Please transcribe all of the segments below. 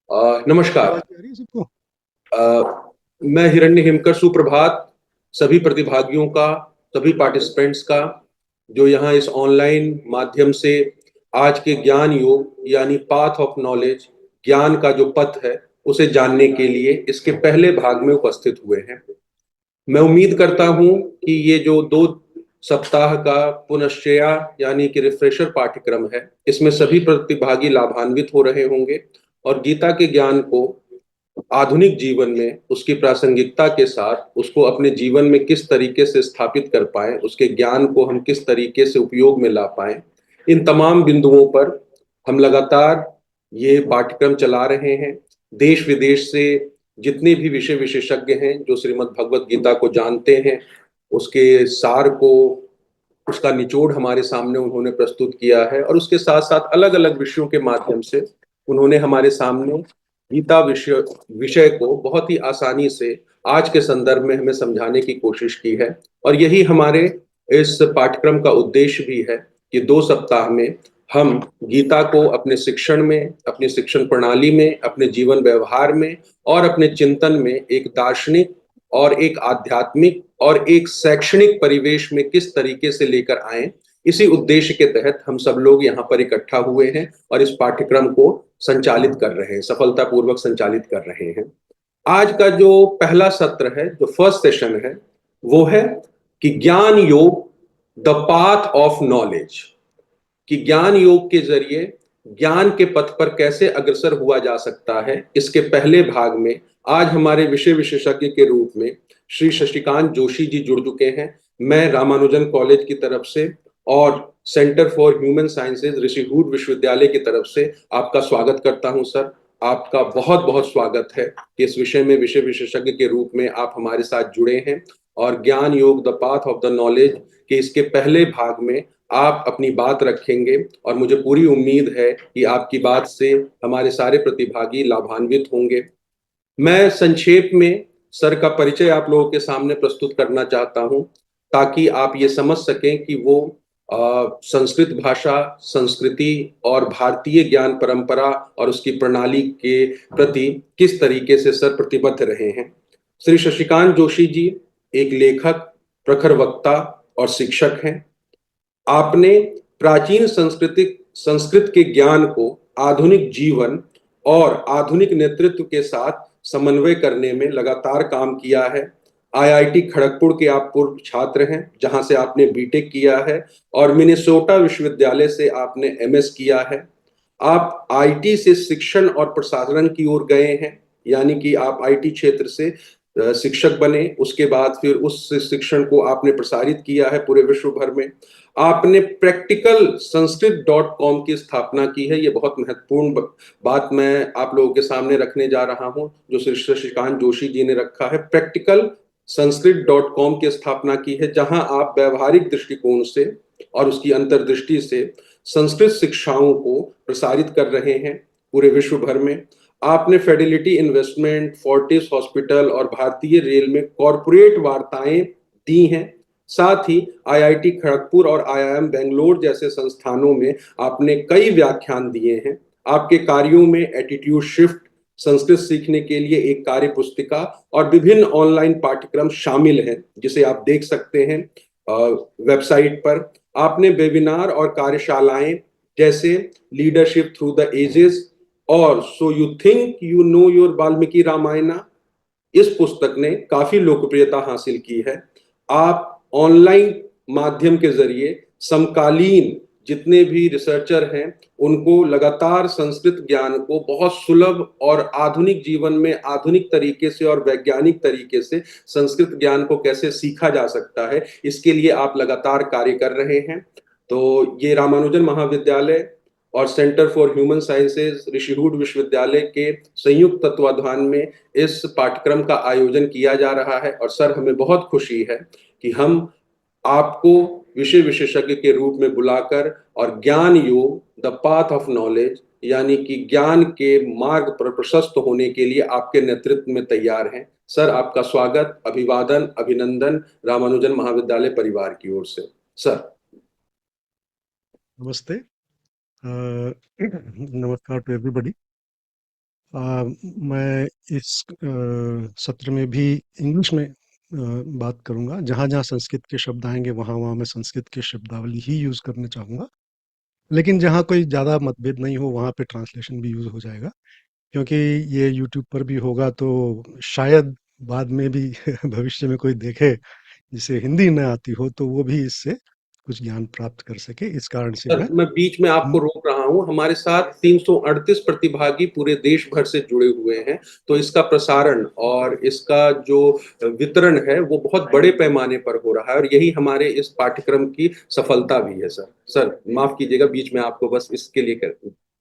नमस्कार। आवाज आ रही है सबको? मैं हिरण्य हिमकर सुप्रभात सभी प्रतिभागियों का, सभी पार्टिसिपेंट्स का, जो यहाँ इस ऑनलाइन माध्यम से आज के ज्ञान योग यानी पाथ ऑफ नॉलेज, ज्ञान का जो पथ है उसे जानने के लिए इसके पहले भाग में उपस्थित हुए हैं। मैं उम्मीद करता हूं कि ये जो 2 सप्ताह का पुनश्चर्या यानी कि रिफ्रेशर पाठ्यक्रम है, इसमें सभी प्रतिभागी लाभान्वित हो रहे होंगे और गीता के ज्ञान को आधुनिक जीवन में उसकी प्रासंगिकता के साथ उसको अपने जीवन में किस तरीके से स्थापित कर पाए, उसके ज्ञान को हम किस तरीके से उपयोग में ला पाए, इन तमाम बिंदुओं पर हम लगातार ये पाठ्यक्रम चला रहे हैं। देश विदेश से जितने भी विषय विशेषज्ञ हैं जो श्रीमद् भगवत गीता को जानते हैं, उसके सार को, उसका निचोड़ हमारे सामने उन्होंने प्रस्तुत किया है और उसके साथ साथ अलग अलग विषयों के माध्यम से उन्होंने हमारे सामने गीता विषय विषय को बहुत ही आसानी से आज के संदर्भ में हमें समझाने की कोशिश की है। और यही हमारे इस पाठ्यक्रम का उद्देश्य भी है कि 2 सप्ताह में हम गीता को अपने शिक्षण में, अपनी शिक्षण प्रणाली में, अपने जीवन व्यवहार में और अपने चिंतन में एक दार्शनिक और एक आध्यात्मिक और एक शैक्षणिक परिवेश में किस तरीके से लेकर आए, इसी उद्देश्य के तहत हम सब लोग यहाँ पर इकट्ठा हुए हैं और इस पाठ्यक्रम को संचालित कर रहे हैं, सफलतापूर्वक संचालित कर रहे हैं। आज का जो पहला सत्र है, जो फर्स्ट सेशन है, वो है कि ज्ञान योग द पाथ ऑफ नॉलेज, कि ज्ञान योग के जरिए ज्ञान के पथ पर कैसे अग्रसर हुआ जा सकता है। इसके पहले भाग में आज हमारे विषय विशेषज्ञ के रूप में श्री शशिकांत जोशी जी जुड़ चुके हैं। मैं रामानुजन कॉलेज की तरफ से और सेंटर फॉर ह्यूमन साइंसेज ऋषिकूट विश्वविद्यालय की तरफ से आपका स्वागत करता हूं। सर, आपका बहुत बहुत स्वागत है कि इस विषय में विषय विशेषज्ञ के रूप में आप हमारे साथ जुड़े हैं और ज्ञान योग the path of the knowledge के इसके पहले भाग में आप अपनी बात रखेंगे और मुझे पूरी उम्मीद है कि आपकी बात से हमारे सारे प्रतिभागी लाभान्वित होंगे। मैं संक्षेप में सर का परिचय आप लोगों के सामने प्रस्तुत करना चाहता हूं ताकि आप ये समझ सकें कि वो संस्कृत भाषा, संस्कृति और भारतीय ज्ञान परंपरा और उसकी प्रणाली के प्रति किस तरीके से सर प्रतिबद्ध रहे हैं। श्री शशिकांत जोशी जी एक लेखक, प्रखर वक्ता और शिक्षक हैं। आपने प्राचीन संस्कृत के ज्ञान को आधुनिक जीवन और आधुनिक नेतृत्व के साथ समन्वय करने में लगातार काम किया है। आईआईटी खड़गपुर के आप पूर्व छात्र हैं, जहां से आपने बीटेक किया है और मिनेसोटा विश्वविद्यालय से आपने एमएस किया है। आप आईटी से शिक्षण और प्रसारण की ओर गए हैं, यानी कि आप आईटी क्षेत्र से शिक्षक बने, उसके बाद फिर उस शिक्षण को आपने प्रसारित किया है पूरे विश्व भर में। आपने प्रैक्टिकल संस्कृत .com की स्थापना की है। ये बहुत महत्वपूर्ण बात मैं आप लोगों के सामने रखने जा रहा हूं, जो श्री शशिकांत जोशी जी ने रखा है। प्रैक्टिकल संस्कृत .com की स्थापना की है, जहां आप व्यवहारिक दृष्टिकोण से और उसकी अंतर्दृष्टि से संस्कृत शिक्षाओं को प्रसारित कर रहे हैं पूरे विश्व भर में। आपने फेडिलिटी इन्वेस्टमेंट, फोर्टिस हॉस्पिटल और भारतीय रेल में कॉरपोरेट वार्ताएं दी हैं। साथ ही आईआईटी खड़गपुर और आईआईएम बेंगलोर जैसे संस्थानों में आपने कई व्याख्यान दिए हैं। आपके कार्यों में एटीट्यूड शिफ्ट, संस्कृत सीखने के लिए एक कार्य पुस्तिका और विभिन्न ऑनलाइन पाठ्यक्रम शामिल हैं, जिसे आप देख सकते हैं वेबसाइट पर। आपने वेबिनार और कार्यशालाएं जैसे लीडरशिप थ्रू द एजेस और so you think you know your Valmiki Ramayana, इस पुस्तक ने काफी लोकप्रियता हासिल की है। आप ऑनलाइन माध्यम के जरिए समकालीन जितने भी रिसर्चर हैं उनको लगातार संस्कृत ज्ञान को बहुत सुलभ और आधुनिक जीवन में आधुनिक तरीके से और वैज्ञानिक तरीके से संस्कृत ज्ञान को कैसे सीखा जा सकता है, इसके लिए आप लगातार कार्य कर रहे हैं। तो ये रामानुजन महाविद्यालय और सेंटर फॉर ह्यूमन साइंसेज ऋषिकूट विश्वविद्यालय के संयुक्त तत्वाधान में इस पाठ्यक्रम का आयोजन किया जा रहा है। और सर, हमें बहुत खुशी है कि हम आपको विषय विशेषज्ञ के रूप में बुलाकर और ज्ञान योग द पाथ ऑफ नॉलेज यानी कि ज्ञान के मार्ग पर प्रशस्त होने के लिए आपके नेतृत्व में तैयार हैं। सर, आपका स्वागत, अभिवादन, अभिनंदन रामानुजन महाविद्यालय परिवार की ओर से। सर नमस्ते. नमस्कार to everybody. मैं इस सत्र में भी इंग्लिश में बात करूंगा। जहाँ जहाँ संस्कृत के शब्द आएंगे वहाँ वहाँ मैं संस्कृत की शब्दावली ही यूज़ करना चाहूँगा। लेकिन जहाँ कोई ज़्यादा मतभेद नहीं हो वहाँ पे ट्रांसलेशन भी यूज़ हो जाएगा, क्योंकि ये यूट्यूब पर भी होगा तो शायद बाद में भी भविष्य में कोई देखे जिसे हिंदी न आती हो तो वो भी इससे कुछ ज्ञान प्राप्त कर सके। इस कारण से सर, मैं बीच में आपको रोक रहा हूं। हमारे साथ 338 प्रतिभागी पूरे देश भर से जुड़े हुए हैं, तो इसका प्रसारण और इसका जो वितरण है वो बहुत बड़े पैमाने पर हो रहा है, और यही हमारे इस पाठ्यक्रम की सफलता भी है। सर माफ कीजिएगा, बीच में आपको बस इसके लिए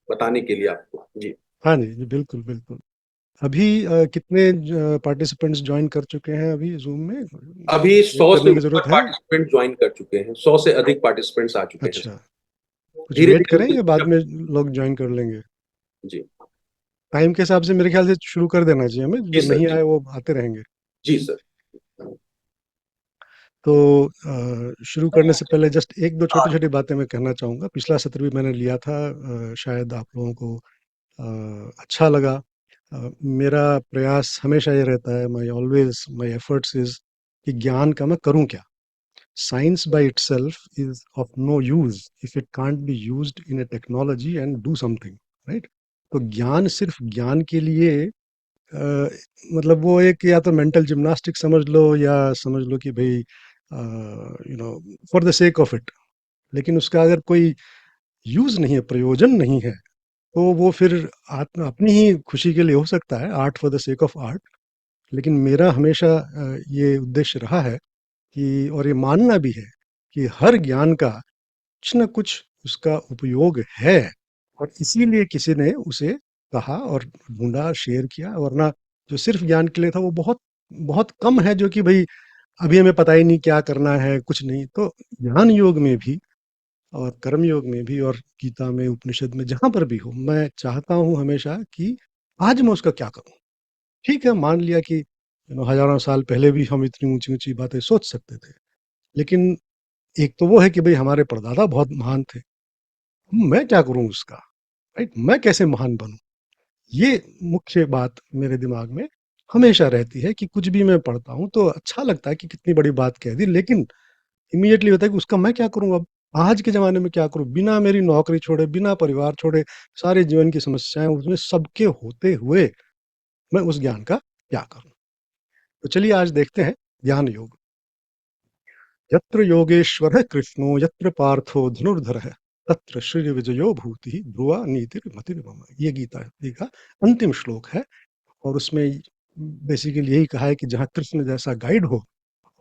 बताने के लिए आपको। जी। हाँ जी, जी, बिल्कुल, बिल्कुल। अभी कितने पार्टिसिपेंट्स ज्वाइन कर चुके हैं अभी ज़ूम में? अभी वेट 100 से करने की ऊपर ज़रूरत है? पार्टिसिपेंट ज्वाइन कर चुके हैं, 100 से अधिक पार्टिसिपेंट्स आ चुके हैं। अच्छा, कुछ धीरे वेट धीरे करें उनकी या बाद संख्या। में लोग ज्वाइन कर लेंगे? जी। टाइम के हिसाब से मेरे ख्याल से शुरू कर देना चाहिए हमें, जी जो सर। नहीं जी। आए वो आते रहेंगे। जी सर। तो शुरू करने से पहले जस्ट 1-2 छोटी-छोटी बातें मैं कहना चाहूँगा। पिछला सत्र भी मैंने लिया था, शायद आप लोगों को अच्छा लगा। मेरा प्रयास हमेशा ये रहता है, माय एफर्ट्स इज़ कि ज्ञान का मैं करूँ क्या? Science by itself is of no use if it can't be used in a technology and do something, right? तो ज्ञान सिर्फ ज्ञान के लिए मतलब वो एक या तो मेंटल जिम्नास्टिक समझ लो या समझ लो कि भाई for the sake of it, लेकिन उसका अगर कोई यूज नहीं है, प्रयोजन नहीं है, तो वो फिर अपनी ही खुशी के लिए हो सकता है, art for the sake of art. लेकिन मेरा हमेशा ये उद्देश्य रहा है कि, और ये मानना भी है कि हर ज्ञान का कुछ ना कुछ उसका उपयोग है, और इसीलिए किसी ने उसे कहा और ढूंढा, शेयर किया। वरना जो सिर्फ ज्ञान के लिए था वो बहुत बहुत कम है, जो कि भाई अभी हमें पता ही नहीं क्या करना है, कुछ नहीं। तो ज्ञान योग में भी और कर्म योग में भी और गीता में, उपनिषद में, जहां पर भी हो, मैं चाहता हूं हमेशा कि आज मैं उसका क्या करूं। ठीक है, मान लिया कि हजारों साल पहले भी हम इतनी ऊंची ऊंची बातें सोच सकते थे, लेकिन एक तो वो है कि भाई हमारे परदादा बहुत महान थे, मैं क्या करूं उसका, राइट? मैं कैसे महान बनूं? ये मुख्य बात मेरे दिमाग में हमेशा रहती है कि कुछ भी मैं पढ़ता हूं तो अच्छा लगता है कि कितनी बड़ी बात कह दी, लेकिन इमीडिएटली होता है कि उसका मैं क्या करूं अब, आज के ज़माने में क्या करूं? बिना मेरी नौकरी छोड़े, बिना परिवार छोड़े, सारे जीवन की समस्याएँ उसमें सबके होते हुए, मैं उस ज्ञान का क्या करूं? तो चलिए आज देखते हैं ज्ञान योग। यत्र योगेश्वरः कृष्णो यत्र पार्थो धनुर्धरः तत्र श्री विजयो भूतिः ध्रुवा नीतिर्मतिर्मम। ये गीता जी का अंतिम श्लोक है, और उसमें बेसिकली यही कहा है कि जहाँ कृष्ण जैसा गाइड हो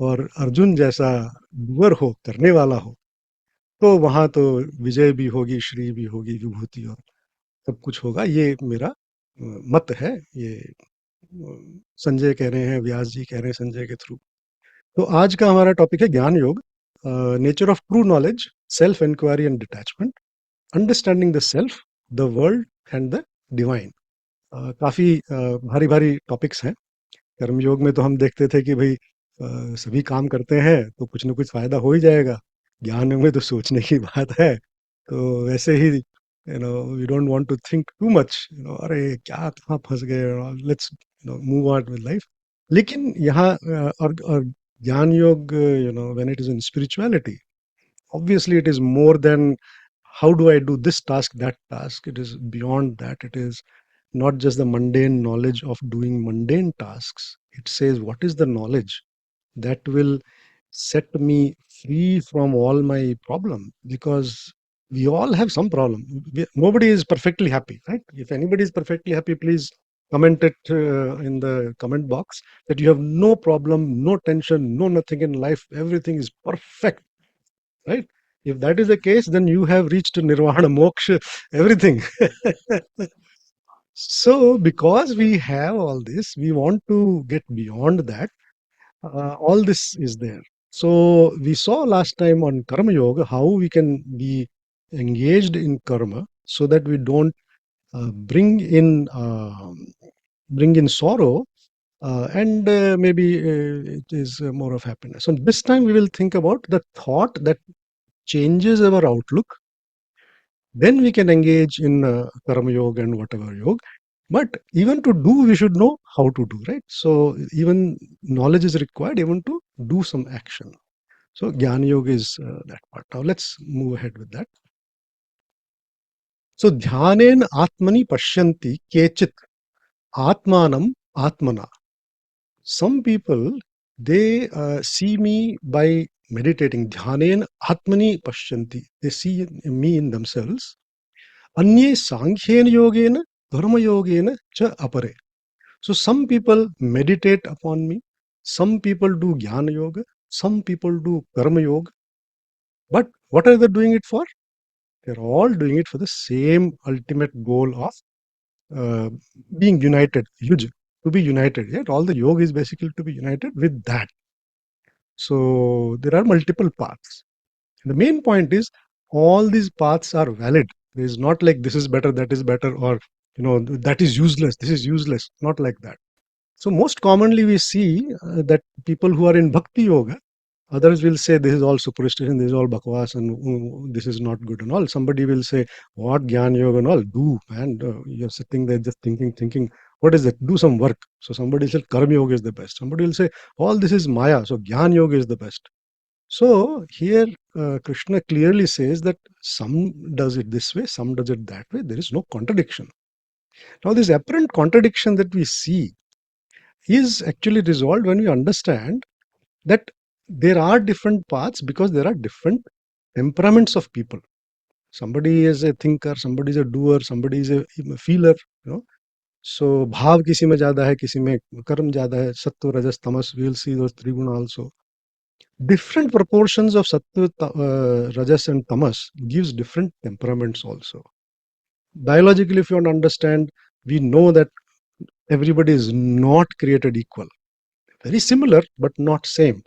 और अर्जुन जैसा डूअर हो, करने वाला हो, तो वहाँ तो विजय भी होगी, श्री भी होगी, विभूति और सब कुछ होगा। ये मेरा मत है। ये संजय कह रहे हैं, व्यास जी कह रहे हैं संजय के थ्रू। तो आज का हमारा टॉपिक है Gyan Yog, nature of true knowledge, self inquiry and detachment, understanding the self, the world and the divine. काफ़ी भारी भारी टॉपिक्स हैं। कर्मयोग में तो हम देखते थे कि भाई सभी काम करते हैं तो कुछ ना कुछ फायदा हो ही जाएगा। ज्ञान योग में तो सोचने की बात है। तो वैसे ही we don't want to think too much, अरे क्या कहाँ फंस गए, let's move on with life. लेकिन यहाँ और Gyan yoga, when it is in spirituality, obviously it is more than how do I do this task, that task. It is beyond that. It is not just the mundane knowledge of doing mundane tasks. It says what is the knowledge that will set me free from all my problem, because we all have some problem. Nobody is perfectly happy, right? If anybody is perfectly happy, please comment it in the comment box that you have no problem, no tension, no nothing in life, everything is perfect, right? If that is the case, then you have reached nirvana, moksha, everything. So because we have all this, we want to get beyond that. All this is there. So we saw last time on Karma Yoga how we can be engaged in karma so that we don't bring in sorrow, and maybe it is more of happiness. So this time we will think about the thought that changes our outlook. Then we can engage in Karma Yoga and whatever yoga. But even to do, we should know how to do, right? So even knowledge is required even to do some action. So Gyan Yoga is that part. Now let's move ahead with that. So dhyanen Atmani pashyanti kechit Atmanam Atmana. Some people, they see me by meditating. Dhyanen Atmani pashyanti. They see me in themselves. Anye Sankhyen Yogena Karmayogena cha apare. So some people meditate upon me. Some people do Jnana Yoga. Some people do Karma Yoga. But what are they doing it for? They're all doing it for the same ultimate goal of uh, being united, huge, to be united. Yet all the yoga is basically to be united with that. So there are multiple paths. And the main point is all these paths are valid. It is not like this is better, that is better, or that is useless, this is useless. Not like that. So most commonly we see that people who are in bhakti yoga, others will say this is all superstition, this is all bakwas, and this is not good and all. Somebody will say, what Gyan Yoga and all? Do, man. You're sitting there just thinking, what is it? Do some work. So somebody said Karma Yoga is the best. Somebody will say, all this is Maya, so Gyan Yoga is the best. So here Krishna clearly says that some does it this way, some does it that way. There is no contradiction. Now this apparent contradiction that we see is actually resolved when we understand that there are different paths because there are different temperaments of people. Somebody is a thinker, somebody is a doer, somebody is a feeler. So bhav kisi mein zyada hai, kisi mein karm zyada hai, sattva, rajas, tamas. We will see those three guna also. Different proportions of sattva, rajas, and tamas gives different temperaments also. Biologically, if you want to understand, we know that everybody is not created equal. Very similar, but not same.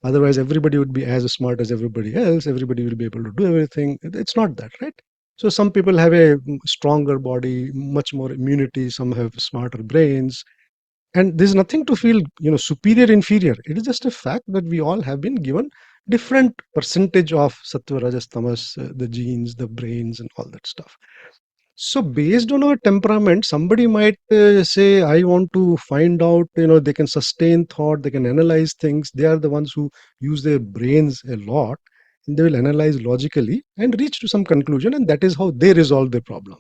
Otherwise, everybody would be as smart as everybody else. Everybody will be able to do everything. It's not that, right? So some people have a stronger body, much more immunity. Some have smarter brains, and there's nothing to feel, superior, inferior. It is just a fact that we all have been given different percentage of sattva, rajas, tamas, the genes, the brains, and all that stuff. So based on our temperament, somebody might say, I want to find out, they can sustain thought, they can analyze things. They are the ones who use their brains a lot, and they will analyze logically and reach to some conclusion, and that is how they resolve the problem.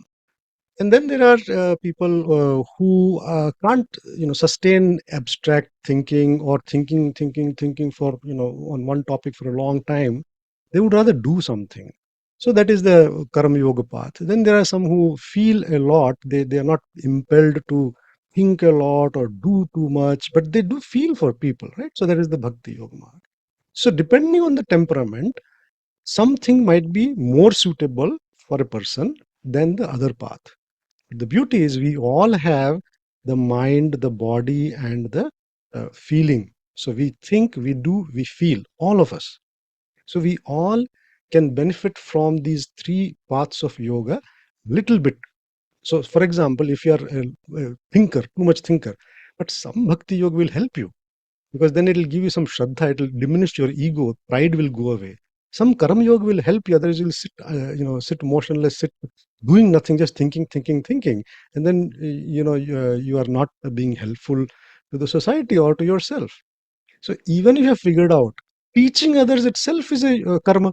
And then there are people who can't, sustain abstract thinking or thinking for, on one topic for a long time. They would rather do something. So that is the Karma Yoga path. Then there are some who feel a lot. They are not impelled to think a lot or do too much, but they do feel for people, right? So that is the Bhakti Yoga mark. So depending on the temperament, something might be more suitable for a person than the other path. The beauty is we all have the mind, the body, and the feeling. So we think, we do, we feel, all of us. So we all can benefit from these three paths of yoga little bit. So for example, if you are a thinker, too much thinker, but some bhakti yoga will help you, because then it will give you some shraddha, it will diminish your ego, pride will go away. Some karma yoga will help you, others will sit, sit motionless, sit doing nothing, just thinking, and then you are not being helpful to the society or to yourself. So even if you have figured out, teaching others itself is a karma.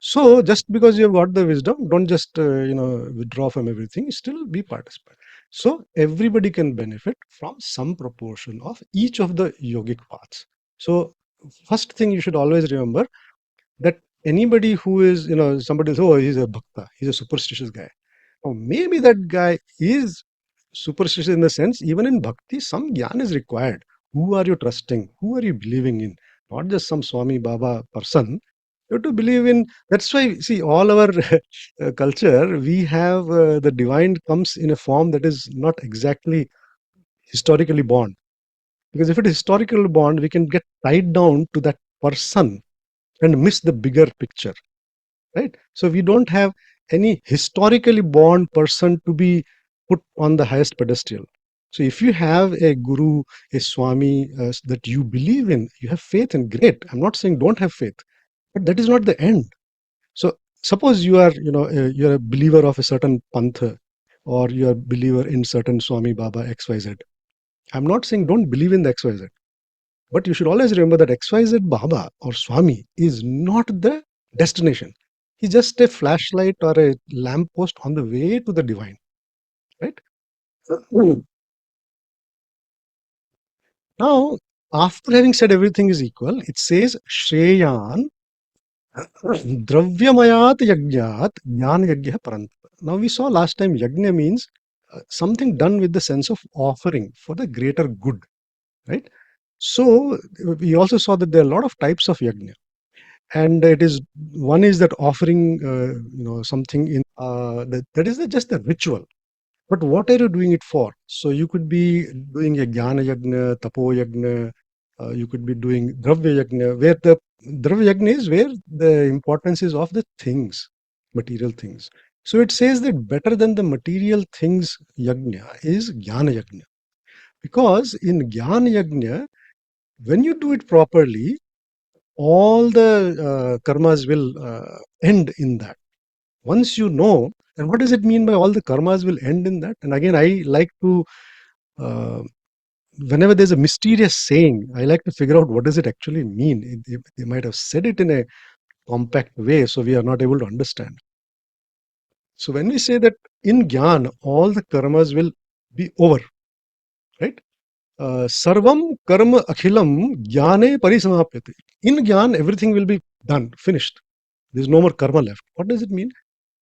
So just because you have got the wisdom, don't just withdraw from everything. Still be participant. So everybody can benefit from some proportion of each of the yogic paths. So first thing you should always remember that anybody who is, somebody says, oh, he's a bhakta, he's a superstitious guy. Or maybe that guy is superstitious in the sense, even in bhakti, some gyan is required. Who are you trusting? Who are you believing in? Not just some Swami Baba person. You have to believe in. That's why, see, all our culture, we have the divine comes in a form that is not exactly historically born. Because if it is historically born, we can get tied down to that person and miss the bigger picture, right? So we don't have any historically born person to be put on the highest pedestal. So if you have a guru, a swami that you believe in, you have faith in, great. I'm not saying don't have faith, but that is not the end. So suppose you are, you're a believer of a certain pantha, or you're a believer in certain Swami Baba XYZ. I'm not saying don't believe in the XYZ, but you should always remember that XYZ Baba or Swami is not the destination. He's just a flashlight or a lamppost on the way to the divine, right? Now, after having said everything is equal, it says Shreyan Dravyamayat Yagyat Jnana Yagya Parant. Now, we saw last time Yagna means something done with the sense of offering for the greater good, right? So, we also saw that there are a lot of types of Yagna. And it is one is that offering, something in that is just the ritual. But what are you doing it for? So you could be doing a Jnana Yagna, Tapo Yagna, you could be doing Dravya Yagna, where the Dravya Yagna is where the importance is of the things, material things. So it says that better than the material things Yagna is Jnana Yagna. Because in Jnana Yagna, when you do it properly, all the karmas will end in that. Once you know, and what does it mean by all the karmas will end in that? And again, I like to, uh, whenever there's a mysterious saying, I like to figure out what does it actually mean. They might have said it in a compact way, so we are not able to understand. So when we say that in Gyan, all the karmas will be over, right? Sarvam karma akhilam jnane parisamapyate. In Gyan, everything will be done, finished. There's no more karma left. What does it mean?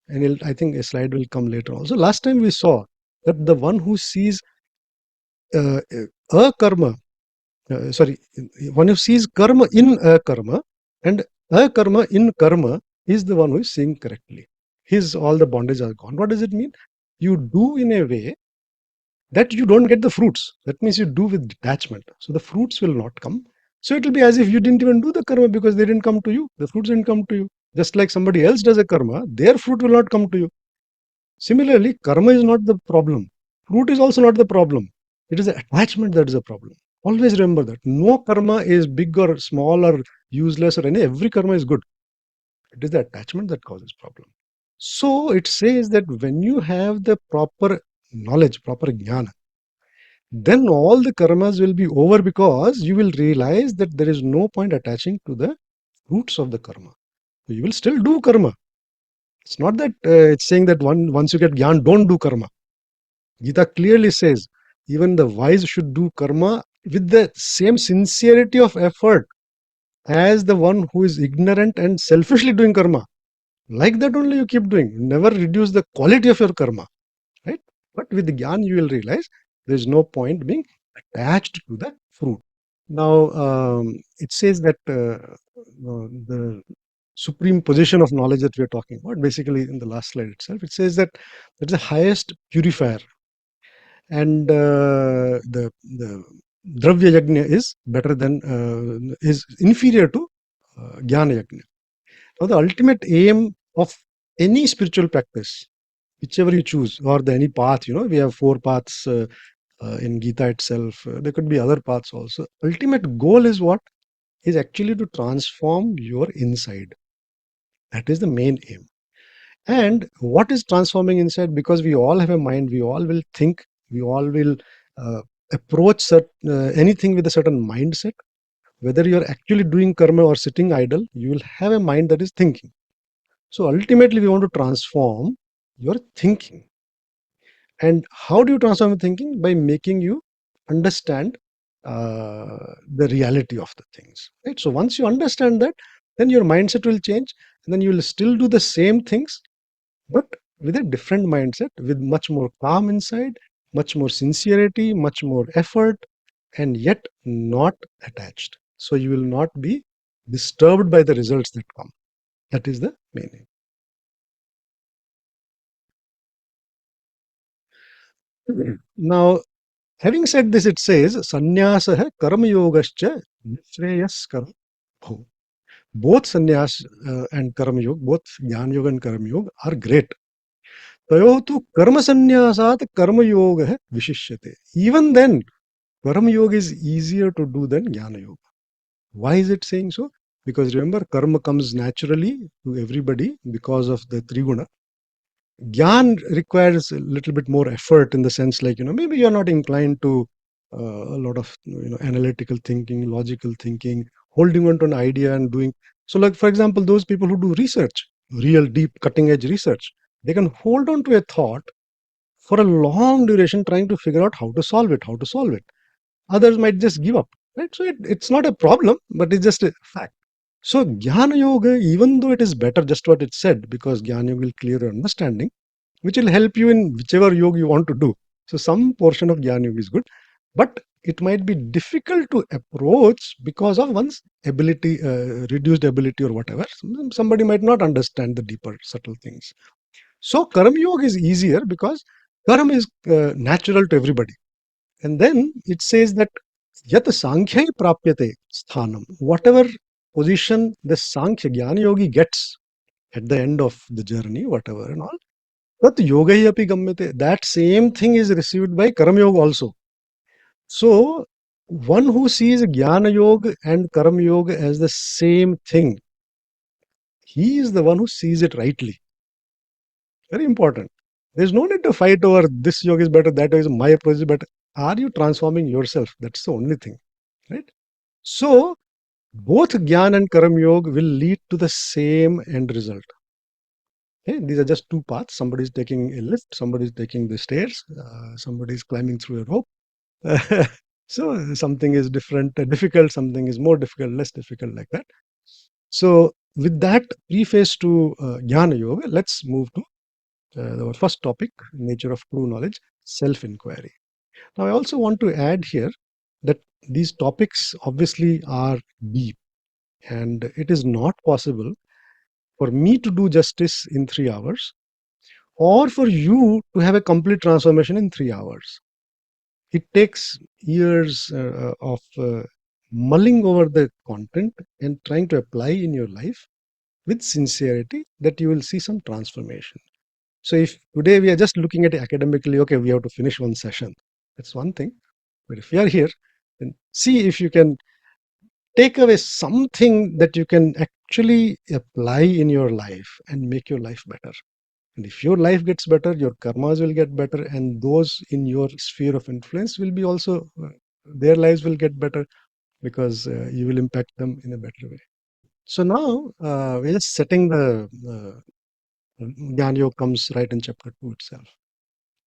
And I think a slide will come later on. So last time we saw that the one who sees uh, a karma, sorry, one who sees karma in a karma and a karma in karma is the one who is seeing correctly. His all the bondage are gone. What does it mean? You do in a way that you don't get the fruits. That means you do with detachment. So the fruits will not come. So it will be as if you didn't even do the karma because they didn't come to you. The fruits didn't come to you. Just like somebody else does a karma, their fruit will not come to you. Similarly, karma is not the problem. Fruit is also not the problem. It is the attachment that is the problem. Always remember that. No karma is big or small or useless or any. Every karma is good. It is the attachment that causes problem. So it says that when you have the proper knowledge, proper jnana, then all the karmas will be over because you will realize that there is no point attaching to the roots of the karma. So you will still do karma. It's not that it's saying that once you get jnana, don't do karma. Gita clearly says even the wise should do karma with the same sincerity of effort as the one who is ignorant and selfishly doing karma. Like that only you keep doing. Never reduce the quality of your karma, right? But with the Gyan, you will realize there is no point being attached to the fruit. Now, it says that the supreme position of knowledge that we are talking about, basically in the last slide itself, it says that it's the highest purifier. And the Dravya Yajna is better than, is inferior to Jnana Yajna. Now, the ultimate aim of any spiritual practice, whichever you choose, or any path, we have 4 paths in Gita itself. There could be other paths also. Ultimate goal is what? Is actually to transform your inside. That is the main aim. And what is transforming inside? Because we all have a mind, we all will think, we all will approach anything with a certain mindset. Whether you're actually doing karma or sitting idle, you will have a mind that is thinking. So ultimately, we want to transform your thinking. And how do you transform your thinking? By making you understand the reality of the things. Right. So once you understand that, then your mindset will change, and then you will still do the same things, but with a different mindset, with much more calm inside, much more sincerity, much more effort, and yet not attached. So you will not be disturbed by the results that come. That is the meaning. Now, having said this, it says, Sannyasa Karmayogascha Nishreyas Karma. Both sannyas and karma yoga, both Gyan Yoga and Karma Yoga are great. Tayo tu karma sannyasat karma yoga hai vishishyate. Even then, karma yoga is easier to do than Jnana Yoga. Why is it saying so? Because remember, karma comes naturally to everybody because of the Triguna. Gyan requires a little bit more effort, in the sense, like, maybe you're not inclined to a lot of, analytical thinking, logical thinking, holding on to an idea and doing. So, like, for example, those people who do research, real deep cutting edge research, they can hold on to a thought for a long duration, trying to figure out how to solve it. Others might just give up, right? So it's not a problem, but it's just a fact. So Jnana Yoga, even though it is better, just what it said, because Jnana Yoga will clear your understanding, which will help you in whichever yoga you want to do. So some portion of Jnana Yoga is good, but it might be difficult to approach because of one's ability, reduced ability or whatever. Somebody might not understand the deeper, subtle things. So Karma Yoga is easier because Karma is natural to everybody. And then it says that yathA Sankhya prapyate sthanam. Whatever position the Sankhya Jnana Yogi gets at the end of the journey, whatever and all, tat yoga hi api gamyate. That same thing is received by Karma Yoga also. So one who sees Jnana Yoga and Karma Yoga as the same thing, he is the one who sees it rightly. Very important. There's no need to fight over this yoga is better, that is my approach is better. Are you transforming yourself? That's the only thing, right? So both Gyan and Karam Yoga will lead to the same end result. Okay? These are just two paths. Somebody is taking a lift, somebody is taking the stairs, somebody is climbing through a rope. So something is different, difficult, something is more difficult, less difficult, like that. So with that preface to Jnana Yoga, let's move to our first topic, nature of true knowledge, self-inquiry. Now, I also want to add here that these topics obviously are deep, and it is not possible for me to do justice in 3 hours, or for you to have a complete transformation in 3 hours. It takes years of mulling over the content and trying to apply in your life with sincerity, that you will see some transformation. So if today we are just looking at it academically, okay, we have to finish one session, that's one thing. But if you are here, then see if you can take away something that you can actually apply in your life and make your life better. And if your life gets better, your karmas will get better, and those in your sphere of influence will be also, their lives will get better, because you will impact them in a better way. So now we're just setting the Gyan Yoga comes right in chapter 2 itself.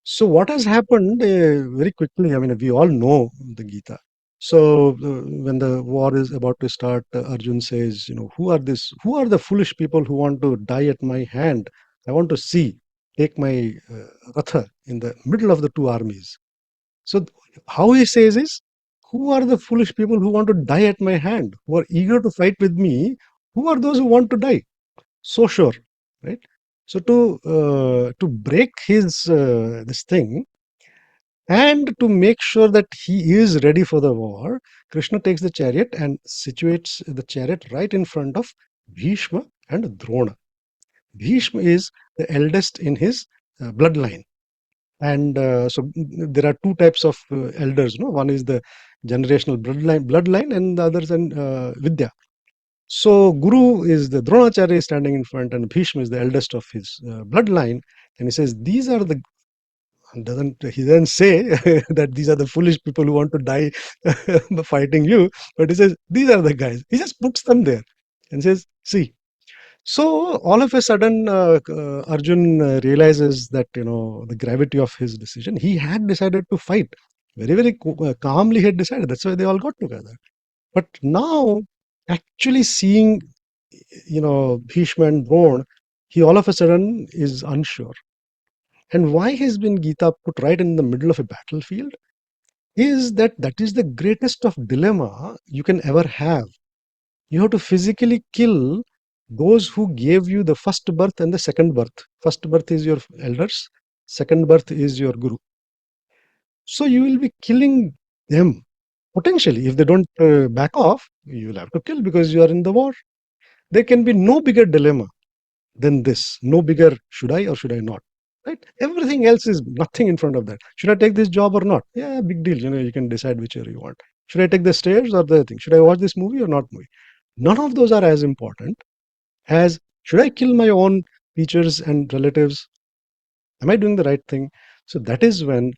So what has happened very quickly, I mean, we all know the Gita. So when the war is about to start, Arjun says, who are the foolish people who want to die at my hand? I want to see, take my rathA in the middle of the two armies. So how he says is, who are the foolish people who want to die at my hand, who are eager to fight with me? Who are those who want to die? So sure, right? So to break his this thing, and to make sure that he is ready for the war, Krishna takes the chariot and situates the chariot right in front of Bhishma and Drona. Bhishma is the eldest in his bloodline. And there are two types of elders. No, one is the generational bloodline, and the other is Vidya. So Guru is the Dronacharya is standing in front, and Bhishma is the eldest of his bloodline. And he says, these are the he doesn't say that these are the foolish people who want to die fighting you, but he says these are the guys. He just puts them there and says, see. So all of a sudden, Arjun realizes that, the gravity of his decision. He had decided to fight very, very calmly. He had decided. That's why they all got together. But now, actually seeing, Bhishma and Drona, he all of a sudden is unsure. And why has been Gita put right in the middle of a battlefield is that is the greatest of dilemma you can ever have. You have to physically kill those who gave you the first birth and the second birth. First birth is your elders, second birth is your guru. So you will be killing them potentially. If they don't back off, you will have to kill because you are in the war. There can be no bigger dilemma than this. No bigger, should I or should I not? Right? Everything else is nothing in front of that. Should I take this job or not? Yeah, big deal. You can decide whichever you want. Should I take the stairs or the thing? Should I watch this movie or not movie? None of those are as important as, should I kill my own teachers and relatives Am I doing the right thing? So that is when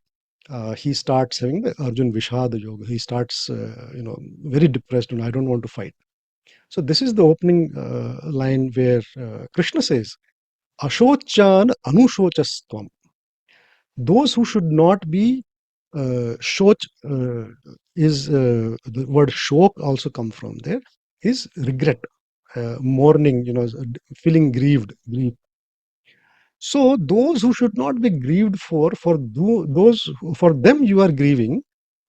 he starts having the Arjun Vishada Yoga. He starts, very depressed and I don't want to fight. So this is the opening line where Krishna says, Ashochan Anushochastvam. Those who should not be shoch is the word shok also come from there, is regret, mourning, feeling grief. So those who should not be grieved for them you are grieving.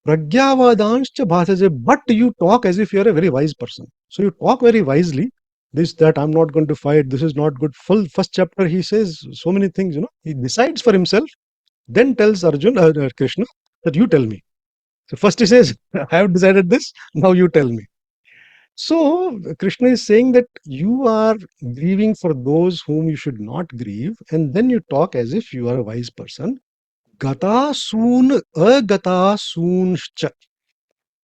Pragyavadanscha bhasaje, but you talk as if you are a very wise person. So you talk very wisely. This, that, I'm not going to fight. This is not good. Full first chapter, he says so many things. He decides for himself, then tells Arjun, Krishna, that you tell me. So first he says, I have decided this. Now you tell me. So Krishna is saying that you are grieving for those whom you should not grieve, and then you talk as if you are a wise person. Gata soon agata soonscha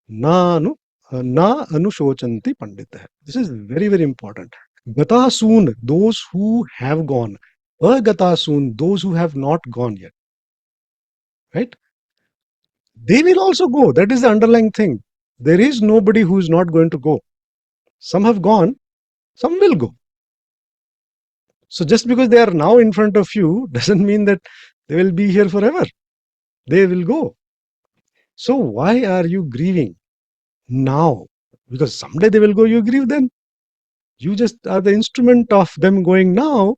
nanu na anushocanti pandita. This is very, very important. Gata soon, those who have gone. Agata soon, those who have not gone yet. Right? They will also go. That is the underlying thing. There is nobody who is not going to go. Some have gone, some will go. So just because they are now in front of you doesn't mean that they will be here forever. They will go. So why are you grieving now? Because someday they will go, you grieve then. You just are the instrument of them going now.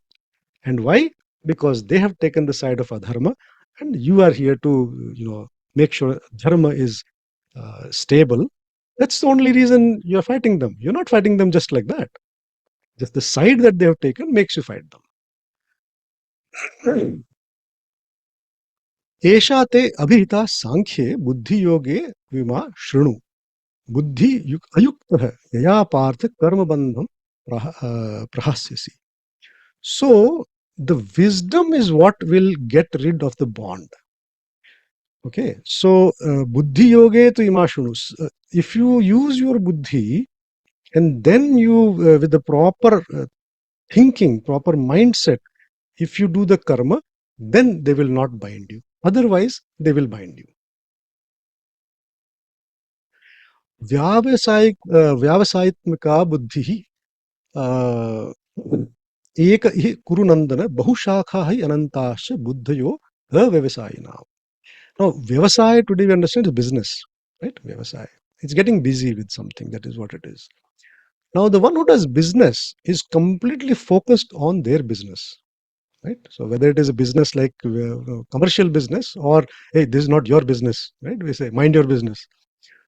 And why? Because they have taken the side of adharma, and you are here to, make sure dharma is stable. That's the only reason you're fighting them. You're not fighting them just like that. Just the side that they have taken makes you fight them. एषा ते अभिहिता सांख्ये बुद्धि योगे विमा शृणु बुद्धि अयुक्तः यया पार्थ कर्म बंधम प्रहास्यसि. So the wisdom is what will get rid of the bond. Okay, so buddhi yoge to ima shunu. If you use your buddhi and then you with the proper thinking, proper mindset, if you do the karma, then they will not bind you. Otherwise, they will bind you. व्यावसायित्मिका बुद्धिः एक हि कुरुनंदन बहुशाखा हि अनंताश्च बुद्धयो अव्यवसायिनाः. Now, vyavasaya today we understand is business, right? Vyavasaya. It's getting busy with something. That is what it is. Now, the one who does business is completely focused on their business, right? So, whether it is a business like commercial business or, hey, this is not your business, right? We say, mind your business.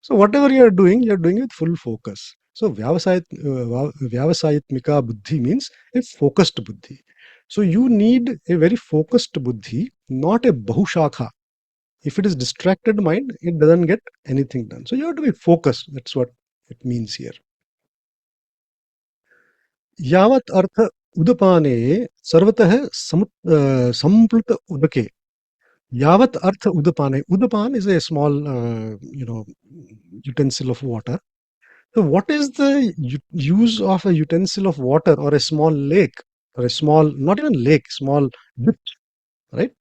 So, whatever you are doing with full focus. So, vyavasayitmika buddhi means a focused buddhi. So, you need a very focused buddhi, not a bahushakha. If it is distracted mind, it doesn't get anything done. So you have to be focused. That's what it means here. Yavat artha udapane sarvatah sampluta udake. Yavat artha udapane. Udapan is a small, utensil of water. So what is the use of a utensil of water or a small lake or a small, not even lake, small ditch, right?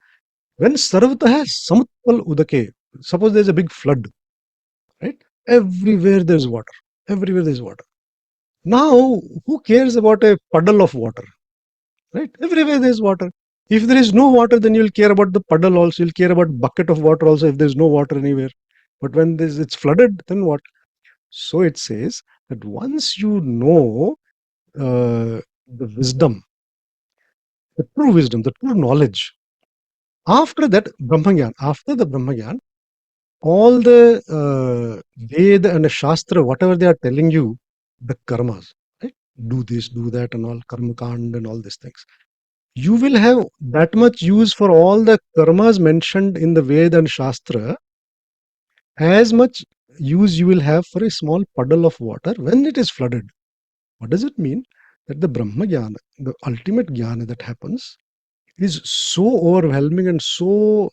When sarvatah samutpal udake, suppose there's a big flood, right? Everywhere there's water. Everywhere there's water. Now, who cares about a puddle of water, right? Everywhere there's water. If there is no water, then you'll care about the puddle also. You'll care about bucket of water also if there's no water anywhere. But when it's flooded, then what? So it says that once you know the wisdom, the true knowledge, after that Brahmagyan, after the Brahmagyan, all the Veda and the Shastra, whatever they are telling you, the karmas, right? Do this, do that, and all karma kand and all these things. You will have that much use for all the karmas mentioned in the Veda and Shastra, as much use you will have for a small puddle of water when it is flooded. What does it mean? That the Brahma Jnana, the ultimate Jnana that happens, is so overwhelming and so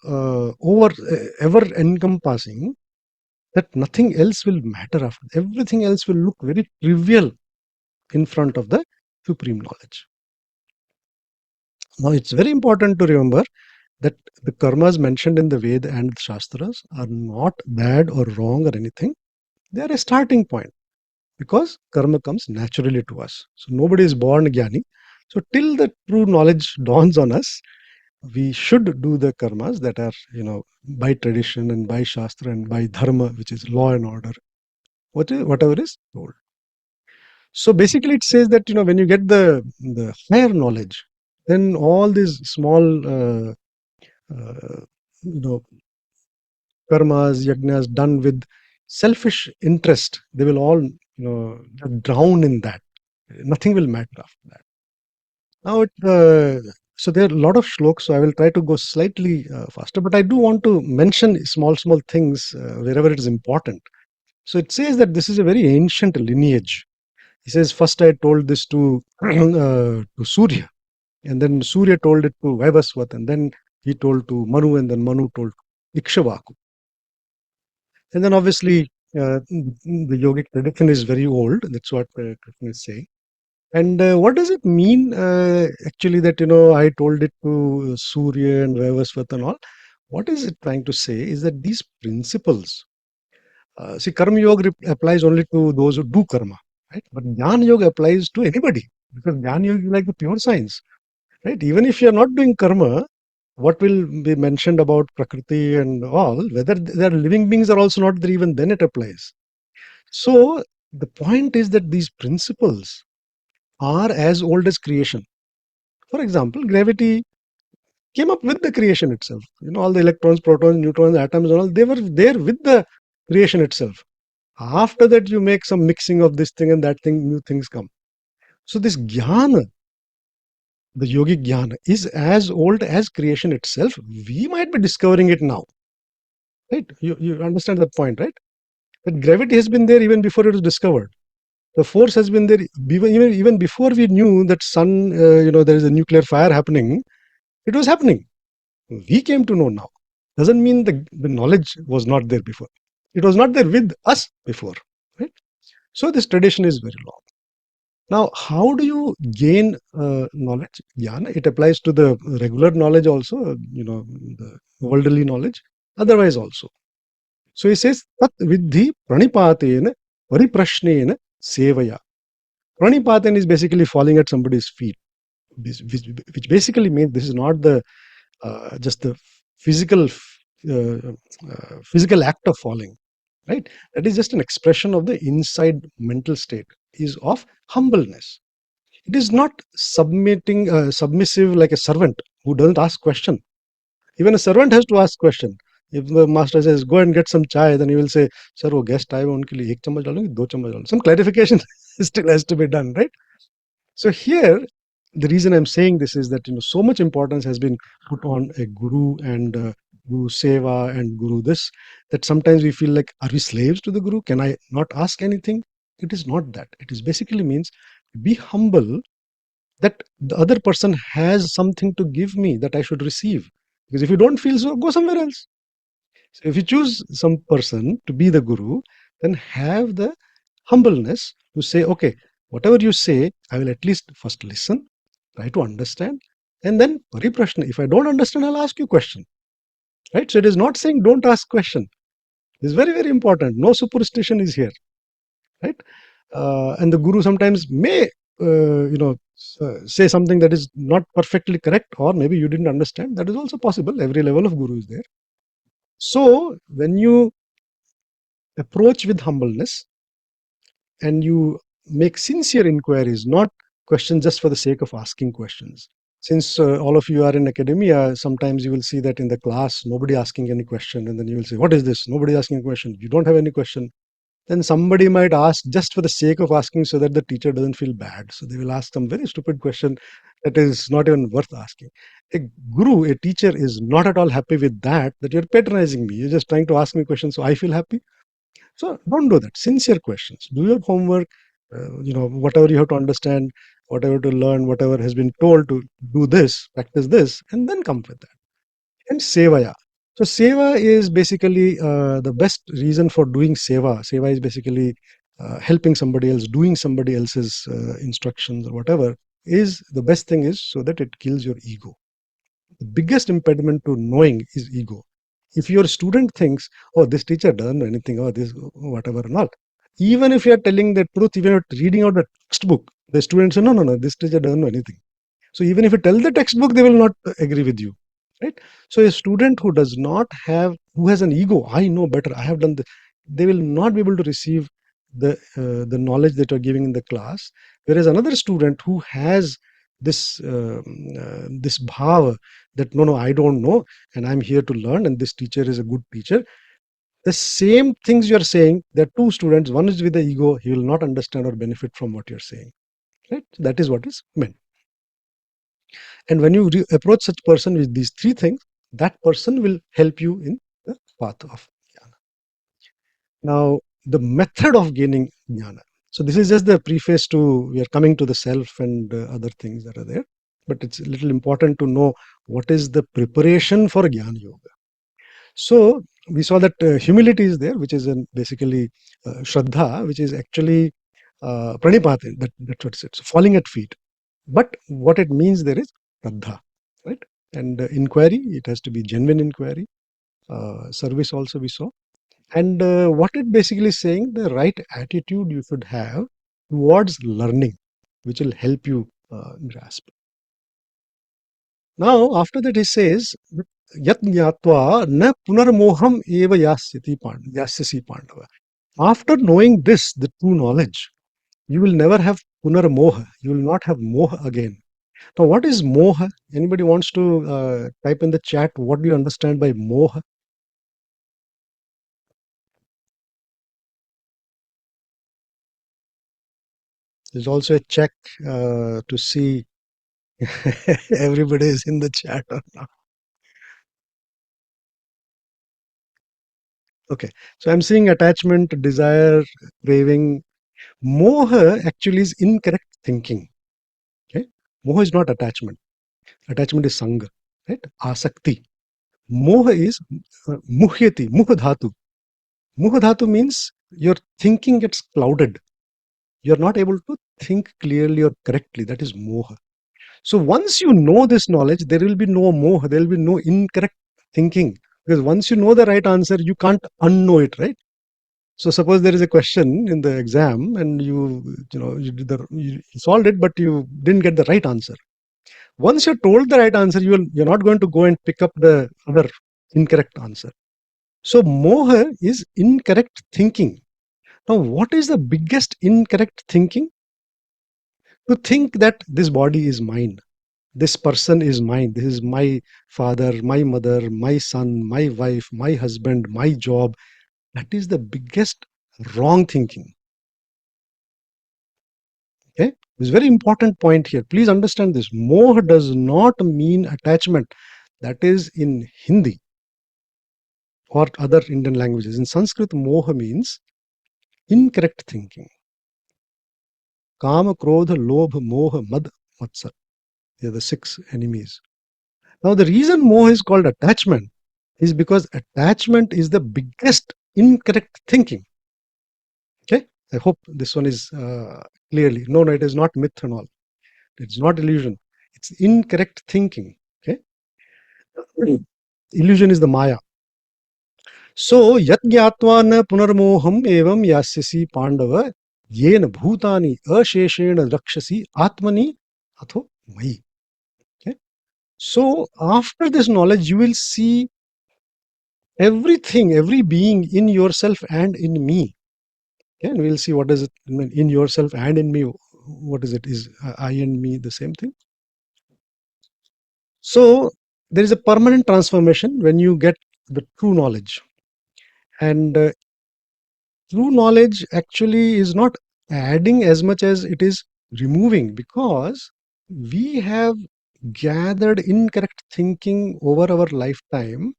ever encompassing that nothing else will matter after. Everything else will look very trivial in front of the supreme knowledge. Now, it's very important to remember that the karmas mentioned in the Veda and the Shastras are not bad or wrong or anything. They are a starting point because karma comes naturally to us. So nobody is born Jnani. So till the true knowledge dawns on us, we should do the karmas that are, by tradition and by Shastra and by dharma, which is law and order, whatever is told. So basically, it says that when you get the higher knowledge, then all these small uh, you know karmas, yajnas done with selfish interest, they will all drown in that. Nothing will matter after that. Now, so there are a lot of shlokas, so I will try to go slightly faster, but I do want to mention small things wherever it is important. So it says that this is a very ancient lineage. He says, first I told this to Surya, and then Surya told it to Vaivasvat, and then he told to Manu, and then Manu told Ikshvaku. And then obviously the yogic tradition is very old. That's what Krishna is saying. And what does it mean actually that I told it to Surya and Vaivasvat and all? What is it trying to say is that these principles, see, Karma Yoga applies only to those who do karma, right? But Jnana Yoga applies to anybody because Jnana Yoga is like the pure science, right? Even if you are not doing karma, what will be mentioned about prakriti and all, whether they are living beings or also not there, even then it applies. So the point is that these principles are as old as creation. For example, gravity came up with the creation itself. All the electrons, protons, neutrons, atoms, and all, they were there with the creation itself. After that, you make some mixing of this thing and that thing, new things come. So this jnana, the yogic jnana, is as old as creation itself. We might be discovering it now, right? You understand that point, right? But gravity has been there even before it was discovered. The force has been there even before we knew that sun, there is a nuclear fire happening. It was happening. We came to know now. Doesn't mean the knowledge was not there before. It was not there with us before, right? So this tradition is very long. Now, how do you gain knowledge? Jnana, it applies to the regular knowledge also, the worldly knowledge, otherwise also. So he says, Tat vidhi pranipatena pariprashnena sevaya. Pranipatena is basically falling at somebody's feet, which basically means this is not the just the physical physical act of falling, right? That is just an expression of the inside mental state is of humbleness. It is not submissive like a servant who doesn't ask question. Even a servant has to ask question. If the master says, go and get some chai, then he will say, sir, wo guest आए हुए उनके लिए 1 चम्मच डालूंगी 2 चम्मच डालूंगी. Some clarification still has to be done, right? So here, the reason I'm saying this is that so much importance has been put on a guru and guru seva and guru this, that sometimes we feel like, are we slaves to the guru? Can I not ask anything? It is not that. It is basically means be humble that the other person has something to give me that I should receive. Because if you don't feel so, go somewhere else. So if you choose some person to be the guru, then have the humbleness to say, okay, whatever you say, I will at least first listen, try to understand, and then pariprashna. If I don't understand, I'll ask you question. Right? So it is not saying don't ask question. It's very, very important. No superstition is here. Right? And the guru sometimes may, say something that is not perfectly correct, or maybe you didn't understand. That is also possible. Every level of guru is there. So when you approach with humbleness and you make sincere inquiries, not questions just for the sake of asking questions. Since all of you are in academia, sometimes you will see that in the class, nobody asking any question, and then you will say, what is this? Nobody asking a question. You don't have any question. Then somebody might ask just for the sake of asking so that the teacher doesn't feel bad. So they will ask some very stupid question that is not even worth asking. A guru, a teacher is not at all happy with that you're patronizing me. You're just trying to ask me questions so I feel happy. So don't do that. Sincere questions. Do your homework. Whatever you have to understand, whatever to learn, whatever has been told to do this, practice this, and then come with that. And sevaya. So seva is basically the best reason for doing seva. Seva is basically helping somebody else, doing somebody else's instructions or whatever. Is the best thing is so that it kills your ego. The biggest impediment to knowing is ego. If your student thinks, oh, this teacher doesn't know anything, or this, whatever, and all, even if you are telling the truth, even if you're reading out the textbook, the students say, no, no, no, this teacher doesn't know anything. So even if you tell the textbook, they will not agree with you, right? So a student who does not have, who has an ego, I know better, I have done this, they will not be able to receive the knowledge that you're giving in the class. Whereas another student who has this bhava that no, no, I don't know, and I'm here to learn, and this teacher is a good teacher. The same things you're saying, there are two students, one is with the ego, he will not understand or benefit from what you're saying, right? That is what is meant. And when you approach such person with these three things, that person will help you in the path of jnana. Now, the method of gaining jnana. So this is just the preface to, we are coming to the self and other things that are there. But it's a little important to know what is the preparation for Gyan Yoga. So we saw that humility is there, which is basically Shraddha, which is actually pranipati, that's what it says, so falling at feet. But what it means there is Shraddha, right? And inquiry, it has to be genuine inquiry. Service also we saw. And what it basically is saying, the right attitude you should have towards learning, which will help you grasp. Now, after that, he says, Yat Nyatva na punarmoham eva yasyasi pandava. After knowing this, the true knowledge, you will never have punarmoha. You will not have moha again. Now, what is moha? Anybody wants to type in the chat, what do you understand by moha? There's also a check to see everybody is in the chat or not. Okay, so I'm seeing attachment, desire, craving. Moha actually is incorrect thinking. Okay, moha is not attachment. Attachment is sangha, right? Asakti. Moha is muhyati, muha dhatu. Muha dhatu means your thinking gets clouded. You're not able to think clearly or correctly. That is moha. So once you know this knowledge, there will be no moha, there will be no incorrect thinking. Because once you know the right answer, you can't unknow it, right? So suppose there is a question in the exam and you solved it, but you didn't get the right answer. Once you're told the right answer, you're not going to go and pick up the other incorrect answer. So moha is incorrect thinking. Now, what is the biggest incorrect thinking? To think that this body is mine. This person is mine. This is my father, my mother, my son, my wife, my husband, my job. That is the biggest wrong thinking. Okay? This is a very important point here. Please understand this. Moha does not mean attachment. That is in Hindi or other Indian languages. In Sanskrit, moha means incorrect thinking. Kama, Krodha, Lobha, Moha, Mad, Matsar. They are the 6 enemies. Now, the reason moha is called attachment is because attachment is the biggest incorrect thinking. Okay? I hope this one is clearly. No, it is not myth and all. It's not illusion. It's incorrect thinking. Okay? Illusion is the Maya. So, yat gyatva na punarmoham evam yasyasi pandava yena bhutani asheshena rakshasi atmani atho mai. Okay? So, after this knowledge, you will see everything, every being in yourself and in me. Okay? And we'll see what does it mean in yourself and in me. What is it? Is I and me the same thing? So, there is a permanent transformation when you get the true knowledge. And true knowledge actually is not adding as much as it is removing, because we have gathered incorrect thinking over our lifetime,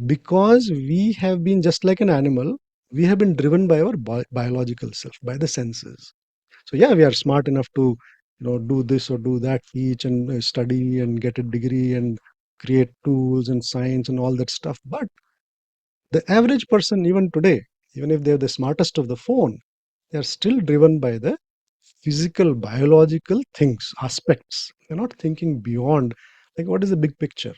because we have been just like an animal. We have been driven by our biological self, by the senses. So yeah, we are smart enough to do this or do that, teach and study and get a degree and create tools and science and all that stuff. But the average person, even today, even if they're the smartest of the phone, they're still driven by the physical, biological things, aspects. They're not thinking beyond Like, what is the big picture?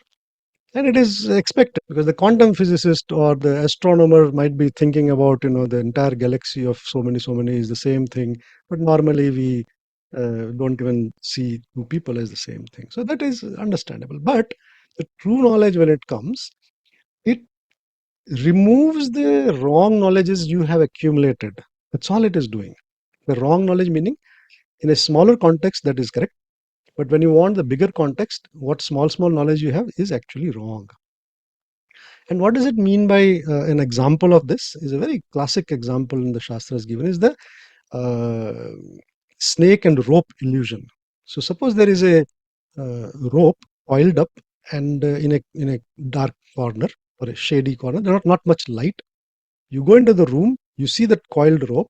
And it is expected because the quantum physicist or the astronomer might be thinking about, the entire galaxy of so many is the same thing. But normally we don't even see two people as the same thing. So that is understandable. But the true knowledge, when it comes, it removes the wrong knowledges you have accumulated. That's all it is doing. The wrong knowledge meaning in a smaller context that is correct. But when you want the bigger context, what small knowledge you have is actually wrong. And what does it mean by an example of this? Is a very classic example in the Shastras given is the uh, snake and rope illusion. So suppose there is a rope coiled up and in a dark corner or a shady corner, there's not much light. You go into the room, you see that coiled rope.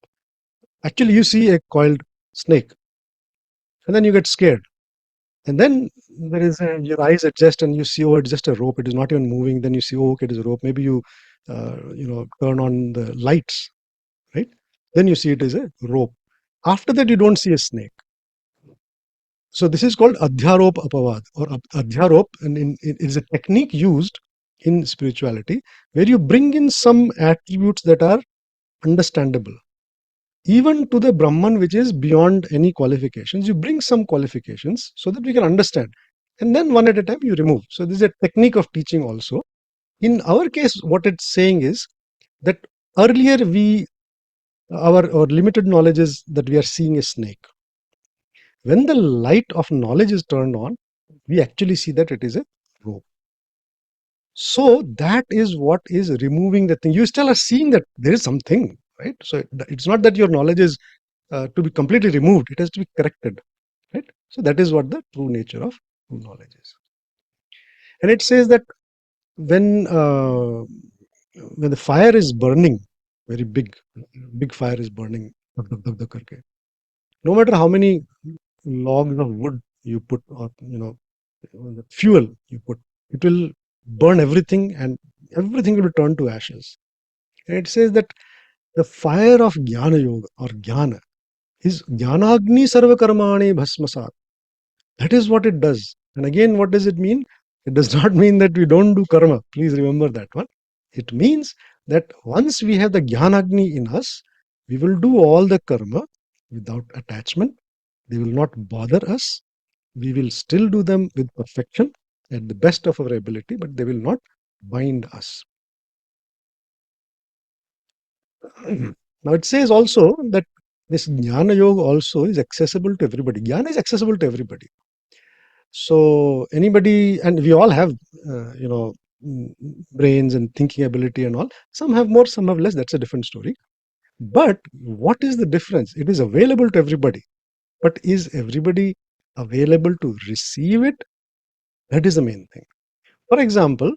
Actually, you see a coiled snake, and then you get scared. And then your eyes adjust and you see, oh, it's just a rope. It is not even moving. Then you see, oh, okay, it is a rope. Maybe you, turn on the lights, right? Then you see it is a rope. After that, you don't see a snake. So this is called adhyarop apavad or adhyarop, and it is a technique used in spirituality where you bring in some attributes that are understandable. Even to the Brahman, which is beyond any qualifications, you bring some qualifications so that we can understand. And then one at a time you remove. So this is a technique of teaching also. In our case, what it's saying is that earlier our limited knowledge is that we are seeing a snake. When the light of knowledge is turned on, we actually see that it is a rope. So that is what is removing the thing. You still are seeing that there is something, right? So it's not that your knowledge is to be completely removed. It has to be corrected, right? So that is what the true nature of true knowledge is. And it says that when the fire is burning, very big fire is burning, dhak, dhak, karke, no matter how many logs of wood you put or the fuel you put, it will burn everything and everything will turn to ashes. And it says that the fire of Jnana Yoga or Jnana is Jnanagni sarva karmani bhasmasat. That is what it does. And again, what does it mean? It does not mean that we don't do karma. Please remember that one. It means that once we have the Jnanagni in us, we will do all the karma without attachment. They will not bother us. We will still do them with perfection at the best of our ability, but they will not bind us. Now it says also that this Jnana Yoga also is accessible to everybody. Jnana is accessible to everybody. So anybody, and we all have, brains and thinking ability and all. Some have more, some have less. That's a different story. But what is the difference? It is available to everybody. But is everybody available to receive it? That is the main thing. For example,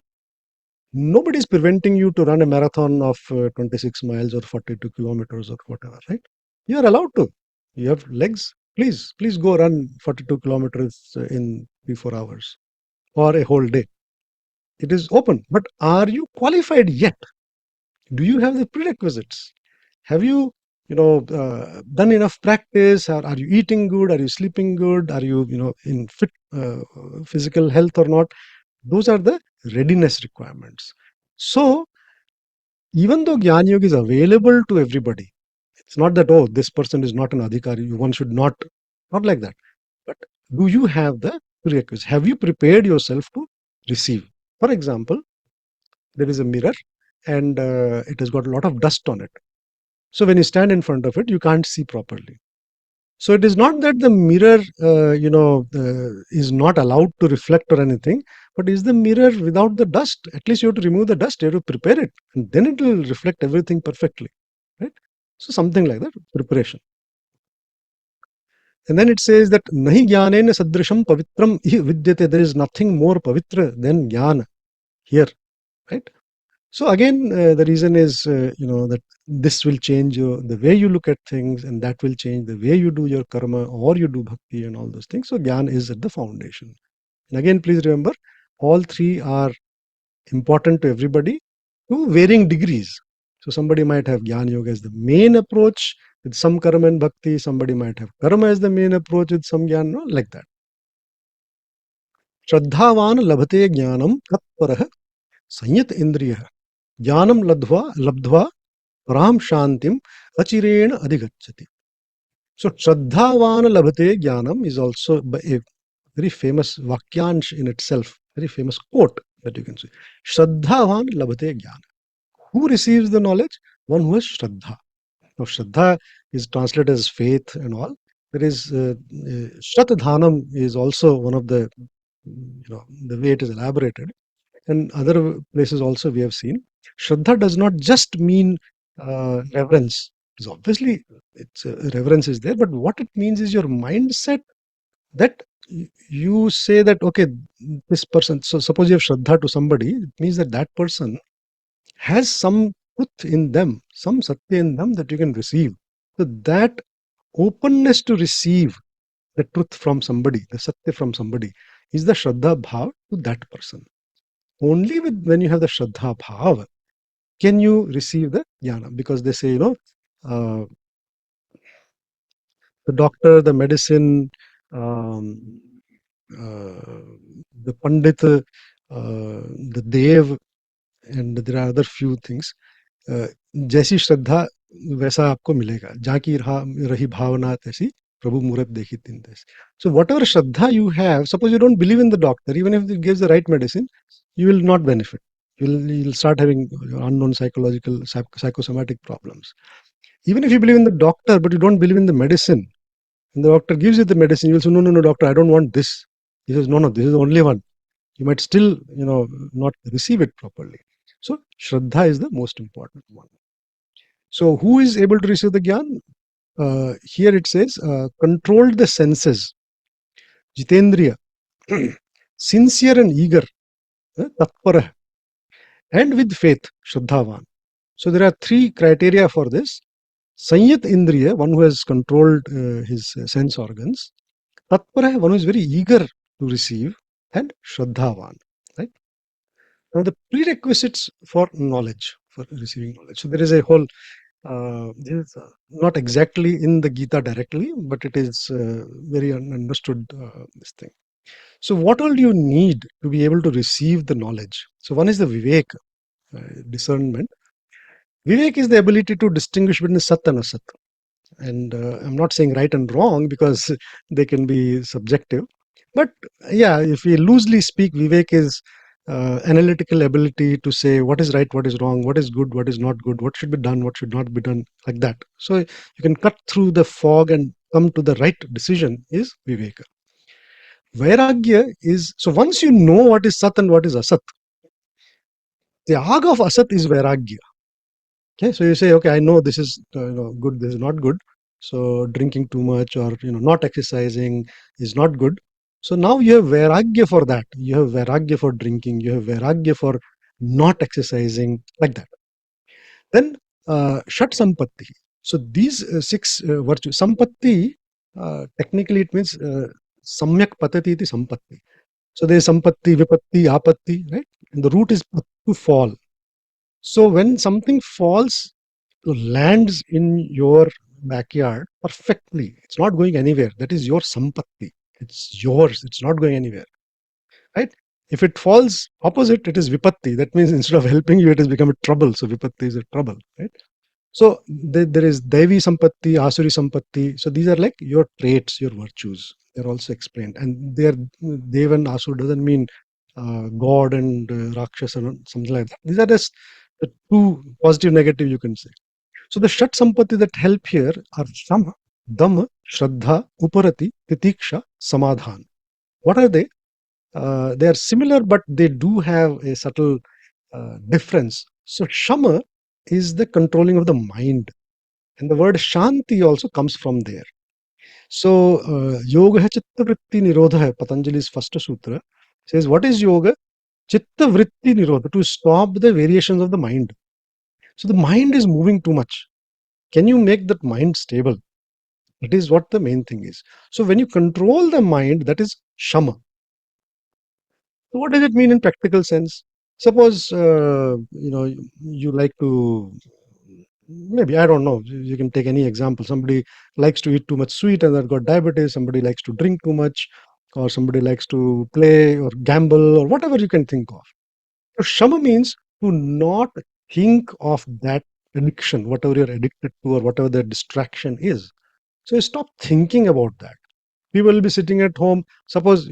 nobody is preventing you to run a marathon of 26 miles or 42 kilometers or whatever, right? You are allowed to. You have legs. Please go run 42 kilometers in 3-4 hours or a whole day. It is open. But are you qualified yet? Do you have the prerequisites? Have you, done enough practice? Are you eating good? Are you sleeping good? Are you, in fit physical health or not? Those are the readiness requirements. So even though Gyan Yoga is available to everybody, it's not that, oh, this person is not an adhikari, one should not like that. But do you have the prerequisites? Have you prepared yourself to receive? For example, there is a mirror and it has got a lot of dust on it. So when you stand in front of it, you can't see properly. So it is not that the mirror, is not allowed to reflect or anything, but is the mirror without the dust? At least you have to remove the dust, you have to prepare it, and then it will reflect everything perfectly, right? So something like that, preparation. And then it says that nahi jnanena sadrisham pavitram vidyate. There is nothing more pavitra than jnana here, right? So again, the reason is, that this will change the way you look at things, and that will change the way you do your karma or you do bhakti and all those things. So Gyan is at the foundation. And again, please remember, all three are important to everybody to varying degrees. So somebody might have Gyan Yoga as the main approach with some karma and bhakti. Somebody might have karma as the main approach with some Gyan, like that. Shraddhavan labhate jnanam tatparah sanyat indriyah jnanam labdhva param shantim achirena adhigacchati. So Shraddhavan labhate jnanam is also a very famous vakyansh in itself, very famous quote that you can see. Shraddhavan labhate jnana. Who receives the knowledge? One who has Shraddha. Now, Shraddha is translated as faith and all. There is Shratadhanam is also one of the, the way it is elaborated. And other places also we have seen. Shraddha does not just mean reverence. It's obviously, reverence is there, but what it means is your mindset that you say that, okay, this person, so suppose you have Shraddha to somebody, it means that that person has some truth in them, some satya in them that you can receive. So that openness to receive the truth from somebody, the satya from somebody, is the Shraddha Bhav to that person. Only when you have the Shraddha Bhav can you receive the jnana, because they say, uh, the doctor, the medicine, um, uh, the Pandit, the Dev, and there are other few things. जैसी श्रद्धा वैसा आपको मिलेगा, जहाँ की रही भावना तैसी प्रभु मूरत देखी तीन तैसी. So whatever shraddha you have, suppose you don't believe in the doctor, even if it gives the right medicine, you will not benefit. You'll start having unknown psychological, psychosomatic problems. Even if you believe in the doctor, but you don't believe in the medicine, and the doctor gives you the medicine, you will say, no, no, no, doctor, I don't want this. He says, no, no, this is the only one. You might still, not receive it properly. So shraddha is the most important one. So who is able to receive the Gyan? Here it says, controlled the senses, Jitendriya, sincere and eager, tatpara, and with faith, Shraddhavan. So there are three criteria for this. Sanyat Indriya, one who has controlled his sense organs. Tatpara, one who is very eager to receive. And Shraddhavan. Right? Now the prerequisites for knowledge, for receiving knowledge. So there is a whole this is not exactly in the Gita directly, but it is very understood this thing. So what all do you need to be able to receive the knowledge? So one is the Vivek, discernment. Vivek is the ability to distinguish between Sat and Asat. And I'm not saying right and wrong because they can be subjective. But yeah, if we loosely speak, Vivek is analytical ability to say what is right, what is wrong, what is good, what is not good, what should be done, what should not be done, like that. So you can cut through the fog and come to the right decision is Viveka. Vairagya is, so once you know what is Sat and what is Asat, the Ag of Asat is Vairagya. Okay, so you say, okay, I know this is good, this is not good. So drinking too much or not exercising is not good. So now you have vairagya for that. You have vairagya for drinking. You have vairagya for not exercising, like that. Then shat sampatti. So these six virtues. Sampatti, technically it means samyak patati iti sampatti. So there is sampatti, vipatti, apatti, right? And the root is to fall. So when something falls, lands in your backyard perfectly, it's not going anywhere. That is your sampatti. It's yours. It's not going anywhere. Right? If it falls opposite, it is vipatti. That means instead of helping you, it has become a trouble. So vipatti is a trouble. Right? So there is Devi Sampatti, Asuri Sampatti. So these are like your traits, your virtues. They're also explained. And they are Dev and Asur doesn't mean God and Rakshasa and something like that. These are just the two positive, negative you can say. So the Shat Sampatti that help here are Shama, Dhamma, Shraddha, Uparati, Titiksha, Samadhan. What are they? They are similar, but they do have a subtle difference. So Shama is the controlling of the mind. And the word Shanti also comes from there. So Yoga hai Chitta Vritti Nirodha hai, Patanjali's first sutra says, what is yoga? Chitta Vritti Nirodha, to stop the variations of the mind. So the mind is moving too much. Can you make that mind stable? That is what the main thing is. So when you control the mind, that is Shama. So what does it mean in practical sense? Suppose you like to, maybe I don't know. You can take any example. Somebody likes to eat too much sweet and they've got diabetes. Somebody likes to drink too much. or somebody likes to play or gamble or whatever you can think of. So shama means to not think of that addiction, whatever you're addicted to or whatever the distraction is. So stop thinking about that. People will be sitting at home. Suppose,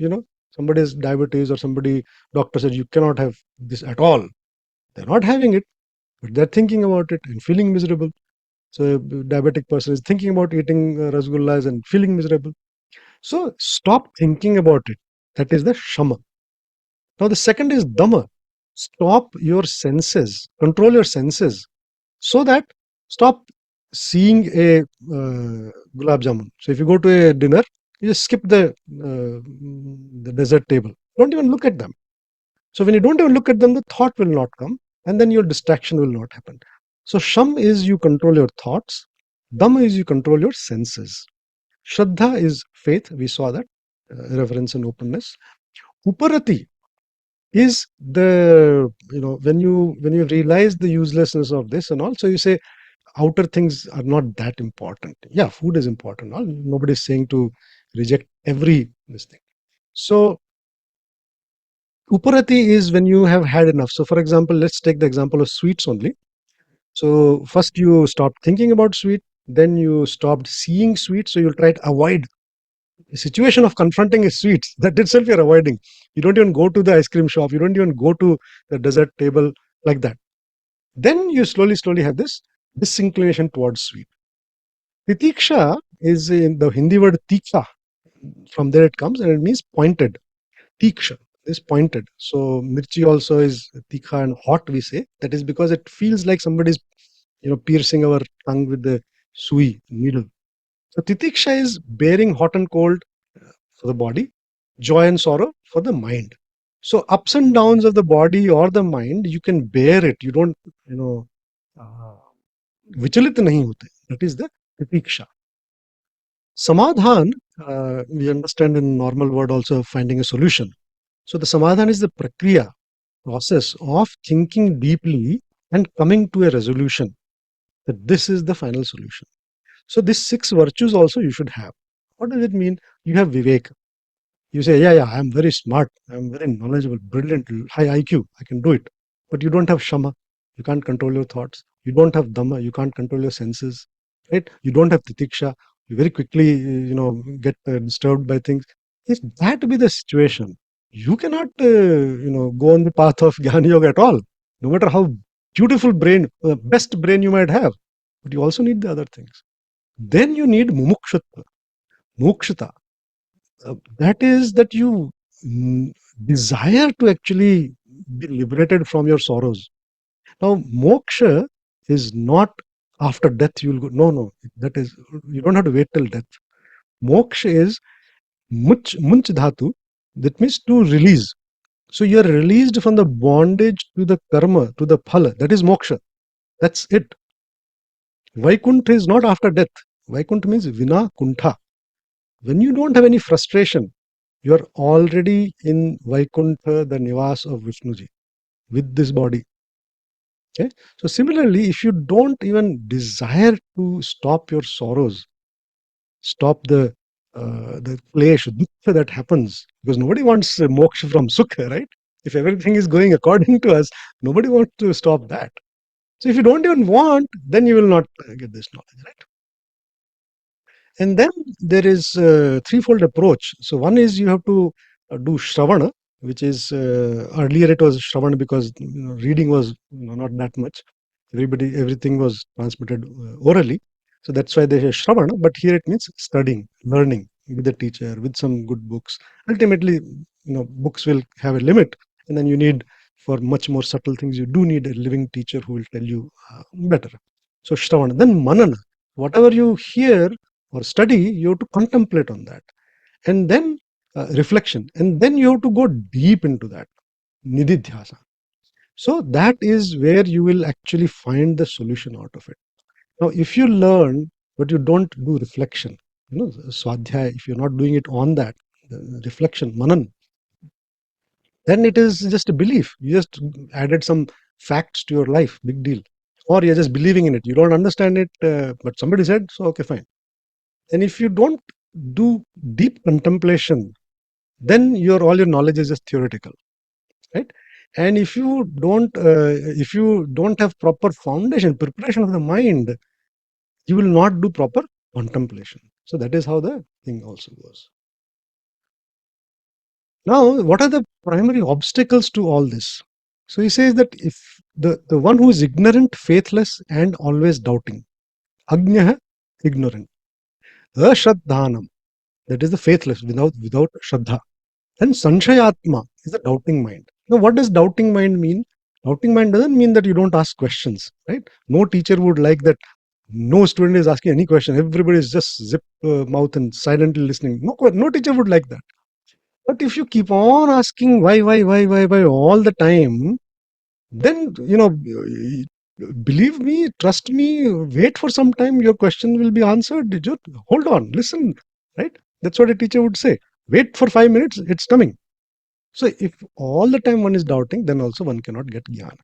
somebody has diabetes or somebody, doctor said you cannot have this at all. They're not having it, but they're thinking about it and feeling miserable. So a diabetic person is thinking about eating rasgullas and feeling miserable. So stop thinking about it. That is the shama. Now the second is dhamma. Stop your senses, control your senses, so that stop seeing a gulab jamun. So if you go to a dinner, you just skip the dessert table. Don't even look at them. So when you don't even look at them, the thought will not come, and then your distraction will not happen. So sham is you control your thoughts. Dhamma is you control your senses. Shraddha is faith. We saw that reverence and openness. Uparati is the when you realize the uselessness of this and all. So you say outer things are not that important. Yeah, food is important. Nobody is saying to reject every this thing. So uparati is when you have had enough. So for example, let's take the example of sweets only. So first you stopped thinking about sweet, then you stopped seeing sweet, so you'll try to avoid the situation of confronting is sweets. That itself you're avoiding. You don't even go to the ice cream shop, you don't even go to the dessert table like that. Then you slowly have this disinclination towards sweet. Titiksha is in the Hindi word tikha. From there it comes and it means pointed. Tiksha is pointed. So mirchi also is tikha and hot we say. That is because it feels like somebody's piercing our tongue with the sui needle. So titiksha is bearing hot and cold for the body, joy and sorrow for the mind. So ups and downs of the body or the mind, you can bear it. You don't, uh, विचलित नहीं होते. That is the titiksha. Samadhan, we understand in normal word also finding a solution. So the samadhan is the prakriya, process of thinking deeply and coming to a resolution that this is the final solution. So these 6 virtues also you should have. What does it mean? You have vivek. You say, yeah, I'm very smart, I'm very knowledgeable, brilliant, high IQ, I can do it. But you don't have shama, you can't control your thoughts. You don't have dhamma, you can't control your senses, right? You don't have titiksha, you very quickly, get disturbed by things. If that be the situation, you cannot, go on the path of Gyan Yoga at all, no matter how beautiful brain, best brain you might have. But you also need the other things. Then you need mumukshutva, mokshita. That is that you desire to actually be liberated from your sorrows. Now, moksha is not after death you will go. No. That is, you don't have to wait till death. Moksha is munch dhatu. That means to release. So you are released from the bondage to the karma, to the phala. That is moksha. That's it. Vaikuntha is not after death. Vaikuntha means vina kuntha. When you don't have any frustration, you are already in Vaikuntha, the Nivas of Vishnuji, with this body. Okay. So similarly, if you don't even desire to stop your sorrows, stop the klesh, dukkha that happens, because nobody wants moksha from sukha, right? If everything is going according to us, nobody wants to stop that. So if you don't even want, then you will not get this knowledge, right? And then there is a threefold approach. So one is you have to do shravaNa, which is earlier it was shravan because reading was not that much. Everything was transmitted orally. So that's why they say shravan. But here it means studying, learning with a teacher, with some good books. Ultimately, books will have a limit, and then you need for much more subtle things. You do need a living teacher who will tell you better. So shravan. Then manana. Whatever you hear or study, you have to contemplate on that, and then reflection, and then you have to go deep into that nididhyAsana. So that is where you will actually find the solution out of it. Now if you learn but you don't do reflection, swadhyaya, if you're not doing it on that reflection manan, then it is just a belief. You just added some facts to your life, big deal. Or you're just believing in it, you don't understand it, but somebody said so, okay, fine. And if you don't do deep contemplation, then all your knowledge is just theoretical, right? And if you don't have proper foundation, preparation of the mind, you will not do proper contemplation. So that is how the thing also goes. Now, what are the primary obstacles to all this? So he says that if the one who is ignorant, faithless, and always doubting, agnyah, ignorant, ashraddhanam, that is the faithless, without shraddha, and sanshayatma is the doubting mind. Now, what does doubting mind mean? Doubting mind doesn't mean that you don't ask questions, right? No teacher would like that. No student is asking any question. Everybody is just zip mouth and silently listening. No teacher would like that. But if you keep on asking why all the time, then, believe me, trust me, wait for some time, your question will be answered. Just hold on, listen, right? That's what a teacher would say. Wait for 5 minutes, it's coming. So if all the time one is doubting, then also one cannot get jnana.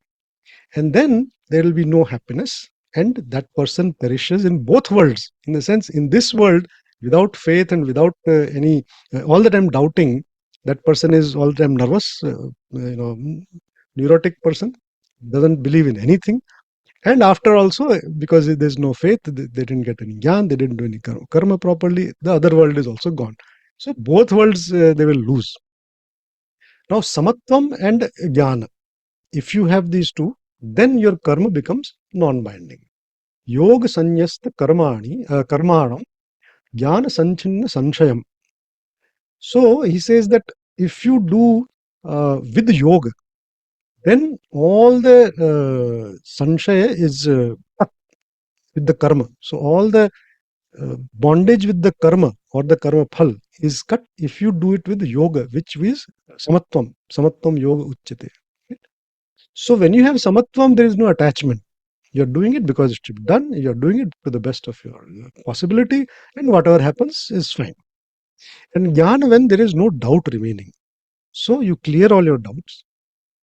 And then there will be no happiness, and that person perishes in both worlds. In the sense, in this world, without faith and without any, all the time doubting, that person is all the time nervous, neurotic person, doesn't believe in anything. And after also, because there's no faith, they didn't get any jnana, they didn't do any karma properly, the other world is also gone. So both worlds, they will lose. Now, samatvam and jnana, if you have these two, then your karma becomes non-binding. Yoga sanyasta karmanam jnana sanchinna sanshayam. So he says that if you do with yoga, then all the sanshaya is with the karma. So all the bondage with the karma or the karma phal is cut if you do it with yoga, which is samatvam yoga uchyate. So when you have samatvam, there is no attachment. You're doing it because it should be done. You're doing it to the best of your possibility, and whatever happens is fine. And jnana, when there is no doubt remaining. So you clear all your doubts,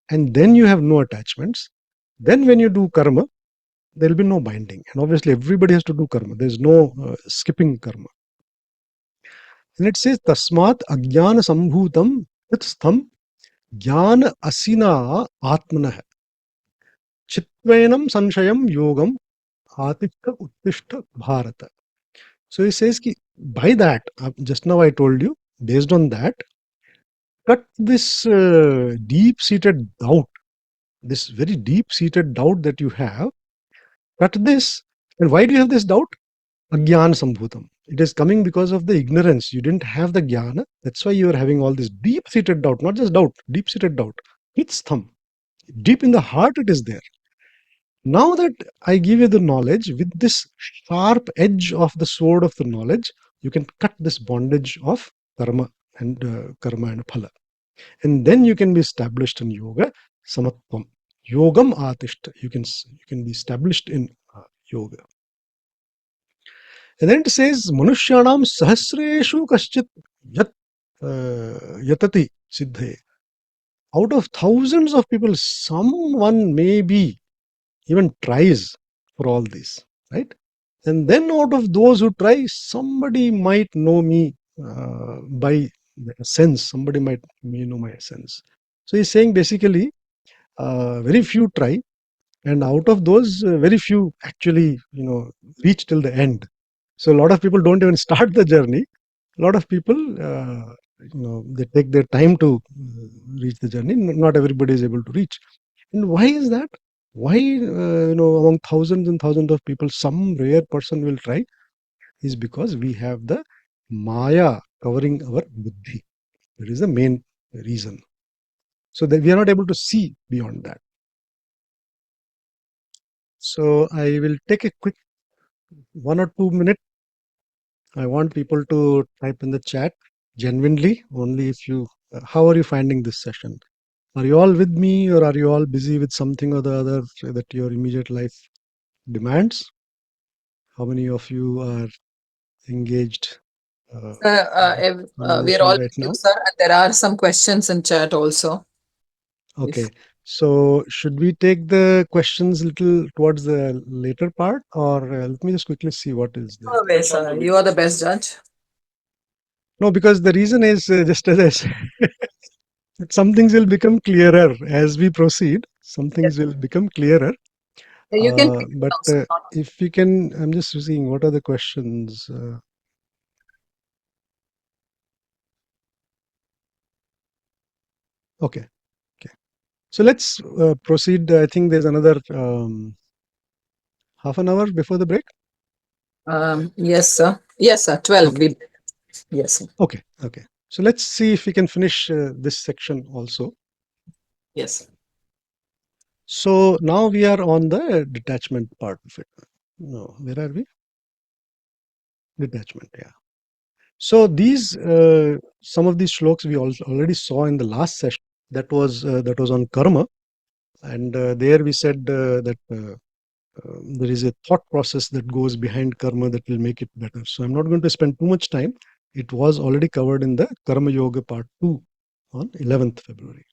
and then you have no attachments. Then when you do karma, there will be no binding. And obviously everybody has to do karma. There's no skipping karma. And it says, Tasmat ajnana sambhutam stham jnana asina atmanah chitvenam sanshayam yogam atishta uttishta bharata. So he says, ki, by that, just now I told you, based on that, cut this deep-seated doubt, this very deep-seated doubt that you have, cut this. And why do you have this doubt? Agyan sambhutam. It is coming because of the ignorance. You didn't have the jnana. That's why you are having all this deep-seated doubt, not just doubt, deep-seated doubt. It's thumb. Deep in the heart, it is there. Now that I give you the knowledge, with this sharp edge of the sword of the knowledge, you can cut this bondage of karma and phala. And then you can be established in yoga, samatvam. Yogam atishta. You can be established in yoga. And then it says, Manushyanam sahasreshu kaschit yatati siddhe. Out of thousands of people, someone maybe even tries for all this, right? And then out of those who try, somebody might know me by sense. Somebody might know my sense. So he's saying basically, very few try, and out of those, very few actually, reach till the end. So a lot of people don't even start the journey. A lot of people, they take their time to reach the journey. Not everybody is able to reach. And why is that? Why, among thousands and thousands of people, some rare person will try, is because we have the Maya covering our buddhi. That is the main reason. So that we are not able to see beyond that. So I will take a quick 1 or 2 minute. I want people to type in the chat genuinely, only if you, how are you finding this session? Are you all with me, or are you all busy with something or the other that your immediate life demands? How many of you are engaged We're conversation all right with you, now? sir, and there are some questions in chat also. Okay, so should we take the questions little towards the later part, or let me just quickly see what is there. Okay, sir, you are the best judge. No, because the reason is just as I said, that some things will become clearer as we proceed. Some things will become clearer. You can pick it But also, not if we can, I'm just seeing what are the questions. Okay. So let's proceed. I think there's another half an hour before the break. yes, sir. Yes, sir. 12. Okay. Yes, sir. Okay. So let's see if we can finish this section also. Yes. So now we are on the detachment part of it. No, where are we? Detachment, yeah. So these some of these shlokas we already saw in the last session. That was on karma, and there we said that there is a thought process that goes behind karma that will make it better. So I'm not going to spend too much time. It was already covered in the Karmayogi part 2 on 11th February.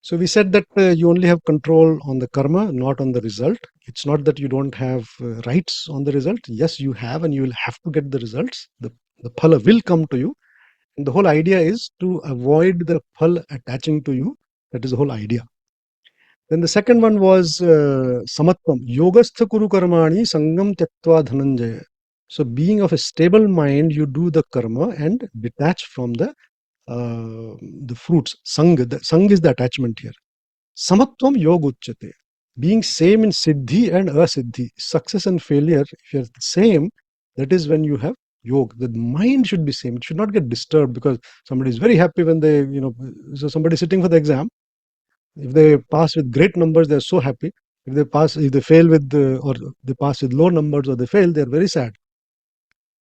So we said that you only have control on the karma, not on the result. It's not that you don't have rights on the result. Yes, you have, and you will have to get the results. The phala will come to you. And the whole idea is to avoid the phala attaching to you. That is the whole idea. Then the second one was Samatvam. Yogastha kuru karmani sangam tyaktva dhananjaya. So being of a stable mind, you do the karma and detach from the fruits. Sang is the attachment here. Samatvam yoga uchyate. Being same in siddhi and asiddhi, success and failure, if you're same, that is when you have yoga. The mind should be same. It should not get disturbed because somebody is very happy when they, so somebody sitting for the exam, if they pass with great numbers, they're so happy. If they fail with, or they pass with low numbers or they fail, they're very sad.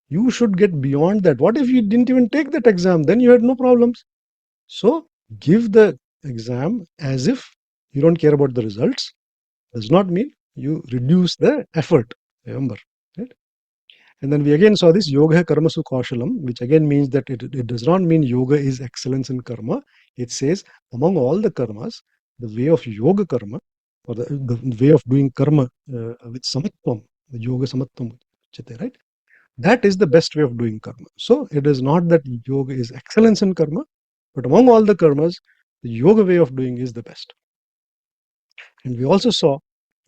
You should get beyond that. What if you didn't even take that exam? Then you had no problems. So give the exam as if you don't care about the results. Does not mean you reduce the effort. Remember, right? And then we again saw this yoga karmasu kaushalam, which again means that it does not mean yoga is excellence in karma. It says among all the karmas, the way of yoga karma, or the way of doing karma with samatvam, the yoga samatvam, right? That is the best way of doing karma. So it is not that yoga is excellence in karma, but among all the karmas, the yoga way of doing is the best. And we also saw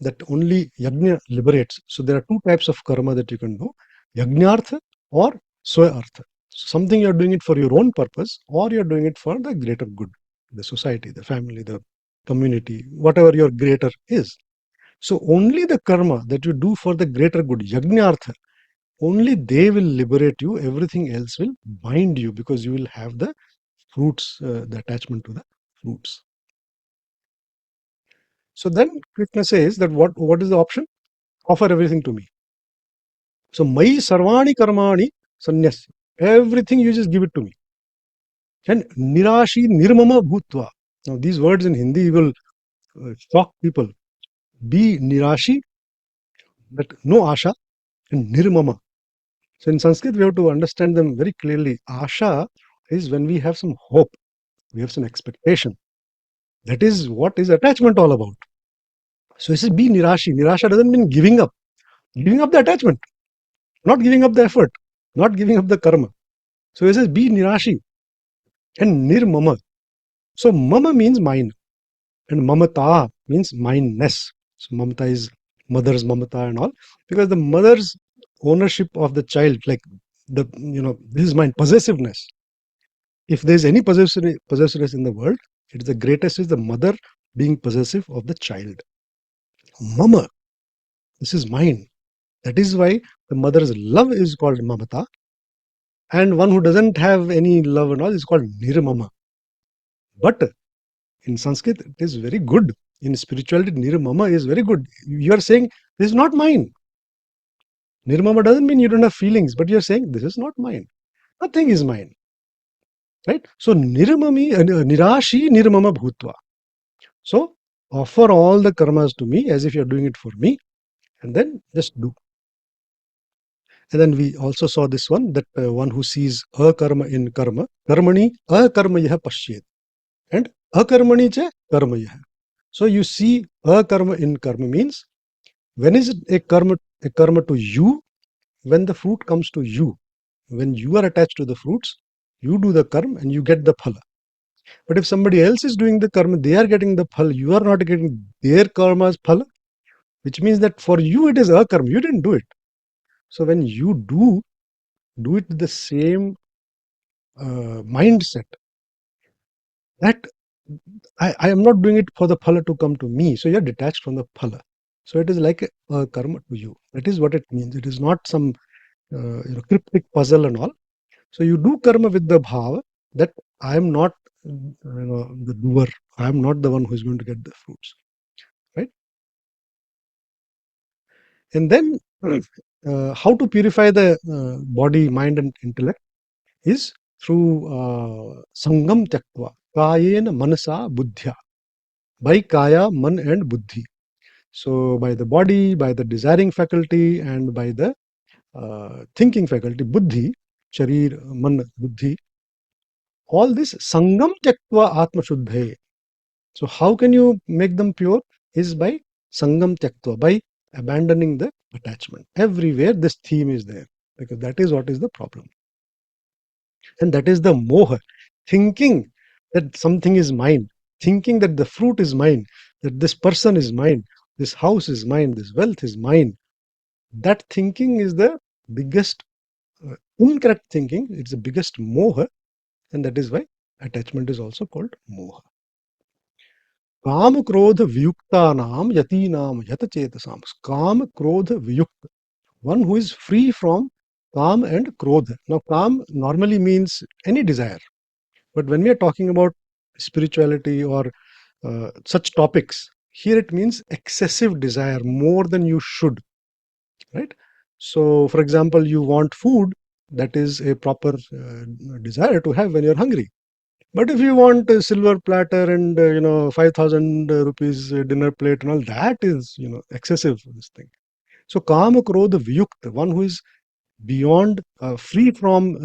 that only yajna liberates. So there are two types of karma that you can do, yajnartha or swaartha. Something you're doing it for your own purpose, or you're doing it for the greater good, the society, the family, the community, whatever your greater is. So only the karma that you do for the greater good, yajnartha, only they will liberate you. Everything else will bind you because you will have the fruits, the attachment to the fruits. So then Krishna says that what is the option? Offer everything to me. So mai sarvani karmani sannyasi. Everything you just give it to me. And nirashi nirmama bhutva. Now these words in Hindi will shock people. Be nirashi, that no asha, and nirmama. So in Sanskrit we have to understand them very clearly. Asha is when we have some hope, we have some expectation. That is what is attachment all about. So he says be nirashi. Nirasha doesn't mean giving up. Giving up the attachment, not giving up the effort, not giving up the karma. So he says be nirashi and nirmama. So mama means mine and mamata means mineness. So mamata is mother's mamata and all, because the mother's ownership of the child, like this is mine, possessiveness. If there's any possessiveness in the world, it is the greatest is the mother being possessive of the child. Mama, this is mine. That is why the mother's love is called mamata, and one who doesn't have any love and all is called nirmama. But in Sanskrit, it is very good. In spirituality, nirmama is very good. You are saying, this is not mine. Nirmama doesn't mean you don't have feelings, but you are saying, this is not mine. Nothing is mine. Right? So, nirashi nirmama bhutva. So, offer all the karmas to me as if you are doing it for me, and then just do. And then we also saw this one, that one who sees akarma in karma, karmani akarmayah pashyet, and akarmani cha karmayah. So you see akarma in karma means, when is it a karma to you? When the fruit comes to you. When you are attached to the fruits, You do the karma and you get the phala. But if somebody else is doing the karma, they are getting the phala, you are not getting their karma's phala, which means that for you it is a karma, you didn't do it. So when you do it with the same mindset that I am not doing it for the phala to come to me. So you're detached from the phala. So it is like a karma to you. That is what it means. It is not some cryptic puzzle and all. So you do karma with the bhava that I am not the doer. I am not the one who is going to get the fruits. Right? And then how to purify the body, mind and intellect is through sangam tyaktva, kAyena manasA buddhya. By kaya, man and buddhi. So by the body, by the desiring faculty and by the thinking faculty, buddhi, sharir, man, buddhi, all this sangam tyaktva atma shuddhe. So how can you make them pure? Is by sangam tyaktva, by abandoning the attachment. Everywhere this theme is there, because that is what is the problem. And that is the moha, thinking that something is mine, thinking that the fruit is mine, that this person is mine, this house is mine, this wealth is mine. That thinking is the biggest incorrect thinking. It's the biggest moha, and that is why attachment is also called moha. kAmakrodhaviyuktAnAm yathīnām yathā chetasam. Kam, krodha, viyukta. One who is free from kam and krodha. Now, kam normally means any desire. But when we are talking about spirituality or such topics, here it means excessive desire, more than you should. Right? So, for example, you want food, that is a proper desire to have when you're hungry. But if you want a silver platter and 5,000 rupees dinner plate and all, that is excessive this thing. So kama krodha viyukta, one who is beyond free from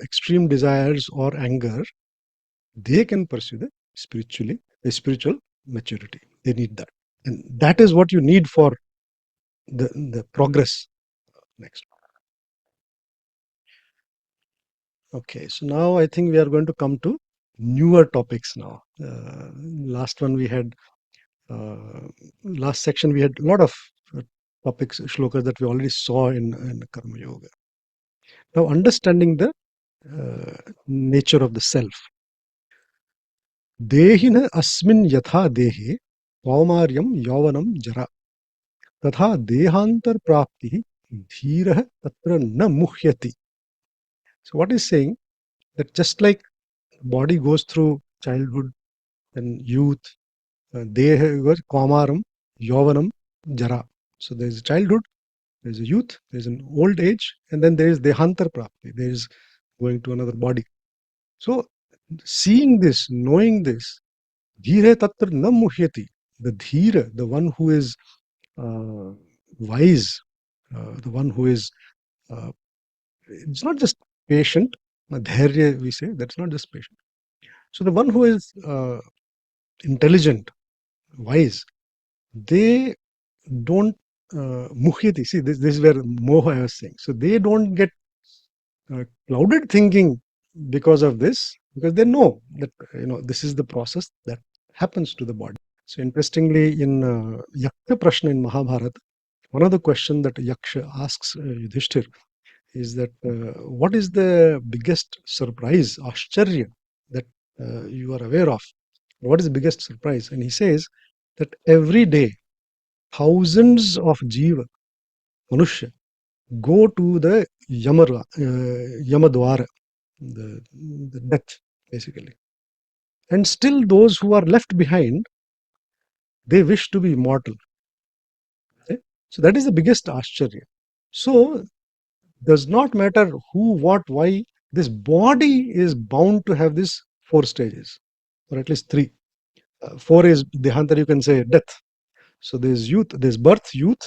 extreme desires or anger, they can pursue the spiritual maturity. They need that, and that is what you need for the progress. Next. Okay, so now I think we are going to come to newer topics now. Last one we had, last section we had a lot of topics, shlokas that we already saw in Karmayoga. Now understanding the nature of the self. dehino'smin yathā dehe kaumaryam yavanam jara tatha dehantar prapti dhīrah tatra na muhyati. So what is saying that just like body goes through childhood and youth, deha goes kaumaram, yavanam, jara. So there is childhood, there is a youth, there is an old age, and then there is dehantar prapti. There is going to another body. So seeing this, knowing this, dhīre tatra na muhyati. The dhīra, the one who is wise, the one who is, it's not just patient, dhyarya we say, that's not just patient. So the one who is intelligent, wise, they don't muhyati. See, this is where moha I was saying. So they don't get clouded thinking because of this, because they know that this is the process that happens to the body. So interestingly, in yathA Prashna in Mahabharata, one of the questions that Yaksha asks Yudhishthir is that what is the biggest surprise, ashcharya, that you are aware of? What is the biggest surprise? And he says that every day thousands of jiva, manushya, go to the yamadwara, the death basically, and still those who are left behind, they wish to be immortal. Okay? So that is the biggest ashcharya. So does not matter who, what, why, this body is bound to have these 4 stages, or at least 3. 4 is dehanta, you can say death. So there's youth, there's birth, youth,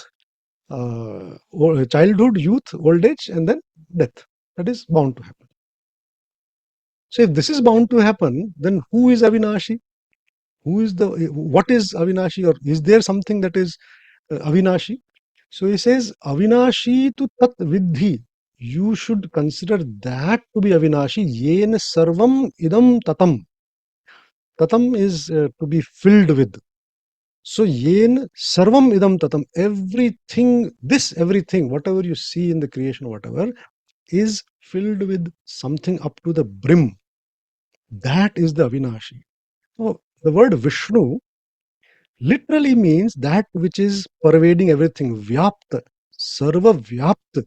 childhood, youth, old age, and then death. That is bound to happen. So if this is bound to happen, then who is Avinashi? What is Avinashi, or is there something that is Avinashi? So he says, Avinashi tu tat vidhi you should consider that to be avinashi. Yen sarvam idam tatam. Tatam is to be filled with. So yen sarvam idam tatam. Everything, whatever you see in the creation, whatever, is filled with something up to the brim. That is the avinashi. So the word Vishnu literally means that which is pervading everything. Vyapta, sarva vyapta.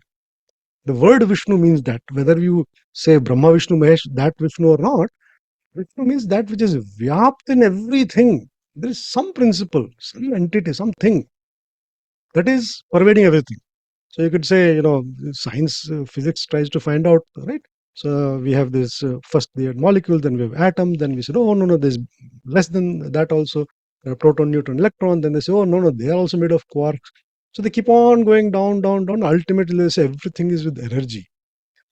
The word Vishnu means that. Whether you say Brahma, Vishnu, Mahesh, that Vishnu or not, Vishnu means that which is vyapt in everything. There is some principle, some entity, something that is pervading everything. So you could say, science, physics tries to find out, right? So we have this first we had molecule, then we have atom, then we said, oh no, there's less than that also, proton, neutron, electron. Then they say, oh no, they are also made of quarks. So they keep on going down, down, down. Ultimately, they say everything is with energy.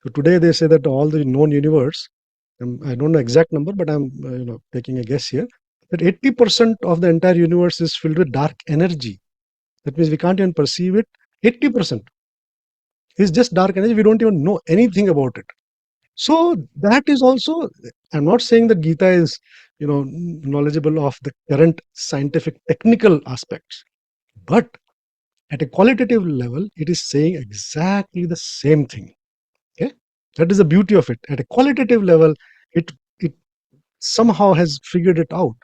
So today they say that all the known universe, I don't know exact number, but I'm taking a guess here, that 80% of the entire universe is filled with dark energy. That means we can't even perceive it. 80% is just dark energy. We don't even know anything about it. So that is also, I'm not saying that Gita is, knowledgeable of the current scientific technical aspects, but at a qualitative level, it is saying exactly the same thing. Okay, that is the beauty of it. At a qualitative level, it somehow has figured it out,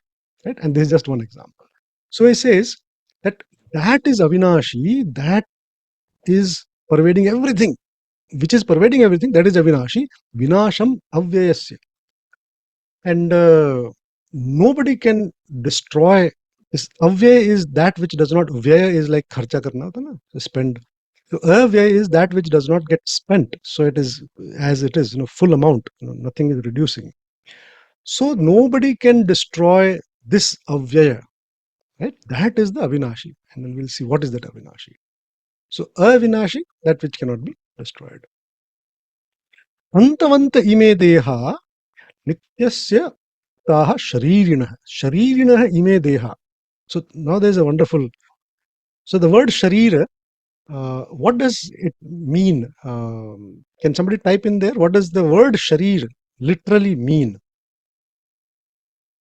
right? And this is just one example. So he says that is avinashi, that is pervading everything. Which is pervading everything, that is avinashi, vinasham avyayasya. And nobody can destroy this. Avyaya is that which does not, vyaya is like kharcha karna hota na, spend. So avyaya is that which does not get spent. So it is as it is, full amount, nothing is reducing. So nobody can destroy this avyaya, right? That is the avinashi. And then we'll see what is that avinashi. So avinashi, that which cannot be destroyed. Antavanta ime deha nityasya taha sharirinah. Sharirinah ime deha. So now there's a wonderful. So the word sharira, what does it mean? Can somebody type in there? What does the word sharir literally mean?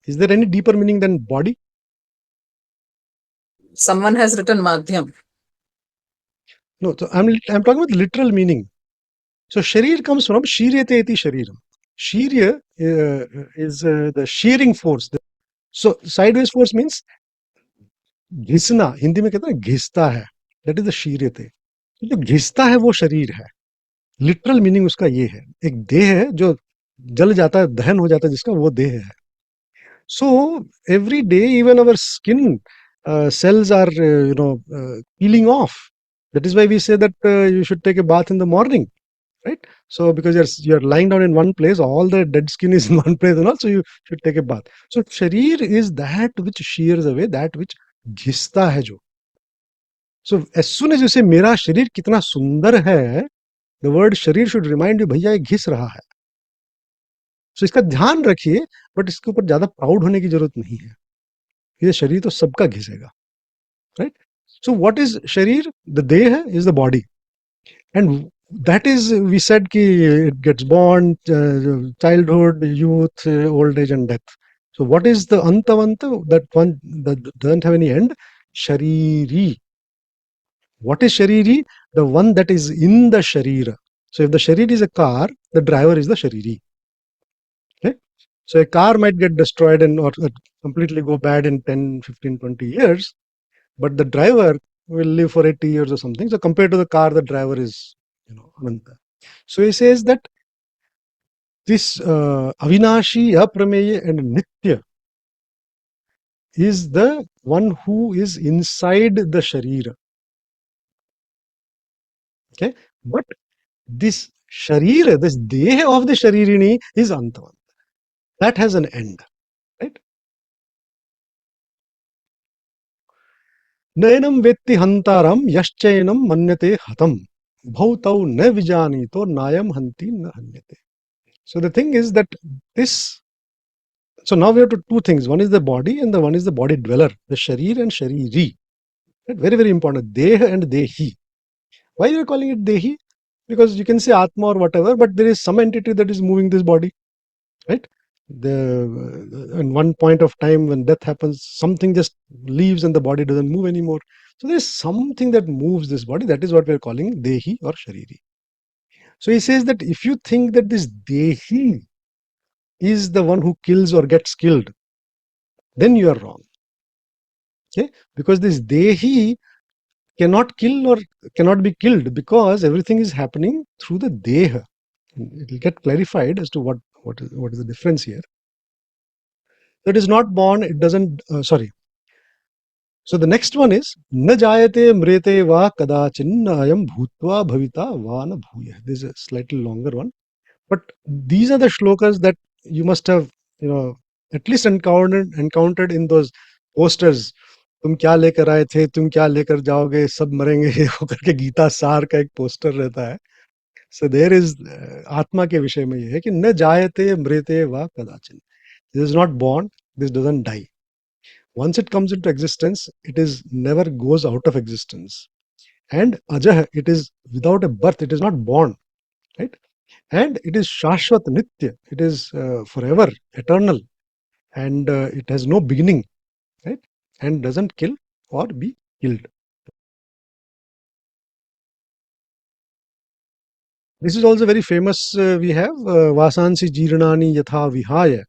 Is there any deeper meaning than body? Someone has written Madhyam. No, so I'm talking about the literal meaning. So sharir comes from shiryate iti shariram. Shirya is the shearing force. So sideways force means घिसना. Hindi में कहते हैं घिसता है. That is the शीर्यते. जो घिसता है वो शरीर है. Literal meaning उसका ये है. एक देह है जो जल जाता है, दहन हो जाता है, जिसका वो देह है. So every day even our skin cells are peeling off. That is why we say that you should take a bath in the morning, right? So because you're lying down in one place, all the dead skin is in one place and also you should take a bath. So sharir is that which shears away, that which घिसता है जो. So as soon as you say मेरा शरीर कितना सुंदर है, the word शरीर should remind you भैया ये घिस रहा है. So इसका ध्यान रखिए, बट इसके ऊपर ज्यादा प्राउड होने की जरूरत नहीं है. ये शरीर तो सबका घिसेगा, right? So what is शरीर? The देह is the body, and that is, we said कि it gets born, childhood, youth, old age and death. So what is the antavanta, that one that doesn't have any end? Shariri. What is shariri? The one that is in the sharira. So if the sharir is a car, the driver is the shariri. Okay? So a car might get destroyed or completely go bad in 10, 15, 20 years, but the driver will live for 80 years or something. So compared to the car, the driver is, ananta. So he says that this avinashi, aprameya and nitya is the one who is inside the sharira. Okay, but this sharira, this deha of the sharirini is antavant. That has an end, right? Nayanam vetti hantaram yaschayinam manyate hatam bhautau na vijanito nayam hanti na hanyate. So the thing is that this, so now we have two things. One is the body and the one is the body dweller, the sharir and shariri. Right? Very, very important. Deha and dehi. Why are you calling it dehi? Because you can say Atma or whatever, but there is some entity that is moving this body, right? In one point of time when death happens, something just leaves and the body doesn't move anymore. So there is something that moves this body. That is what we are calling Dehi or Shariri. So he says that if you think that this Dehi is the one who kills or gets killed, then you are wrong. Okay? Because this Dehi cannot kill or cannot be killed because everything is happening through the Deha. It will get clarified as to what is the difference here. It is not born, it doesn't, sorry. So the next one is, na jayate mrete va kadachin ayam bhutva bhavita va na bhuya. This is a slightly longer one. But these are the shlokas that you must have, at least encountered in those posters. तुम क्या लेकर आए थे, तुम क्या लेकर जाओगे, सब मरेंगे करके गीता सार का एक पोस्टर रहता है. So there is आत्मा के विषय में ये है कि न जायते मृते वा कदाचिन. This is not born, this doesn't die. Once it comes into existence, it is never goes out of existence. And ajah, it is without a birth, it is not born, right? And it is shashvat nitya, it is forever, eternal, and it has no beginning, right? And doesn't kill or be killed. This is also very famous. We have vasansi jirnani yatha vihaya.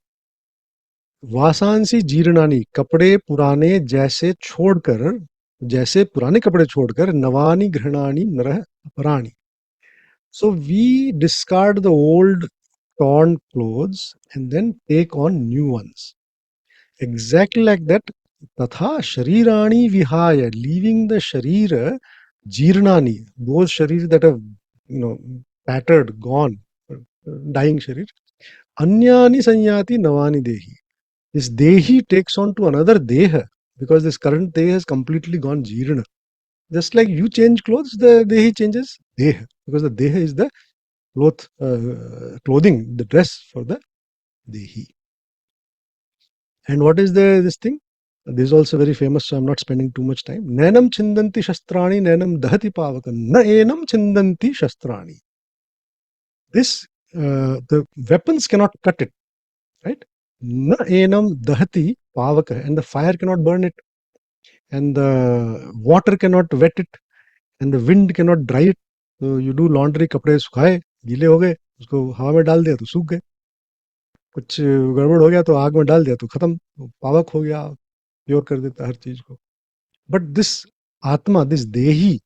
वासांसी जीर्णानी, कपड़े पुराने जैसे छोड़कर, जैसे पुराने कपड़े छोड़कर, Nawani घृणानी नरह अपराणी. So we discard the old torn clothes and then take on new ones. Exactly like that, tatha sharirani vihaya, leaving the sharira, jirnani, those sharir that have, tattered, gone, dying sharir, anyani sanyati navani dehi. This dehi takes on to another deha because this current deha has completely gone jirna. Just like you change clothes, the dehi changes deha because the deha is the clothing, the dress for the dehi. And what is this thing? This is also very famous, so I'm not spending too much time. Nainam chindanti shastrani, nainam dahati pavakam, na enam chindanti shastrani. This, the weapons cannot cut it, right? Na enam dahati pavaka, and the fire cannot burn it, and the water cannot wet it, and the wind cannot dry it. So you do laundry, कपड़े सुखाए, गीले हो गए, उसको हवा में डाल दिया तो सूख गए. कुछ गड़बड़ हो गया तो आग में डाल दिया तो खत्म, पावक हो गया, प्योर कर देता हर चीज को. बट दिस आत्मा, दिस देही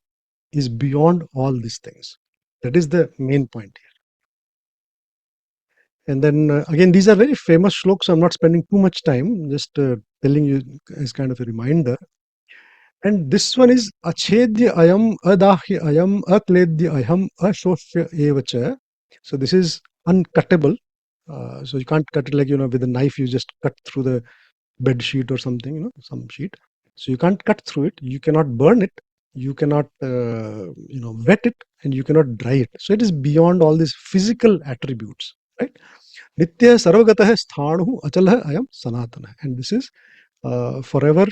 is beyond all these things. That is the main point here. And then again, these are very famous shlokas, so I'm not spending too much time, just telling you as kind of a reminder. And this one is achedya ayam, adahya ayam, akledya ayam, ashofya evacha. So this is uncuttable. So you can't cut it like, with a knife, you just cut through the bed sheet or something, some sheet. So you can't cut through it. You cannot burn it. You cannot, wet it, and you cannot dry it. So it is beyond all these physical attributes, right? Nitya sarvagatah sthanuhu achalah ayam sanatana. And this is forever,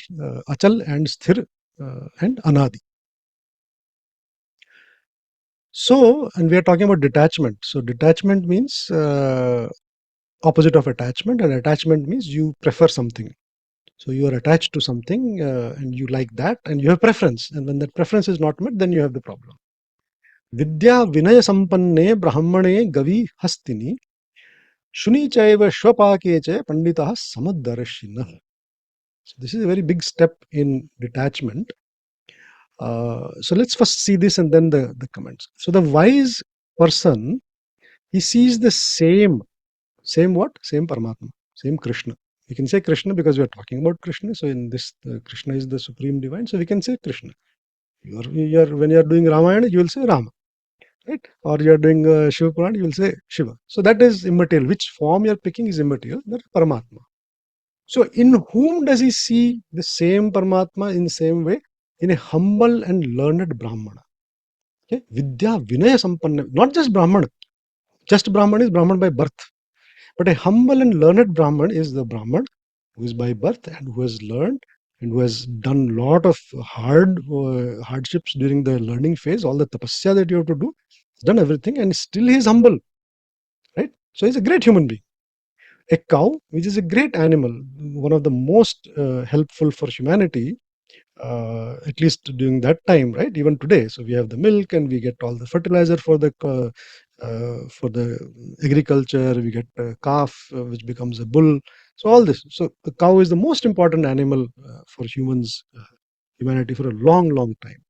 achal and sthir and anadi. So, and we are talking about detachment. So detachment means opposite of attachment, and attachment means you prefer something. So you are attached to something and you like that and you have preference. And when that preference is not met, then you have the problem. Vidya vinaya sampanne brahmane gavi hastini shuni chaiva shvapakeche panditaha samadarshina. So this is a very big step in detachment. So let's first see this and then the comments. So the wise person, he sees the same what? Same Paramatma, same Krishna. We can say Krishna because we are talking about Krishna. So in this, Krishna is the supreme divine. So we can say Krishna. When you are doing Ramayana, you will say Rama, right? Or you are doing Shiva Purana, you will say Shiva. So that is immaterial. Which form you are picking is immaterial. That is Paramatma. So in whom does he see the same Paramatma in the same way? In a humble and learned Brahmana. Okay? Vidya Vinaya Sampanna. Not just Brahmana. Just Brahman is Brahman by birth. But a humble and learned Brahman is the Brahman who is by birth and who has learned and who has done a lot of hardships during the learning phase, all the tapasya that you have to do. He's done everything and still he is humble, right? So he's a great human being. A cow, which is a great animal, one of the most helpful for humanity, at least during that time, right? Even today. So we have the milk and we get all the fertilizer for the agriculture. We get a calf, which becomes a bull. So all this. So the cow is the most important animal for humanity for a long, long time.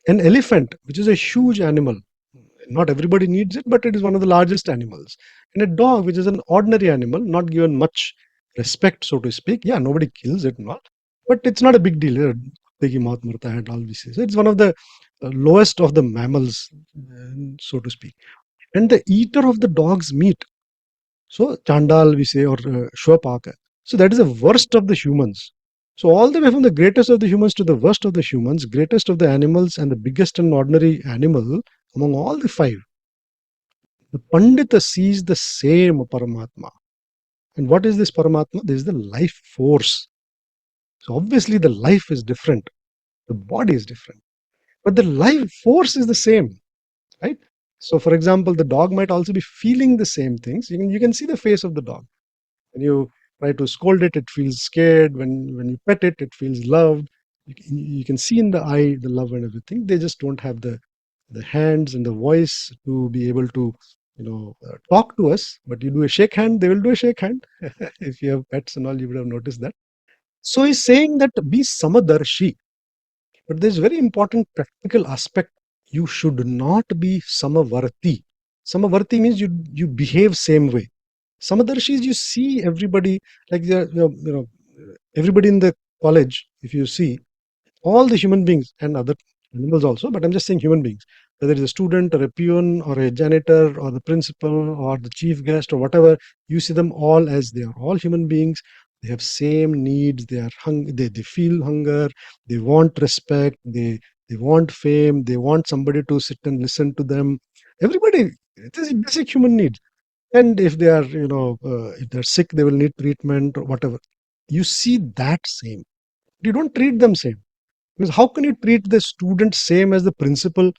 An elephant, which is a huge animal. Not everybody needs it, but it is one of the largest animals. And a dog, which is an ordinary animal, not given much respect, so to speak. Yeah, nobody kills it, not, but it's not a big deal. Piggy mouth marta hai, all we say. So it's one of the lowest of the mammals, so to speak. And the eater of the dog's meat. So Chandal, we say, or Shwapaka. So that is the worst of the humans. So all the way from the greatest of the humans to the worst of the humans, greatest of the animals and the biggest and ordinary animal among all the five, the Pandita sees the same Paramatma. And what is this Paramatma? This is the life force. So obviously the life is different. The body is different. But the life force is the same, right? So for example, the dog might also be feeling the same things. You can see the face of the dog. When you try to scold it, it feels scared. When you pet it, it feels loved. You can see in the eye the love and everything. They just don't have the hands and the voice to be able to talk to us. But you do a shake hand, they will do a shake hand. If you have pets and all, you would have noticed that. So he's saying that be samadarshi. But there's very important practical aspect. You should not be samavarti. Samavarti means you behave same way. Samadarshi is you see everybody, like everybody in the college. If you see all the human beings and other animals also, but I'm just saying human beings, whether it's a student or a peon or a janitor or the principal or the chief guest or whatever, you see them all as they are all human beings. They have same needs. They are they feel hunger. They want respect. They want fame. They want somebody to sit and listen to them. Everybody, it is a basic human need. And if they are, if they're sick, they will need treatment or whatever. You see that same. You don't treat them same. Because how can you treat the student same as the principal,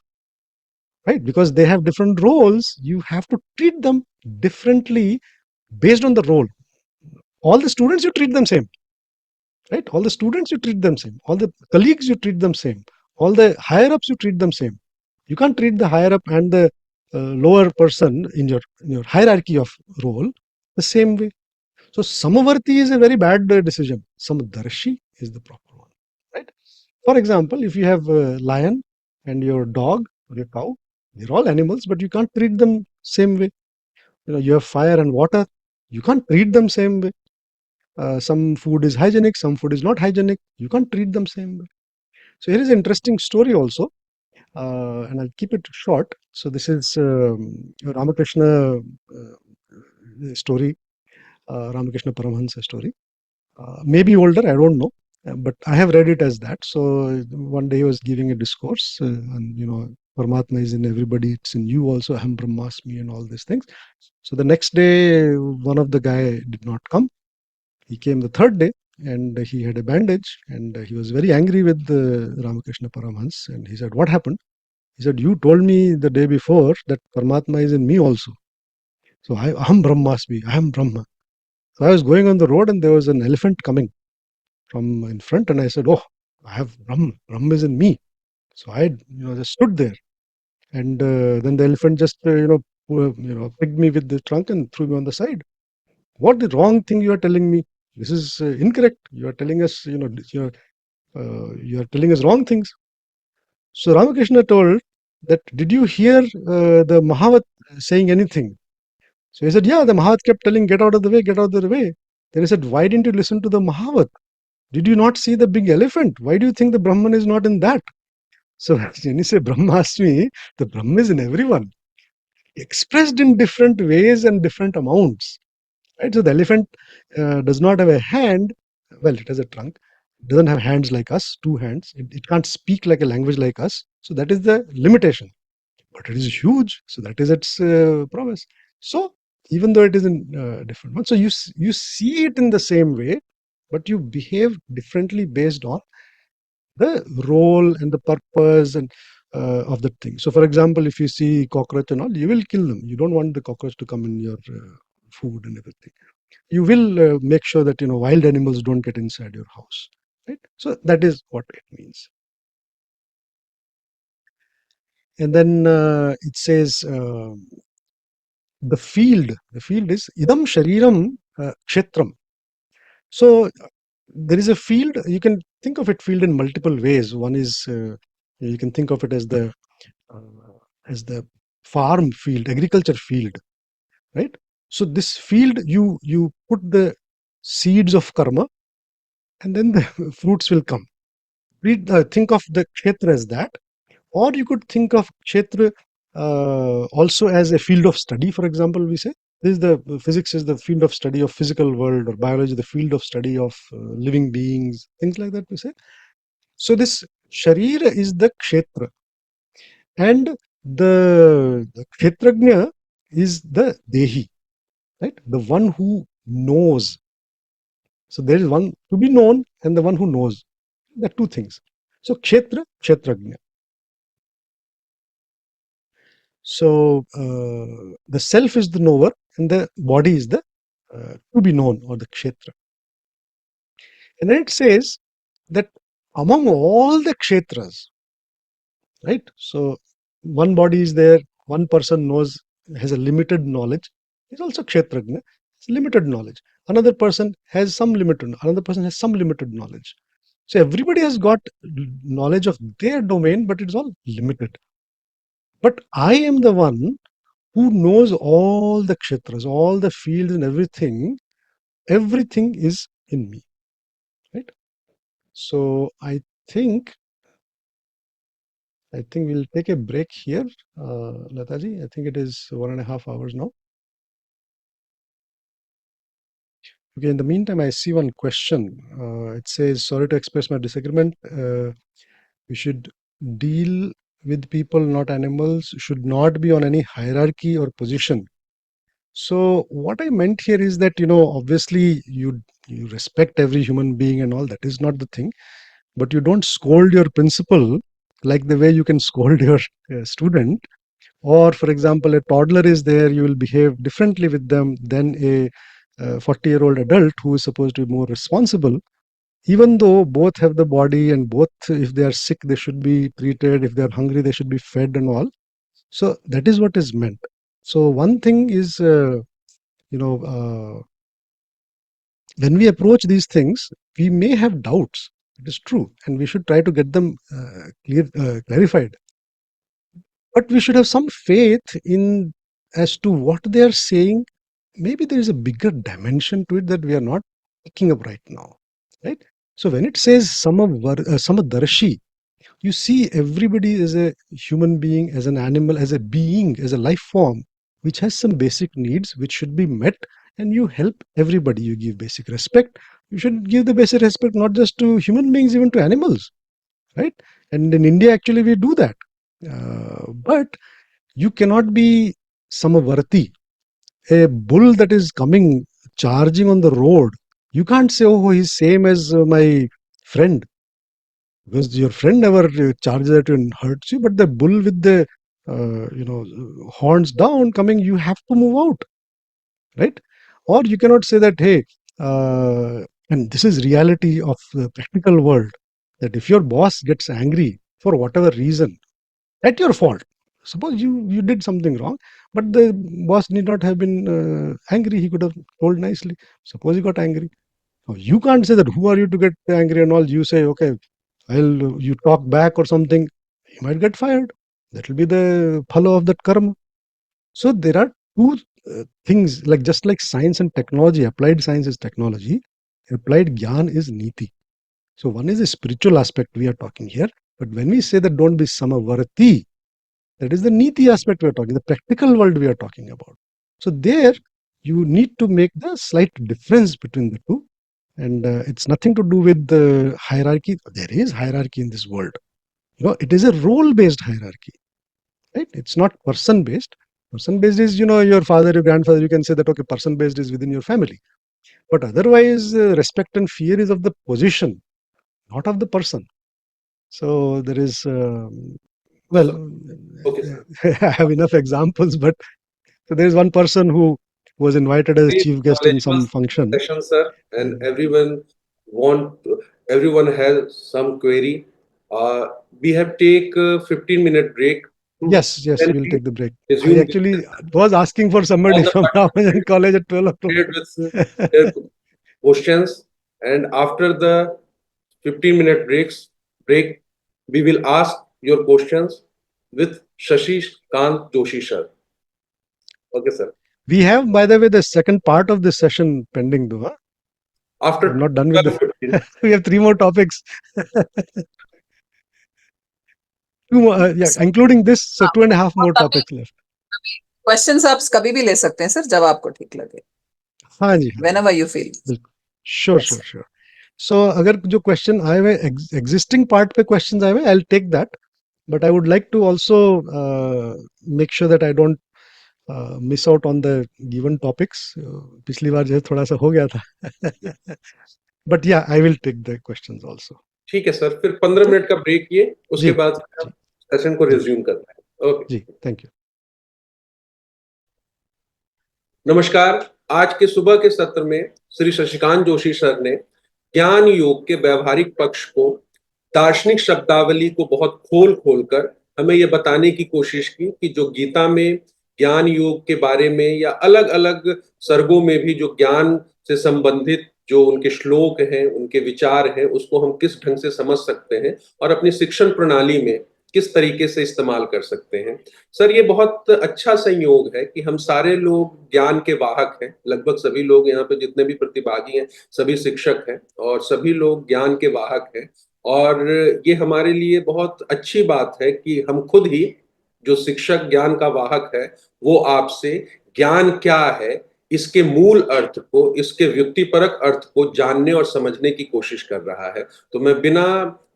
right? Because they have different roles. You have to treat them differently based on the role. All the students, you treat them same, right? All the students, you treat them same. All the colleagues, you treat them same. All the higher ups, you treat them same. You can't treat the higher up and the lower person in your hierarchy of role the same way. So samavarti is a very bad decision. Samadarshi is the proper one, right? For example, if you have a lion and your dog or your cow, they're all animals, but you can't treat them same way. You have fire and water, you can't treat them same way. Some food is hygienic, some food is not hygienic. You can't treat them same way. So here is an interesting story also, and I'll keep it short. So this is Ramakrishna story, Ramakrishna Paramahansa story. Maybe older, I don't know, but I have read it as that. So one day he was giving a discourse, and Paramatma is in everybody, it's in you also, Aham Brahmasmi and all these things. So the next day, one of the guy did not come. He came the third day, and he had a bandage, and he was very angry with Ramakrishna Paramhans, and he said, "What happened?" He said, "You told me the day before that Paramatma is in me also. So Aham Brahmasmi, I am Brahma." So I was going on the road, and there was an elephant coming from in front, and I said, "Oh, I have Brahma. Brahma is in me." So I, just stood there, and then the elephant just, picked me with the trunk and threw me on the side. What the wrong thing you are telling me? This is incorrect. You are telling us, you are telling us wrong things. So Ramakrishna told that, "Did you hear the Mahavat saying anything?" So he said, "Yeah, the Mahavat kept telling, get out of the way, get out of the way." Then he said, "Why didn't you listen to the Mahavat? Did you not see the big elephant? Why do you think the Brahman is not in that?" So when you say Brahmasmi, the Brahman is in everyone, expressed in different ways and different amounts. Right? So the elephant does not have a hand. Well, it has a trunk. It doesn't have hands like us, two hands. It can't speak like a language like us. So that is the limitation. But it is huge. So that is its prowess. So even though it is in different ones, so you see it in the same way, but you behave differently based on the role and the purpose and of that thing. So, for example, if you see cockroach and all, you will kill them. You don't want the cockroach to come in your food and everything. You will make sure that wild animals don't get inside your house, right? So that is what it means. And then it says the field is idam shariram kshetram. So there is a field. You can think of it field in multiple ways. One is you can think of it as the farm field, agriculture field, right? So this field, you put the seeds of karma, and then the fruits will come. Think of the kshetra as that, or you could think of kshetra also as a field of study. For example, we say this is the physics is the field of study of physical world, or biology the field of study of living beings, things like that we say. So this sharira is the kshetra, and the kshetrajna is the dehi, right? The one who knows. So there is one to be known and the one who knows. The two things. So kshetra, kshetrajna. So the self is the knower and the body is the to be known, or the kshetra. And then it says that among all the kshetras, right? So one body is there, one person knows, has a limited knowledge. He's also kshetrajna. It's limited knowledge. Another person has some limited, another person has some limited knowledge. So everybody has got knowledge of their domain, but it's all limited. But I am the one who knows all the kshetras, all the fields and everything. Everything is in me, right? So I think we'll take a break here, Lataji. I think it is 1.5 hours now. Okay, in the meantime, I see one question. It says, sorry to express my disagreement. We should deal with people, not animals, should not be on any hierarchy or position. So what I meant here is that, obviously you respect every human being and all. That is not the thing. But you don't scold your principal like the way you can scold your student. Or, for example, a toddler is there, you will behave differently with them than a 40-year-old adult who is supposed to be more responsible, even though both have the body and both, if they are sick, they should be treated. If they are hungry, they should be fed and all. So that is what is meant. So one thing is, when we approach these things, we may have doubts. It is true. And we should try to get them clarified. But we should have some faith in as to what they are saying. Maybe there is a bigger dimension to it that we are not picking up right now, right? So when it says samadarshi, you see everybody as a human being, as an animal, as a being, as a life form, which has some basic needs which should be met, and you help everybody. You give basic respect. You should give the basic respect not just to human beings, even to animals, right? And in India, actually, we do that. But you cannot be samavarti. A bull that is coming charging on the road, you can't say, oh, he's same as my friend, because your friend never charges at you and hurts you. But the bull with the horns down coming, you have to move out, right? Or you cannot say that, hey, and this is reality of the practical world, that if your boss gets angry for whatever reason, at your fault. Suppose you did something wrong, but the boss need not have been angry. He could have told nicely. Suppose he got angry. Now, you can't say that who are you to get angry and all. You say, okay, you talk back or something. You might get fired. That will be the phala of that karma. So there are two things, like just like science and technology. Applied science is technology. Applied gyan is niti. So one is the spiritual aspect we are talking here. But when we say that don't be samavarti, that is the niti aspect we are talking, the practical world we are talking about. So there, you need to make the slight difference between the two. And it's nothing to do with the hierarchy. There is hierarchy in this world. It is a role-based hierarchy, right? It's not person-based. Person-based is, your father, your grandfather, you can say that, okay, person-based is within your family. But otherwise, respect and fear is of the position, not of the person. So there is Well, Okay, sir. I have enough examples, but so there is one person who was invited as Very chief guest in some knowledgeable function. session, sir, and Mm. want, everyone has some query. Uh, we have take a 15-minute break. Yes, Then we'll we take the break. I resume this actually session. was asking for All somebody the from Ramanujan participants College at 12 o'clock. prepared with their questions, and after the 15-minute break, we will ask your questions with Shashikant Joshi, sir. Okay, sir. We have, by the way, the second part of this session pending, though. Huh? I'm After not done with the. 12:15. We have 3 more topics. Two more, yeah, including this, so 2.5 more topics left. Questions आप कभी भी ले सकते हैं sir, जब आपको ठीक लगे, हाँ जी, whenever you feel. बिल्कुल, sure Yes, sure sir. Sure. So अगर जो क्वेश्चन आए हुए एग्जिस्टिंग पार्ट पे क्वेश्चन आए हुए, I will take that, but I would like to also make sure that I don't miss out on the given topics. पिछली बार जो है थोड़ा सा हो गया था. But yeah I will take the questions also. ठीक है सर, फिर 15 मिनट का ब्रेक किए, उसके जी बाद जी सेशन को जी रिज्यूम करते हैं. ओके. जी, थैंक यू. नमस्कार. आज के सुबह के सत्र में श्री शशिकांत जोशी सर ने ज्ञान योग के व्यवहारिक पक्ष को, दार्शनिक शब्दावली को बहुत खोल खोल कर हमें यह बताने की कोशिश की कि जो गीता में ज्ञान योग के बारे में या अलग अलग सर्गों में भी जो ज्ञान से संबंधित जो उनके श्लोक हैं, उनके विचार हैं, उसको हम किस ढंग से समझ सकते हैं और अपनी शिक्षण प्रणाली में किस तरीके से इस्तेमाल कर सकते हैं. सर, ये बहुत अच्छा संयोग है कि हम सारे लोग ज्ञान के वाहक हैं. लगभग सभी लोग यहाँ पे जितने भी प्रतिभागी हैं, सभी शिक्षक हैं और सभी लोग ज्ञान के वाहक हैं. और ये हमारे लिए बहुत अच्छी बात है कि हम खुद ही, जो शिक्षक ज्ञान का वाहक है, वो आपसे ज्ञान क्या है, इसके मूल अर्थ को, इसके व्यक्तिपरक अर्थ को जानने और समझने की कोशिश कर रहा है. तो मैं बिना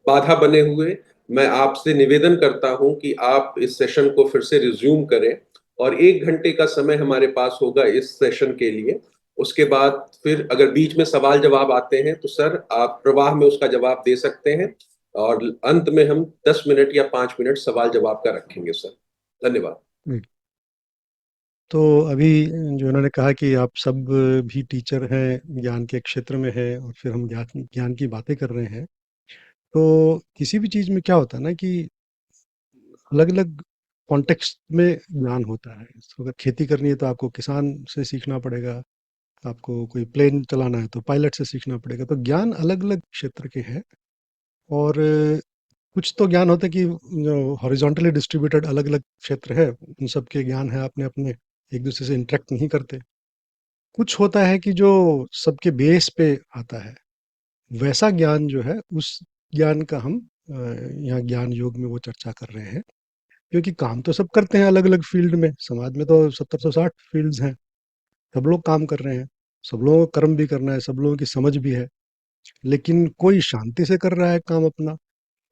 बाधा बने हुए मैं आपसे निवेदन करता हूं कि आप इस सेशन को फिर से रिज्यूम करें और 1 घंटे का समय हमारे पास होगा इस सेशन के लिए. उसके बाद फिर अगर बीच में सवाल जवाब आते हैं तो सर आप प्रवाह में उसका जवाब दे सकते हैं और अंत में हम 10 मिनट या 5 मिनट सवाल जवाब का रखेंगे सर. धन्यवाद. तो अभी जो इन्होंने कहा कि आप सब भी टीचर हैं, ज्ञान के क्षेत्र में हैं, और फिर हम ज्ञान ज्ञान की बातें कर रहे हैं. तो किसी भी चीज़ में क्या होता है ना कि अलग-अलग कॉन्टेक्स्ट में ज्ञान होता है. तो अगर खेती करनी है तो आपको किसान से सीखना पड़ेगा, आपको कोई प्लेन चलाना है तो पायलट से सीखना पड़ेगा. तो ज्ञान अलग-अलग क्षेत्र के हैं, और कुछ तो ज्ञान होता है कि जो हॉरिजॉन्टली डिस्ट्रीब्यूटेड अलग-अलग क्षेत्र है, उन सब के ज्ञान है अपने-अपने, एक-दूसरे से इंटरेक्ट नहीं करते. कुछ होता है कि जो सबके बेस पे आता है, वैसा ज्ञान जो है, उस ज्ञान का हम यहाँ ज्ञान योग में वो चर्चा कर रहे हैं. क्योंकि काम तो सब करते हैं अलग-अलग फ़ील्ड में, समाज में तो 70-160 फ़ील्ड्स हैं, सब लोग काम कर रहे हैं, सब लोगों को कर्म भी करना है, सब लोगों की समझ भी है, लेकिन कोई शांति से कर रहा है काम अपना,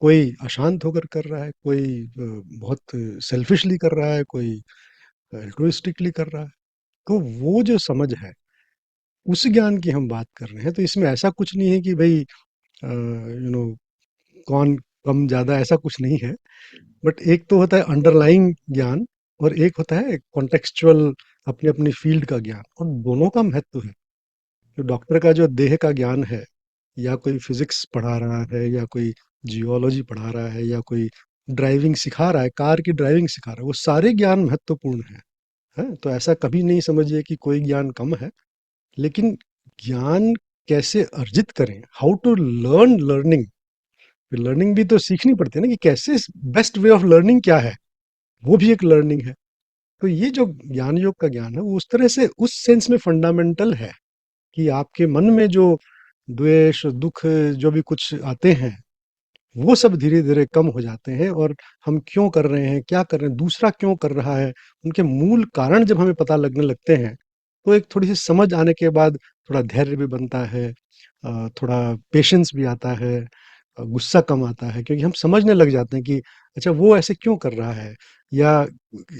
कोई अशांत होकर कर रहा है, कोई बहुत सेल्फिशली कर रहा है, कोई अल्ट्रुइस्टिकली कर रहा है. तो वो जो समझ है, उस ज्ञान की हम बात कर रहे हैं. तो इसमें ऐसा कुछ नहीं है कि भई कौन कम ज़्यादा, ऐसा कुछ नहीं है. बट एक तो होता है अंडरलाइंग ज्ञान, और एक होता है कॉन्टेक्सचुअल, अपनी अपनी फील्ड का ज्ञान, और दोनों का महत्व है. जो डॉक्टर का जो देह का ज्ञान है, या कोई फिजिक्स पढ़ा रहा है, या कोई जियोलॉजी पढ़ा रहा है, या कोई ड्राइविंग सिखा रहा है, कार की ड्राइविंग सिखा रहा है, वो सारे ज्ञान महत्वपूर्ण है. तो ऐसा कभी नहीं समझिए कि कोई ज्ञान कम है. लेकिन ज्ञान कैसे अर्जित करें, how to learn learning. Learning भी तो सीखनी पड़ती है ना, कि कैसे बेस्ट वे ऑफ लर्निंग क्या है, वो भी एक लर्निंग है. तो ये जो ज्ञान योग का ज्ञान है, वो उस तरह से, उस सेंस में फंडामेंटल है कि आपके मन में जो द्वेष दुख जो भी कुछ आते हैं, वो सब धीरे धीरे कम हो जाते हैं. और हम क्यों कर रहे हैं, क्या कर रहे हैं, दूसरा क्यों कर रहा है, उनके मूल कारण जब हमें पता लगने लगते हैं, तो एक थोड़ी सी समझ आने के बाद थोड़ा धैर्य भी बनता है, थोड़ा पेशेंस भी आता है, गुस्सा कम आता है, क्योंकि हम समझने लग जाते हैं कि अच्छा वो ऐसे क्यों कर रहा है, या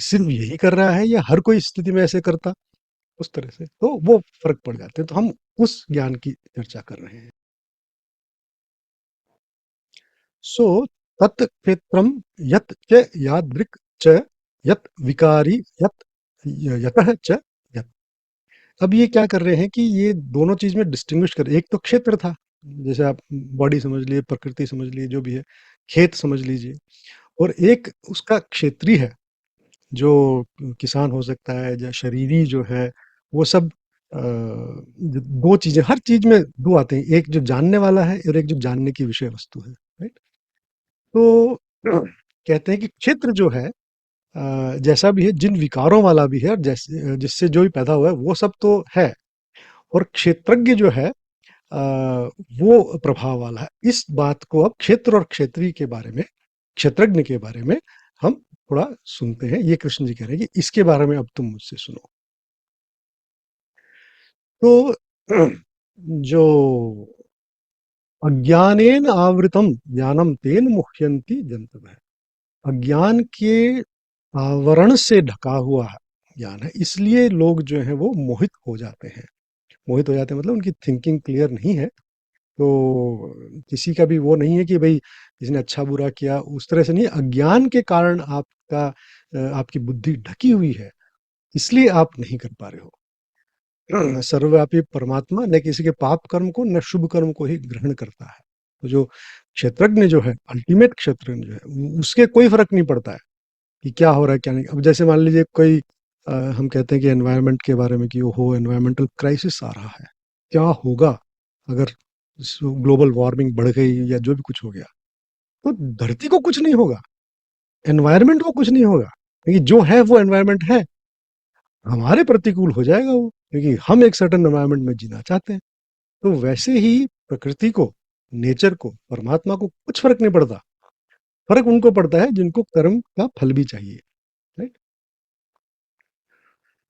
सिर्फ यही कर रहा है, या हर कोई स्थिति में ऐसे करता, उस तरह से तो वो फर्क पड़ जाते हैं. तो हम उस ज्ञान की चर्चा कर रहे हैं. सो तत् क्षेत्रम यत् च यादृक् च यत् विकारी यत् यतः च यत्। अब ये क्या कर रहे हैं कि ये दोनों चीज में डिस्टिंग्विश कर, एक तो क्षेत्र था, जैसे आप बॉडी समझ लिए, प्रकृति समझ लिए, जो भी है, खेत समझ लीजिए, और एक उसका क्षेत्री है, जो किसान हो सकता है, या शरीरी जो है, वो सब दो चीजें, हर चीज में दो आते हैं, एक जो जानने वाला है और एक जो जानने की विषय वस्तु है, राइट। तो कहते हैं कि क्षेत्र जो है जैसा भी है, जिन विकारों वाला भी है, और जैसे जिससे जो भी पैदा हुआ है, वो सब तो है, और क्षेत्रज्ञ जो है वो प्रभाव वाला है। इस बात को अब क्षेत्र और क्षेत्री के बारे में, क्षेत्रज्ञ के बारे में हम थोड़ा सुनते हैं। ये कृष्ण जी कह रहे हैं कि इसके बारे में अब तुम मुझसे सुनो। तो जो अज्ञानेन आवृतम ज्ञानम तेन मुह्यंति जंतवः, अज्ञान के आवरण से ढका हुआ ज्ञान है, इसलिए लोग जो है वो मोहित हो जाते हैं। मोहित हो जाते हैं मतलब उनकी थिंकिंग क्लियर नहीं है। तो किसी का भी वो नहीं है कि भाई इसने अच्छा बुरा किया, उस तरह से नहीं, अज्ञान के कारण आपका आपकी बुद्धि ढकी हुई है, इसलिए आप नहीं कर पा रहे हो। सर्वव्यापी परमात्मा न किसी के पाप कर्म को न शुभ कर्म को ही ग्रहण करता है। तो जो क्षेत्रज्ञ जो है, अल्टीमेट क्षेत्रज्ञ जो है, उसके कोई फर्क नहीं पड़ता है कि क्या हो रहा है क्या नहीं। अब जैसे मान लीजिए कोई हम कहते हैं कि एनवायरनमेंट के बारे में कि ओहो एनवायरमेंटल क्राइसिस आ रहा है, क्या होगा अगर ग्लोबल वार्मिंग बढ़ गई या जो भी कुछ हो गया, तो धरती को कुछ नहीं होगा, एनवायरनमेंट को कुछ नहीं होगा, क्योंकि जो है वो एनवायरनमेंट है, हमारे प्रतिकूल हो जाएगा वो, क्योंकि हम एक सर्टेन एनवायरनमेंट में जीना चाहते हैं। तो वैसे ही प्रकृति को, नेचर को, परमात्मा को कुछ फर्क नहीं पड़ता। फर्क उनको पड़ता है जिनको कर्म का फल भी चाहिए, राइट।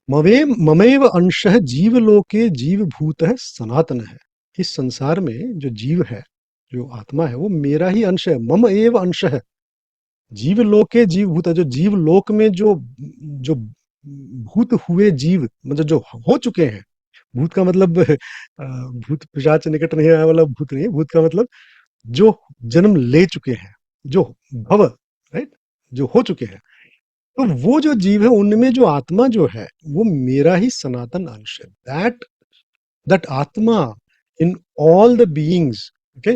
ममेव अंशः जीवलोके जीवभूतः सनातन है। इस संसार में जो जीव है, जो आत्मा है, वो मेरा ही अंश है। मम एव अंश है। जीवलोके जीवभूत, जो जीवलोक में जो जो भूत हुए जीव, मतलब जो हो चुके हैं, भूत का मतलब भूत पिशाच से निकट नहीं आया वाला भूत नहीं है, भूत का मतलब जो जन्म ले चुके हैं, जो भव, राइट, जो हो चुके हैं। तो वो जो जीव है, उनमें जो आत्मा जो है, वो मेरा ही सनातन अंश है। दैट आत्मा in all the beings, okay,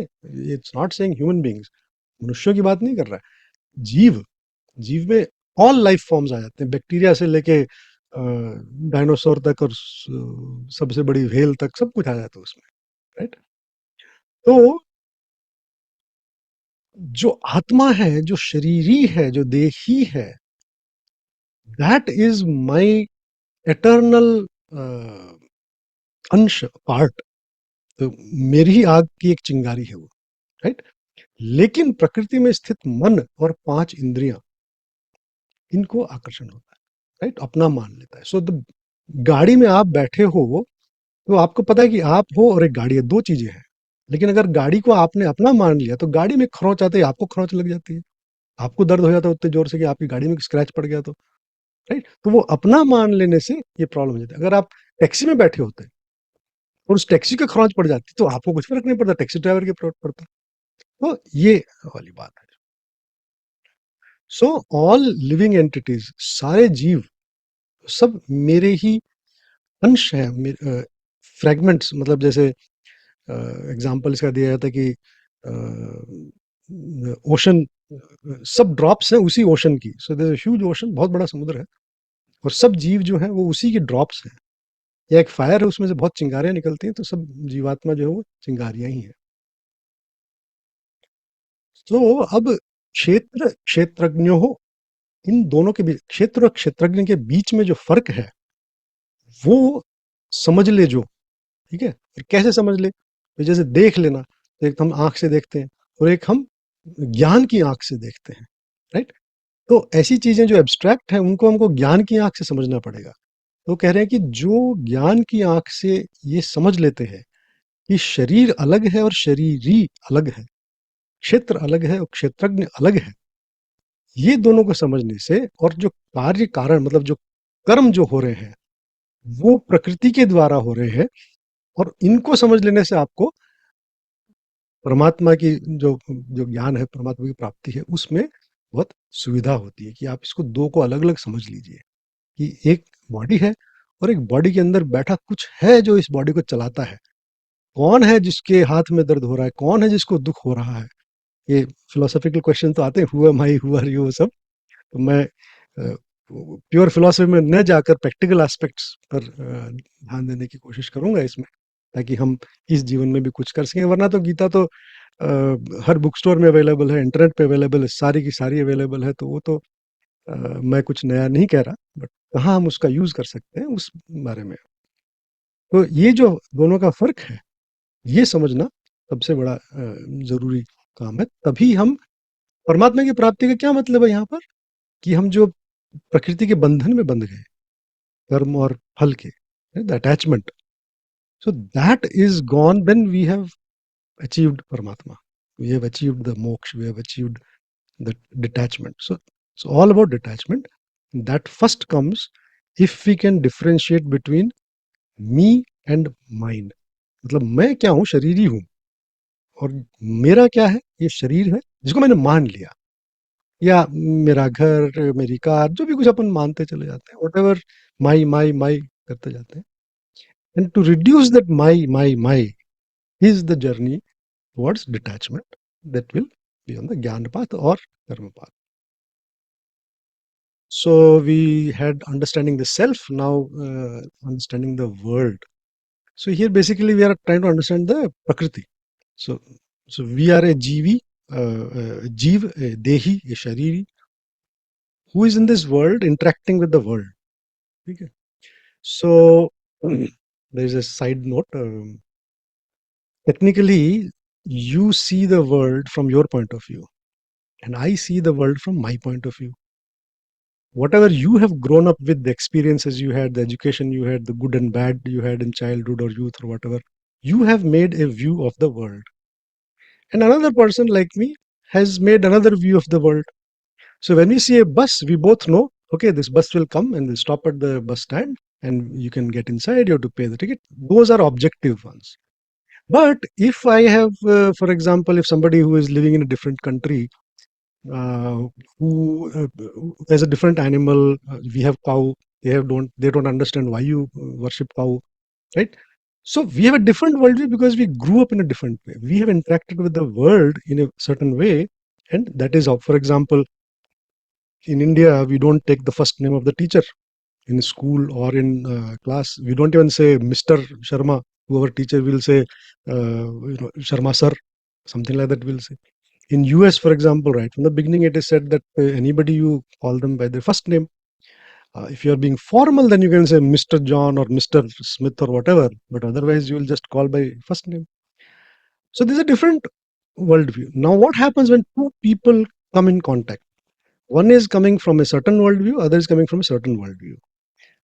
it's not saying human beings, मनुष्यों की बात नहीं कर रहा है, जीव, जीव में ऑल लाइफ फॉर्म्स आ जाते हैं, बैक्टीरिया से लेके डायनासोर तक, और सबसे बड़ी व्हेल तक, सब कुछ आ जाता है उसमें, राइट। तो जो आत्मा है, जो शरीरी है, जो देही है, दैट इज माई एटर्नल अंश, पार्ट। तो मेरी ही आग की एक चिंगारी है वो, राइट। लेकिन प्रकृति में स्थित मन और पांच इंद्रियां, इनको आकर्षण होता है, राइट, अपना मान लेता है। सो द गाड़ी में आप बैठे हो, तो आपको पता है कि आप हो और एक गाड़ी है, दो चीजें हैं। लेकिन अगर गाड़ी को आपने अपना मान लिया, तो गाड़ी में खरोंच आते ही आपको खरोंच लग जाती है, आपको दर्द हो जाता है उतने जोर से कि आपकी गाड़ी में स्क्रैच पड़ गया, तो राइट। तो वो अपना मान लेने से ये प्रॉब्लम हो जाती है। अगर आप टैक्सी में बैठे होते हैं और उस टैक्सी का खरोंच पड़ जाती, तो आपको कुछ फर्क नहीं पड़ता, टैक्सी ड्राइवर के पड़ता। तो ये वाली बात है। सो ऑल लिविंग एंटिटीज, सारे जीव सब मेरे ही अंश है, फ्रेगमेंट्स, मतलब जैसे एग्जाम्पल इसका दिया जाता है कि ओशन, सब ड्रॉप्स हैं उसी ओशन की। So there is a huge ocean, बहुत बड़ा समुद्र है, और सब जीव जो हैं वो उसी की ड्रॉप्स हैं। या एक फायर है, उसमें से बहुत चिंगारियां निकलती हैं, तो सब जीवात्मा जो है वो चिंगारियां ही है। तो अब क्षेत्र क्षेत्रज्ञों, इन दोनों के बीच, क्षेत्र और क्षेत्रज्ञ के बीच में जो फर्क है, वो समझ ले जो, ठीक है। और कैसे समझ ले, तो जैसे देख लेना, तो एक तो हम आंख से देखते हैं, और एक हम ज्ञान की आंख से देखते हैं, राइट। तो ऐसी चीजें जो एब्स्ट्रैक्ट है, उनको हमको ज्ञान की आंख से समझना पड़ेगा। तो कह रहे हैं कि जो ज्ञान की आंख से ये समझ लेते हैं कि शरीर अलग है और शरीरी अलग है, क्षेत्र अलग है और क्षेत्रज्ञ अलग है, ये दोनों को समझने से, और जो कार्य कारण, मतलब जो कर्म जो हो रहे हैं, वो प्रकृति के द्वारा हो रहे हैं, और इनको समझ लेने से आपको परमात्मा की जो जो ज्ञान है, परमात्मा की प्राप्ति है, उसमें बहुत सुविधा होती है कि आप इसको दो को अलग अलग समझ लीजिए कि एक बॉडी है और एक बॉडी के अंदर बैठा कुछ है जो इस बॉडी को चलाता है। कौन है जिसके हाथ में दर्द हो रहा है, कौन है जिसको दुख हो रहा है, ये फिलोसॉफिकल क्वेश्चन तो आते हैं, who am I, who are you, सब। तो मैं प्योर फिलोसफी में न जाकर प्रैक्टिकल एस्पेक्ट्स पर ध्यान देने की कोशिश करूंगा इसमें, ताकि हम इस जीवन में भी कुछ कर सकें। वरना तो गीता तो हर बुक स्टोर में अवेलेबल है, इंटरनेट पे अवेलेबल है, सारी की सारी अवेलेबल है, तो वो तो मैं कुछ नया नहीं कह रहा, बट कहाँ हम उसका यूज कर सकते हैं उस बारे में। तो ये जो दोनों का फर्क है, ये समझना सबसे बड़ा जरूरी काम है। तभी हम परमात्मा की प्राप्ति का क्या मतलब है यहाँ पर, कि हम जो प्रकृति के बंधन में बंध गए, कर्म और फल के, the attachment, so that is gone when we have achieved Paramatma. We have achieved the moksha, we have achieved the detachment. So it's all about detachment. That first comes if we can differentiate between me and mine. मतलब मैं क्या हूँ, शरीर ही हूँ, और मेरा क्या है, ये शरीर है जिसको मैंने मान लिया, या मेरा घर, मेरी कार, जो भी कुछ अपन मानते चले जाते हैं, whatever, माई माई माई करते जाते हैं. And to reduce that my is the journey towards detachment that will be on the Gyan path or Karma path. So we had understanding the self, now understanding the world. So here basically we are trying to understand the prakriti. So we are a jivi, jeev, a dehi, a shariri, who is in this world interacting with the world. Okay. So there is a side note. Technically, you see the world from your point of view, and I see the world from my point of view. Whatever you have grown up with, the experiences you had, the education you had, the good and bad you had in childhood or youth or whatever, you have made a view of the world. And another person like me has made another view of the world. So when we see a bus, we both know, okay, this bus will come and will stop at the bus stand and you can get inside, you have to pay the ticket. Those are objective ones. But if I have, for example, if somebody who is living in a different country, uh, who as a different animal, we have cow, they don't understand why you worship cow, right? So we have a different worldview because we grew up in a different way. We have interacted with the world in a certain way, and that is, for example, in India, we don't take the first name of the teacher in school or in class. We don't even say Mr. Sharma. Whoever teacher will say, Sharma sir, something like that will say. In US, for example, right from the beginning, it is said that anybody you call them by their first name. If you are being formal, then you can say Mr. John or Mr. Smith or whatever, but otherwise you will just call by first name. So there's a different worldview. Now, what happens when two people come in contact? One is coming from a certain worldview, other is coming from a certain worldview.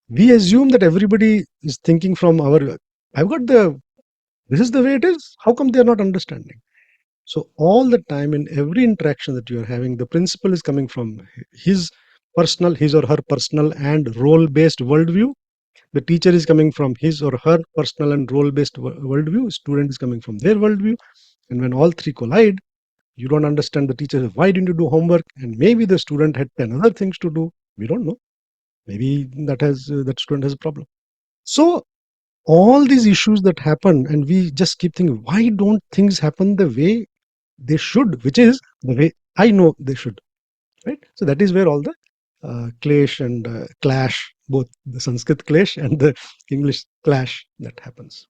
We assume that everybody is thinking from our, I've got this is the way it is. How come they're not understanding? So all the time in every interaction that you're having, the principle is coming from his or her personal and role-based worldview. The teacher is coming from his or her personal and role-based worldview. Student is coming from their worldview. And when all three collide, you don't understand. The teacher says, why didn't you do homework? And maybe the student had 10 other things to do. We don't know. Maybe that student has a problem. So all these issues that happen, and we just keep thinking, why don't things happen the way they should, which is the way I know they should, right? So that is where all the clash and clash, both the Sanskrit clash and the English clash, that happens.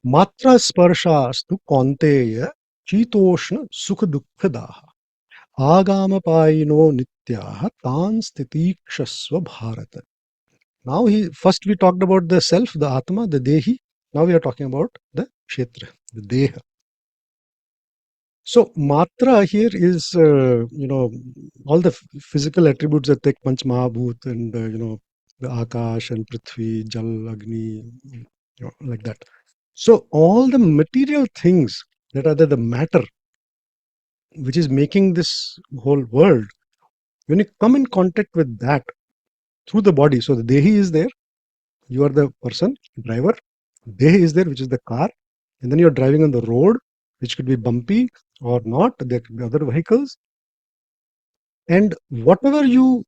Matra sparshastu kaunteya chitoshna sukha dukkhadaha agamapayino nityaha tan stitikshasva bharata. Now first we talked about the self, the Atma, the Dehi. Now we are talking about the Kshetra, the Deha. So Matra here is, all the physical attributes that take Panch Mahabhut and, the Akash and Prithvi, Jal, Agni, like that. So all the material things that are the matter, which is making this whole world, when you come in contact with that through the body, so the Dehi is there, you are the person, driver, Dehi is there, which is the car, And then you're driving on the road, which could be bumpy or not. There could be other vehicles. And whatever you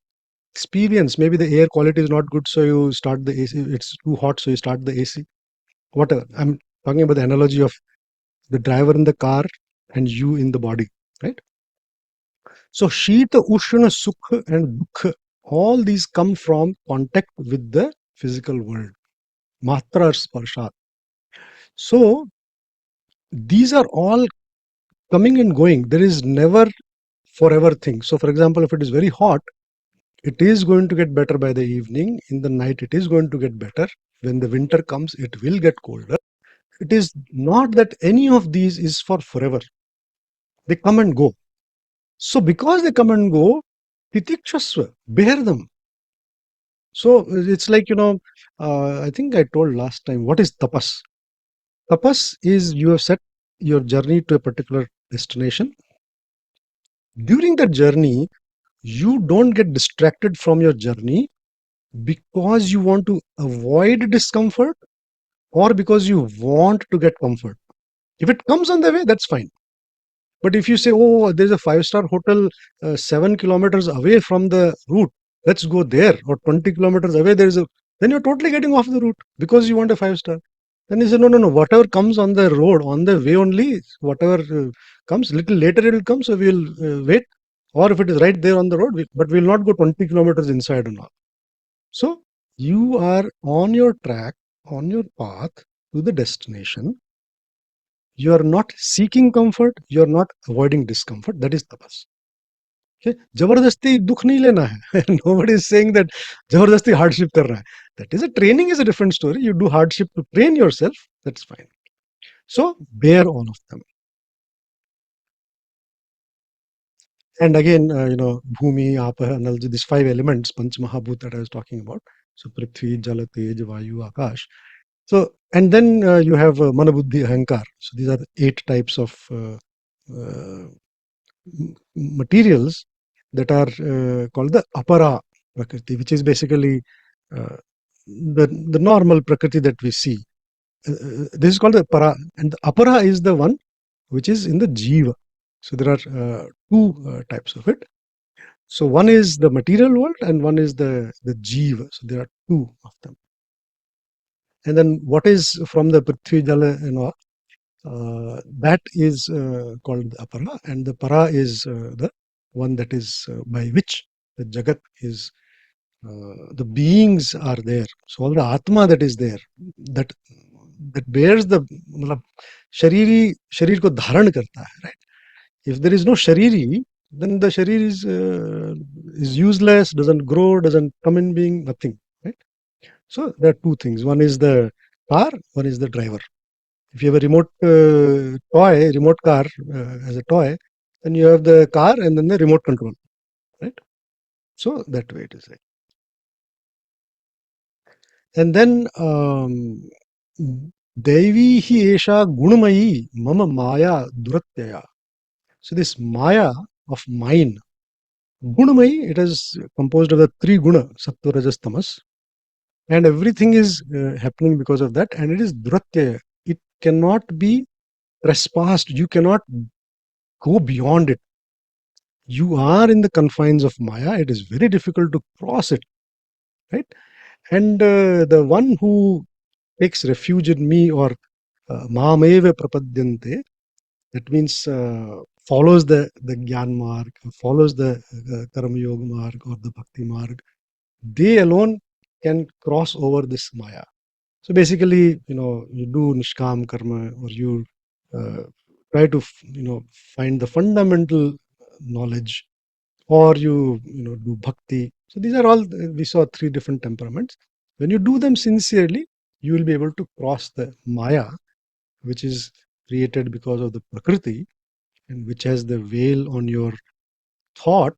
experience, maybe the air quality is not good, so you start the AC. It's too hot, so you start the AC. Whatever. I'm talking about the analogy of the driver in the car and you in the body, right? So Shita, Ushna, Sukha and Dukha, all these come from contact with the physical world. Matra Sparshat. So these are all coming and going. There is never forever thing. So for example, if it is very hot, it is going to get better by the evening. In the night, it is going to get better. When the winter comes, it will get colder. It is not that any of these is for forever. They come and go. So because they come and go, titikshasva, bear them. So it's like, I think I told last time, what is tapas? Tapas is you have set your journey to a particular destination. During that journey, you don't get distracted from your journey because you want to avoid discomfort or because you want to get comfort. If it comes on the way, that's fine. But if you say, oh, there's a 5-star hotel 7 kilometers away from the route, let's go there, or 20 kilometers away, then you're totally getting off the route because you want a 5-star. Then you say, no, no, no, whatever comes on the road, on the way only, whatever comes, little later it will come, so we'll wait. Or if it is right there on the road, but we'll not go 20 kilometers inside and all. So you are on your track, on your path to the destination. You are not seeking comfort, you are not avoiding discomfort. That is tapas. Okay? Jabardasti dukh nahi lena hai. Nobody is saying that jabardasti hardship kar raha hai. That is a training is a different story. You do hardship to train yourself. That's fine. So bear all of them. And again, bhumi, apah, analji, these 5 elements, panch mahabhut that I was talking about. So prithvi, jala, tej, vayu, akash. So, and then you have manabuddhi, ahankar. So these are the 8 types of materials that are called the apara prakriti, which is basically the normal prakriti that we see. This is called the para, and the apara is the one which is in the jiva. So there are 2 types of it. So one is the material world and one is the jiva. So there are 2 of them. And then what is from the prithvi, jala, that is called the apara, and the para is the one that is by which the jagat is, the beings are there. So all the atma that is there, that bears the sharir ko dharan karta hai, right? If there is no shariri, then the sharir is useless, doesn't grow, doesn't come in being, nothing, right? So there are 2 things. One is the car, one is the driver. If you have a remote car as a toy, then you have the car and then the remote control, right? So that way it is like. And then Devi hi esha gunamayi mama maya duratyaya. So this maya of mine, gunamayi, it is composed of the 3 guna, sattva, rajas, tamas, and everything is happening because of that, and it is duratyaya. It cannot be trespassed. You cannot go beyond it. You are in the confines of Maya. It is very difficult to cross it, right? And the one who takes refuge in me, or Mameva Prapadyante, that means follows the Gyan marg, follows the Karmayogi marg or the Bhakti marg, they alone can cross over this Maya. So basically, you do Nishkam karma, or you try to, find the fundamental knowledge, or you do bhakti. So these are all, we saw 3 different temperaments. When you do them sincerely, you will be able to cross the Maya, which is created because of the prakriti, and which has the veil on your thought,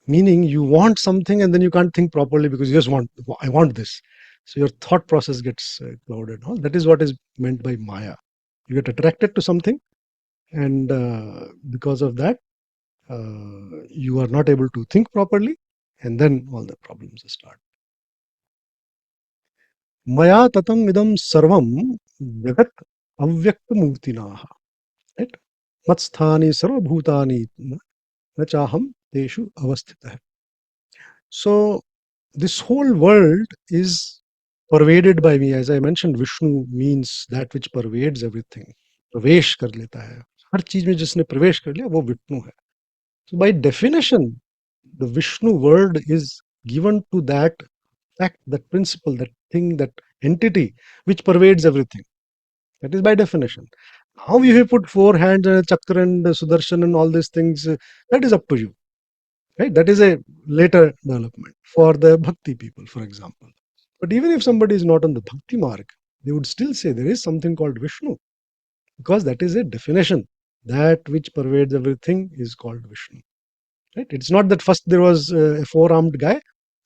meaning you want something and then you can't think properly because you just I want this. So your thought process gets clouded. All that is what is meant by Maya. You get attracted to something, and because of that, you are not able to think properly, and then all the problems start. Maya tatam idam sarvam jagat avyaktamurtinaha. Right? Matsthani sarvabhutani na chaham teshu avasthitah. So this whole world is pervaded by me. As I mentioned, Vishnu means that which pervades everything. प्रवेश कर लेता है हर चीज में, जिसने प्रवेश कर लिया वो विष्णु है. So by definition, the Vishnu word is given to that fact, that principle, that thing, that entity which pervades everything. That is by definition. How you have put four hands and a chakra and a sudarshan and all these things, that is up to you. Right? That is a later development for the bhakti people, for example. But even if somebody is not on the bhakti mark, they would still say there is something called Vishnu, because that is a definition. That which pervades everything is called Vishnu. Right? It's not that first there was a four-armed guy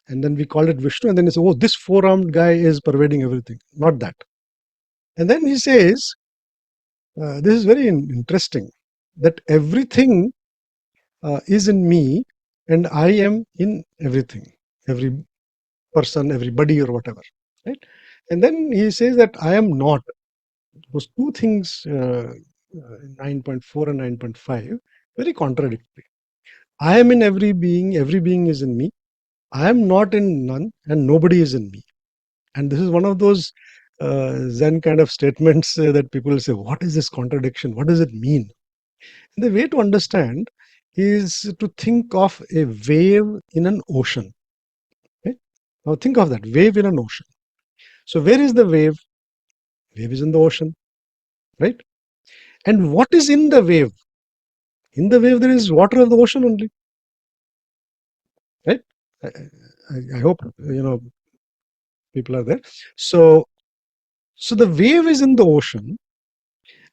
and then we called it Vishnu and then you say, oh, this four-armed guy is pervading everything. Not that. And then he says, this is very interesting, that everything is in me and I am in everything, every person, everybody, or whatever. Right? And then he says that I am not. Those two things, 9.4 and 9.5, very contradictory. I am in every being is in me. I am not in none, and nobody is in me. And this is one of those Zen kind of statements that people say, what is this contradiction? What does it mean? And the way to understand is to think of a wave in an ocean. Right? Now think of that, wave in an ocean. So where is the wave? Wave is in the ocean, right? And what is in the wave? In the wave, there is water of the ocean only, right? I hope people are there. So the wave is in the ocean,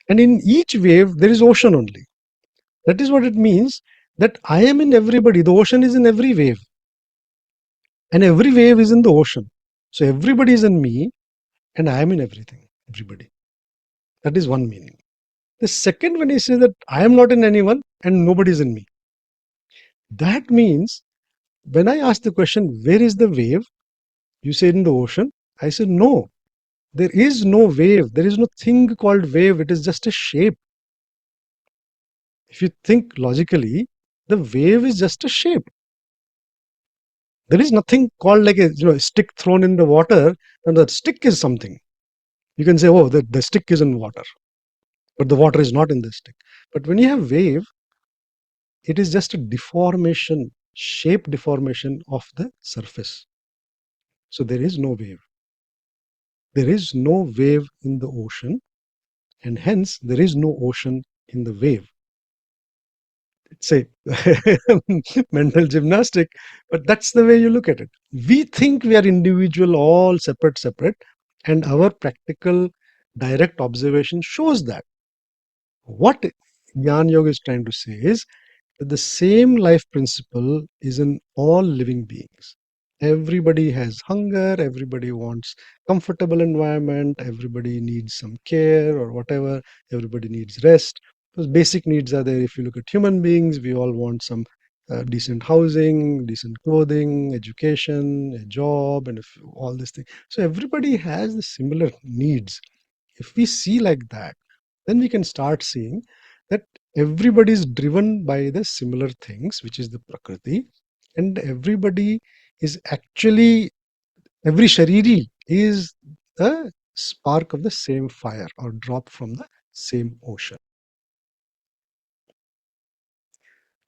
and in each wave there is ocean only. That is what it means, that I am in everybody. The ocean is in every wave, and every wave is in the ocean. So everybody is in me, and I am in everything. Everybody. That is one meaning. The second one is that I am not in anyone, and nobody is in me. That means when I ask the question, where is the wave? You say in the ocean. I say no. There is no wave. There is no thing called wave. It is just a shape. If you think logically, the wave is just a shape. There is nothing called like a stick thrown in the water, and that stick is something. You can say, oh, the stick is in water, but the water is not in the stick. But when you have wave, it is just a deformation, shape deformation of the surface. So there is no wave. There is no wave in the ocean, and hence there is no ocean in the wave. It's a mental gymnastic, but that's the way you look at it. We think we are individual, all separate, and our practical direct observation shows that. What Gyan Yoga is trying to say is that the same life principle is in all living beings. Everybody has hunger, everybody wants comfortable environment, everybody needs some care or whatever, everybody needs rest. Those basic needs are there. If you look at human beings, we all want some decent housing, decent clothing, education, a job, and all these things. So everybody has the similar needs. If we see like that, then we can start seeing that everybody is driven by the similar things, which is the prakriti, and everybody is actually, every shariri is a spark of the same fire or drop from the same ocean.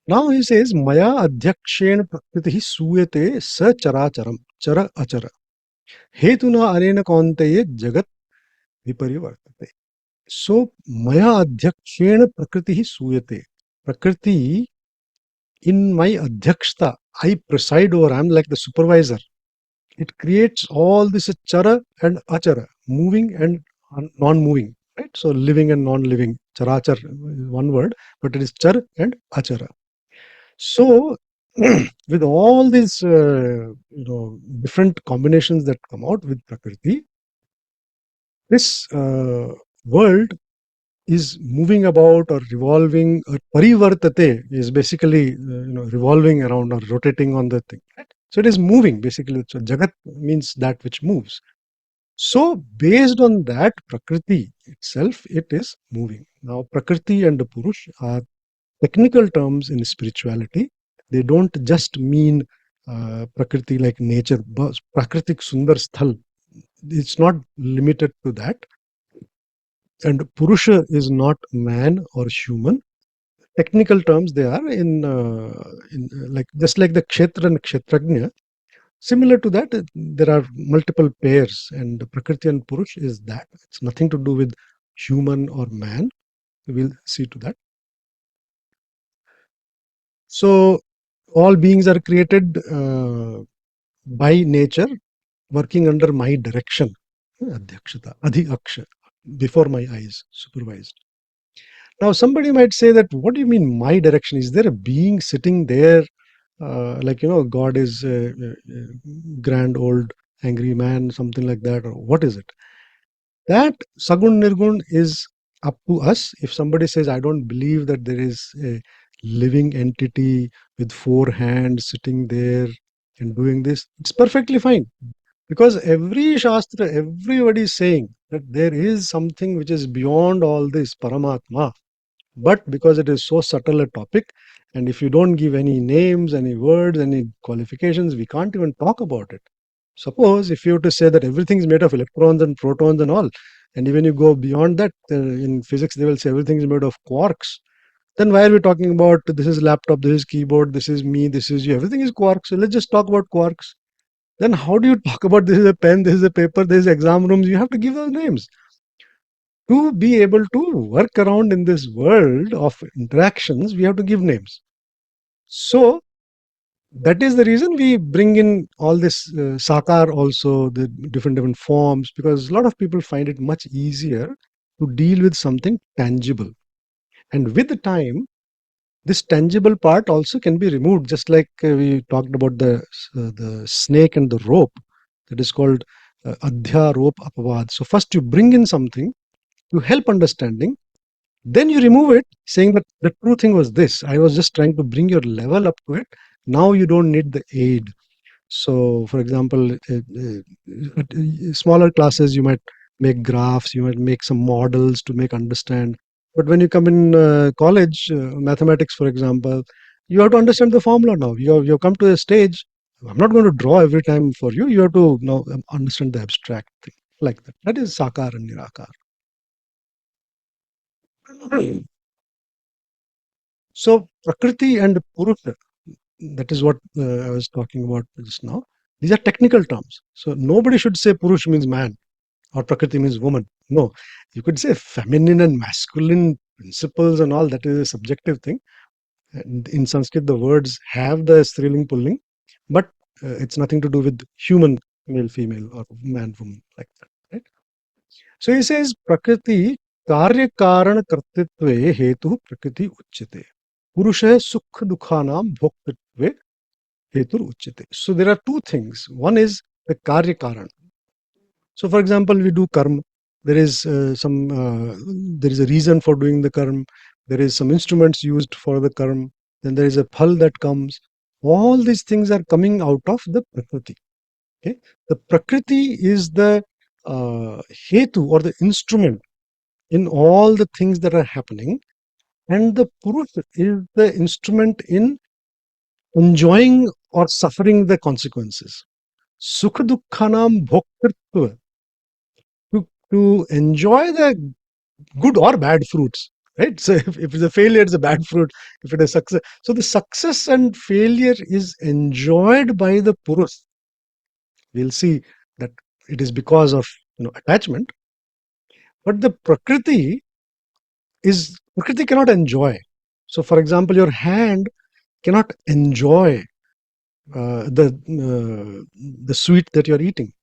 Now he says, Maya adhyakshena prakriti suyate sa characharam, chara achara. Hetuna arena kauntaye jagat viparivartate. So, Maya adhyakshena prakriti suyate. Prakriti, in my adhyakshta, I preside over, I'm like the supervisor. It creates all this chara and achara, moving and non-moving, right? So, living and non-living, charachar is one word, but it is char and achara. So, with all these, different combinations that come out with prakriti, this world is moving about or revolving, or parivartate is basically revolving around or rotating on the thing, right? So it is moving basically. So jagat means that which moves. So based on that prakriti itself, it is moving. Now prakriti and purush are technical terms in spirituality. They don't just mean prakriti like nature, but prakritik sundar sthal. It's not limited to that. And purusha is not man or human. Technical terms they are in like just like the kshetra and kshetrajna. Similar to that, there are multiple pairs, and prakriti and purush is that. It's nothing to do with human or man. We'll see to that. So all beings are created by nature, working under my direction. Adhyakshata, adhi-aksha, before my eyes, supervised. Now somebody might say that, what do you mean my direction? Is there a being sitting there? Like, God is a grand old angry man, something like that, or what is it? That Sagun Nirgun is up to us. If somebody says, I don't believe that there is a living entity with four hands sitting there and doing this, it's perfectly fine. Because every Shastra, everybody is saying that there is something which is beyond all this, Paramatma. But because it is so subtle a topic, and if you don't give any names, any words, any qualifications, we can't even talk about it. Suppose if you were to say that everything is made of electrons and protons and all, and even you go beyond that, in physics they will say everything is made of quarks, then why are we talking about this is laptop, this is keyboard, this is me, this is you, everything is quarks, so let's just talk about quarks. Then how do you talk about this is a pen, this is a paper, this is exam rooms? You have to give those names. To be able to work around in this world of interactions, we have to give names. So that is the reason we bring in all this sakar also, the different forms, because a lot of people find it much easier to deal with something tangible. And with the time, this tangible part also can be removed, just like we talked about the snake and the rope. That is called adhya rope apavad. So first you bring in something to help understanding, then you remove it, saying that the true thing was this. I was just trying to bring your level up to it. Now you don't need the aid. So, for example, smaller classes, you might make graphs, you might make some models to make understand. But when you come in college, mathematics, for example, you have to understand the formula now. You have come to a stage. I'm not going to draw every time for you. You have to now understand the abstract thing like that. That is sakar and nirakar. So, prakriti and purusha, that is what I was talking about just now. These are technical terms. So, nobody should say purush means man or prakriti means woman. No, you could say feminine and masculine principles and all. That is a subjective thing. And in Sanskrit, the words have the striling pulling, but it's nothing to do with human, male, female, or man, woman, like that. Right? So he says prakriti karya karana kartitve hetu prakriti uchyate. Purusha sukha dukhanam bhoktitve hetur uchyate. So there are two things. One is the karya karana. So for example, we do karma. There is there is a reason for doing the karma. There is some instruments used for the karma. Then there is a phal that comes. All these things are coming out of the prakriti. Okay, the prakriti is the hetu or the instrument in all the things that are happening, and the purush is the instrument in enjoying or suffering the consequences. Sukha dukkhanam bhoktritva, to enjoy the good or bad fruits, right? So if it's a failure, it's a bad fruit. If it is success, so the success and failure is enjoyed by the purush. We'll see that it is because of attachment, but the prakriti cannot enjoy. So, for example, your hand cannot enjoy the sweet that you're eating.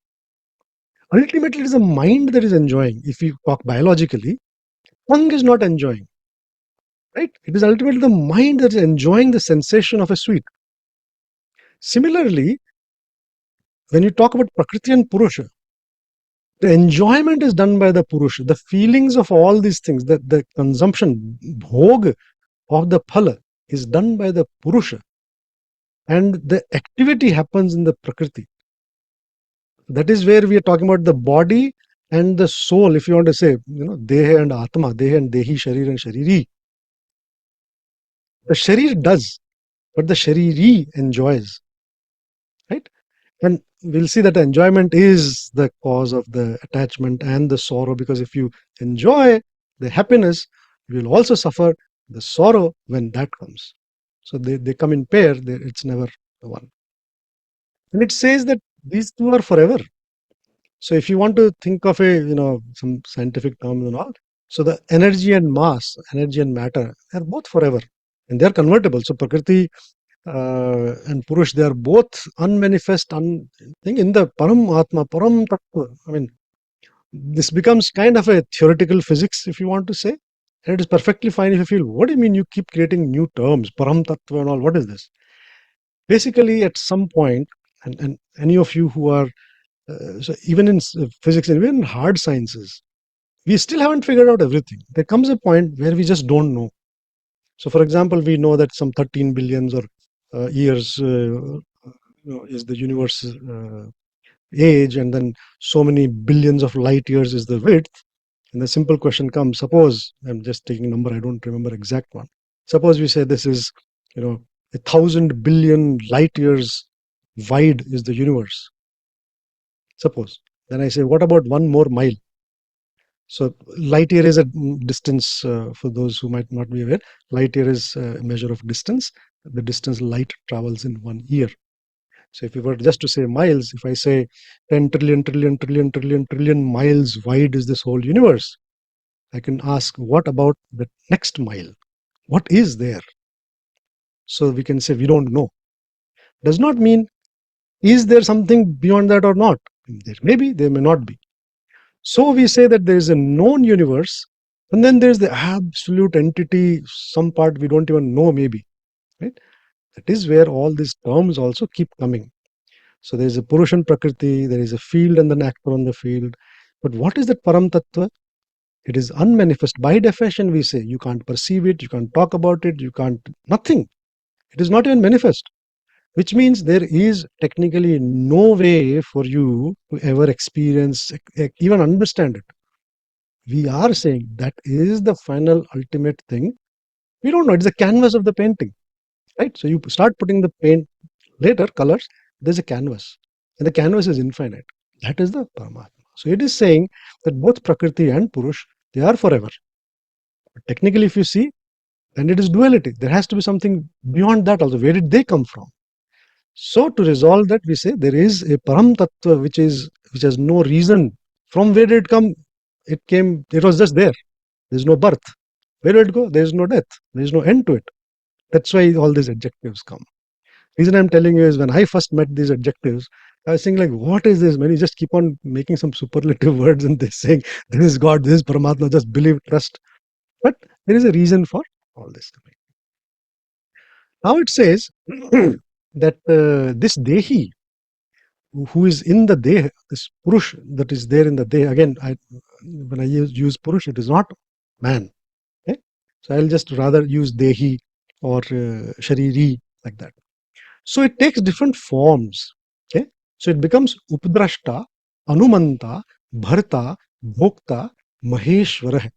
Ultimately, it is the mind that is enjoying. If you talk biologically, tongue is not enjoying. Right? It is ultimately the mind that is enjoying the sensation of a sweet. Similarly, when you talk about prakriti and purusha, the enjoyment is done by the purusha. The feelings of all these things, the consumption, bhog of the phala is done by the purusha. And the activity happens in the prakriti. That is where we are talking about the body and the soul, if you want to say, deha and atma, deha and dehi, sharir and shariri. The sharir does, but the shariri enjoys, right? And we'll see that enjoyment is the cause of the attachment and the sorrow, because if you enjoy the happiness, you will also suffer the sorrow when that comes. So they come in pair, it's never one. And it says that these two are forever. So if you want to think of some scientific terms and all, so the energy and mass, energy and matter, they're both forever and they're convertible. So Prakriti and Purush, they are both unmanifest, thing in the Param Atma, Param Tattva. I mean, this becomes kind of a theoretical physics, if you want to say. And it is perfectly fine if you feel, what do you mean you keep creating new terms, Param Tattva and all, what is this? Basically, at some point, and any of you who are, so even in physics and even in hard sciences, we still haven't figured out everything. There comes a point where we just don't know. So, for example, we know that some 13 billions or years is the universe age, and then so many billions of light years is the width. And the simple question comes, suppose, I'm just taking a number, I don't remember exact one. Suppose we say this is, 1,000 billion light years wide is the universe. Suppose. Then I say, what about 1 more mile? So light year is a distance, for those who might not be aware. Light year is a measure of distance, the distance light travels in 1 year. So if we were just to say miles, if I say 10 trillion, trillion, trillion, trillion, trillion miles wide is this whole universe, I can ask, what about the next mile? What is there? So we can say we don't know. Does not mean, is there something beyond that or not? There may be, there may not be. So we say that there is a known universe, and then there's the absolute entity, some part we don't even know maybe, right? That is where all these terms also keep coming. So there is a Purusha and Prakriti, there is a field and an actor on the field. But what is that Param Tattva? It is unmanifest. By definition, we say you can't perceive it, you can't talk about it, you can't, nothing. It is not even manifest, which means there is technically no way for you to ever experience, even understand it. We are saying that is the final ultimate thing. We don't know. It's a canvas of the painting, right? So you start putting the paint later, colors, there's a canvas, and the canvas is infinite. That is the Paramatma. So it is saying that both Prakriti and Purush, they are forever. But technically, if you see, then it is duality. There has to be something beyond that also. Where did they come from? So to resolve that, we say there is a Param Tattva which has no reason. From where did it come? It came, it was just there. There's no birth. Where did it go? There is no death. There is no end to it. That's why all these adjectives come. Reason I'm telling you is when I first met these adjectives, I was saying like, what is this? Man, you just keep on making some superlative words and they're saying, this is God, this is Paramatma, just believe, trust. But there is a reason for all this. Now it says that this Dehi, who is in the Deh, this Purush that is there in the Deh, again, when I use Purush, it is not man. Okay? So I'll just rather use Dehi or Shariri like that. So it takes different forms. Okay? So it becomes Updrashta, Anumanta, Bharta, Bhokta, Maheshwara,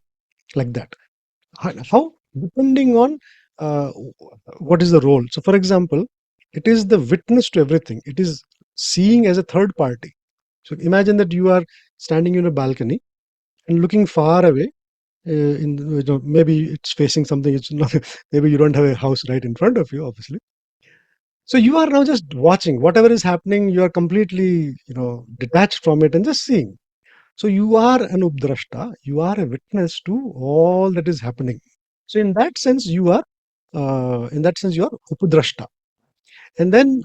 like that. How? Depending on what is the role. So for example, it is the witness to everything. It is seeing as a third party. So imagine that you are standing in a balcony and looking far away. Maybe it's facing something. It's not. Maybe you don't have a house right in front of you, obviously. So you are now just watching whatever is happening. You are completely, detached from it and just seeing. So you are an Updrashta. You are a witness to all that is happening. So in that sense, you are Upadrashta. And then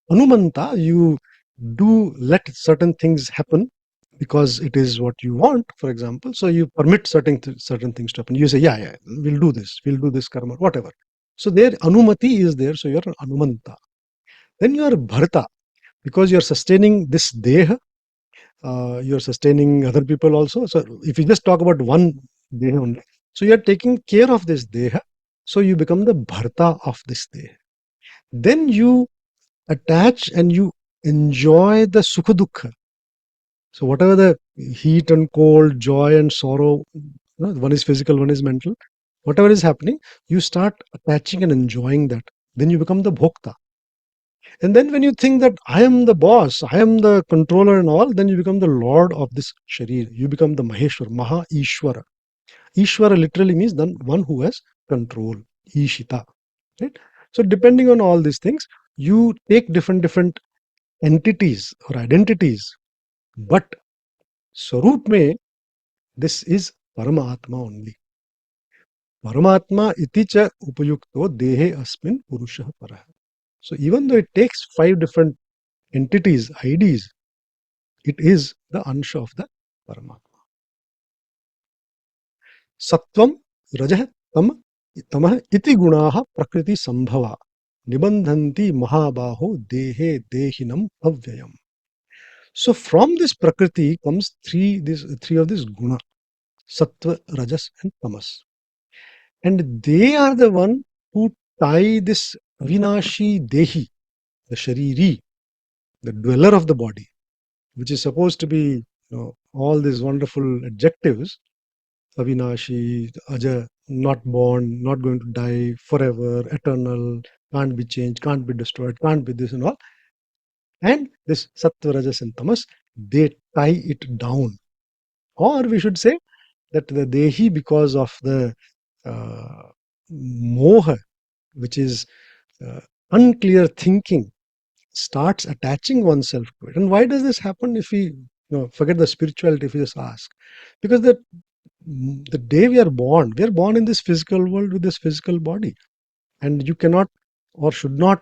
Anumanta, you do let certain things happen because it is what you want, for example. So you permit certain things to happen. You say, yeah, we'll do this karma, whatever. So there, Anumati is there, so you're Anumanta. Then you are Bharta, because you're sustaining this Deha, you're sustaining other people also. So if you just talk about one Deha only, so you're taking care of this Deha, so you become the Bharta of this Deha. Then you attach and you enjoy the sukha dukkha. So whatever the heat and cold, joy and sorrow, one is physical, one is mental, whatever is happening, you start attaching and enjoying that. Then you become the bhokta. And then when you think that I am the boss, I am the controller and all, then you become the lord of this sharir. You become the Maheshwar, Maha Ishwara. Ishwara literally means the one who has control, Ishita. Right? So depending on all these things, you take different entities or identities. But Swarup mein, this is Paramatma only. Paramatma iti cha upayukto dehino'smin purushah parah. So even though it takes 5 different entities, IDs, it is the ansha of the Paramatma. Sattvam, Rajah, Tamah iti gunaha prakriti sambhava nibandhanti mahabaho dehe dehinam avyayam. So from this prakriti comes three of these guna, sattva, rajas and tamas. And they are the one who tie this avinashi dehi, the shariri, the dweller of the body, which is supposed to be all these wonderful adjectives, avinashi, aja, not born, not going to die, forever, eternal, can't be changed, can't be destroyed, can't be this and all. And this sattva, rajas and tamas, they tie it down. Or we should say that the dehi, because of the moha, which is unclear thinking, starts attaching oneself to it. And why does this happen? If we forget the spirituality, if we just ask, because the day we are born in this physical world with this physical body, and you cannot or should not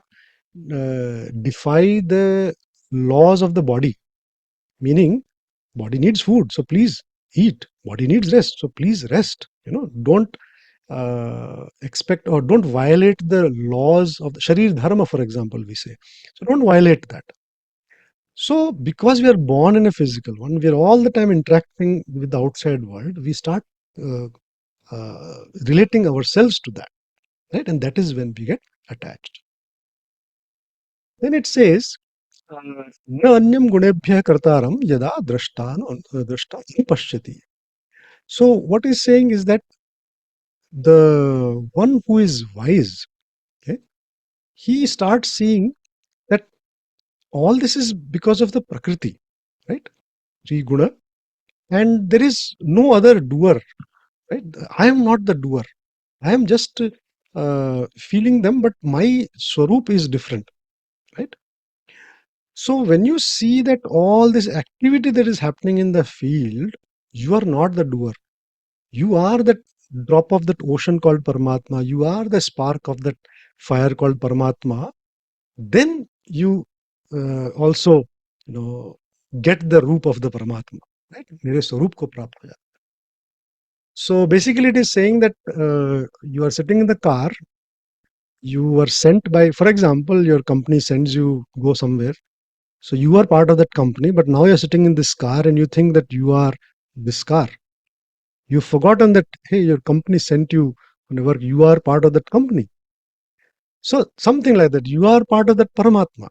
defy the laws of the body. Meaning, body needs food, so please eat. Body needs rest, so please rest. Don't expect or don't violate the laws of the sharir dharma, for example, we say. So don't violate that. So because we are born in a physical one, we are all the time interacting with the outside world, we start relating ourselves to that, right? And that is when we get attached. Then it says, na anyam gunebhyah kartaram yada drashta pashyati. So what is saying is that the one who is wise, okay, he starts seeing that all this is because of the prakriti, right? Three guna, and there is no other doer, right? I am not the doer. I am just feeling them, but my swarup is different, right? So when you see that all this activity that is happening in the field, you are not the doer. You are that drop of that ocean called Paramatma. You are the spark of that fire called Paramatma. Then you also get the roop of the Paramatma, right? मेरे स्वरूप को प्राप्त हो जाता है. So basically it is saying that you are sitting in the car, you were sent by, for example, your company sends you go somewhere. So you are part of that company, but now you're sitting in this car and you think that you are this car. You've forgotten that, hey, your company sent you whenever you are part of that company. So something like that. You are part of that Paramatma.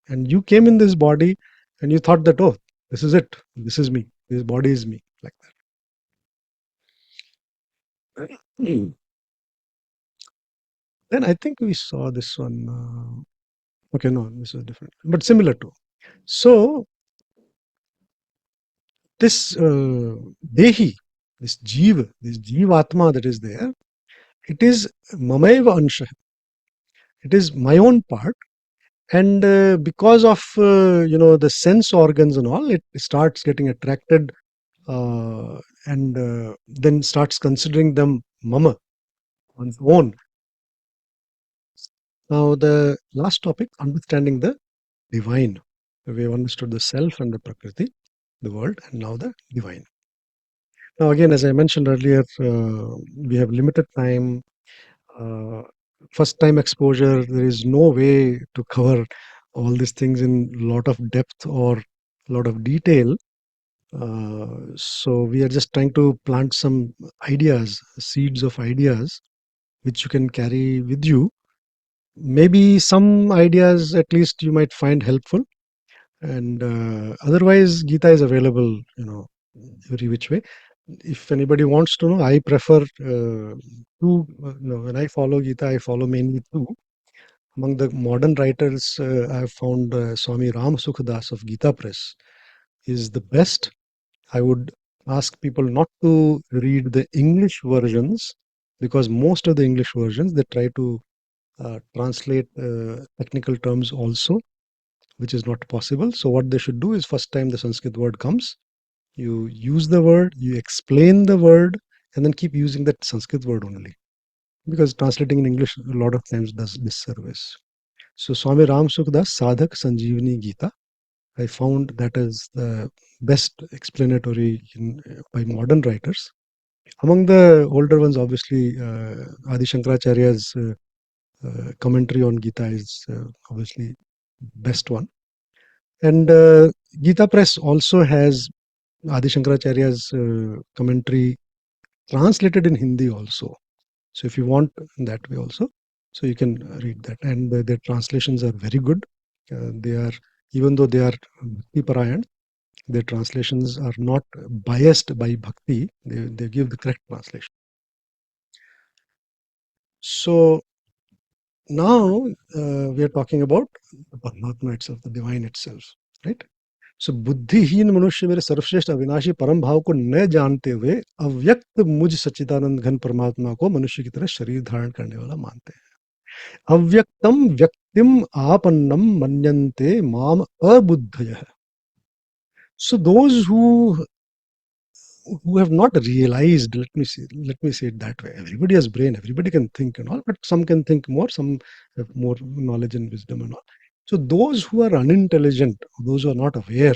And you came in this body and you thought that, oh, this is it. This is me. This body is me. Like that. Then I think we saw this one. Okay, no, this is different. But similar to. So this Dehi, this Jivatma that is there, it is Mamaiva Ansha. It is my own part. And because of the sense organs and all, it starts getting attracted and then starts considering them mama on its own. Now the last topic, understanding the divine. We have understood the self and the prakriti, the world, and now the divine. Now again, as I mentioned earlier, we have limited time. First time exposure, there is no way to cover all these things in a lot of depth or a lot of detail. So we are just trying to plant some ideas, seeds of ideas, which you can carry with you. Maybe some ideas at least you might find helpful. And otherwise, Gita is available, every which way. If anybody wants to know, I prefer when I follow Gita, I follow mainly two. Among the modern writers, I have found Swami Ram Sukhdas of Gita Press is the best. I would ask people not to read the English versions, because most of the English versions, they try to translate technical terms also, which is not possible. So what they should do is, first time the Sanskrit word comes, you use the word, you explain the word, and then keep using that Sanskrit word only, because translating in English a lot of times does disservice. So Swami Ram Sukhdas Sadhak Sanjeevani Gita, I found that is the best explanatory by modern writers. Among the older ones, obviously, Adi Shankaracharya's commentary on Gita is obviously best one. And Gita Press also has Adi Shankaracharya's commentary translated in Hindi also. So if you want that way also, so you can read that. And their translations are very good. They are, even though they are Bhakti Parayan, their translations are not biased by Bhakti. They give the correct translation. So now we are talking about the Paramatma itself, the divine itself, right? So बुद्धिहीन मनुष्य मेरे सर्वश्रेष्ठ अविनाशी परम भाव को न जानते हुए अव्यक्त मुझ सच्चिदानंद घन परमात्मा को मनुष्य की तरह शरीर धारण करने वाला मानते हैं. अव्यक्तम व्यक्तिम आपन्नम मन्यन्ते माम अबुद्धयः. So those who have not realized, let me say it that way. Everybody has brain, everybody can think and all, but some can think more, some have more knowledge and wisdom and all. So those who are unintelligent, those who are not aware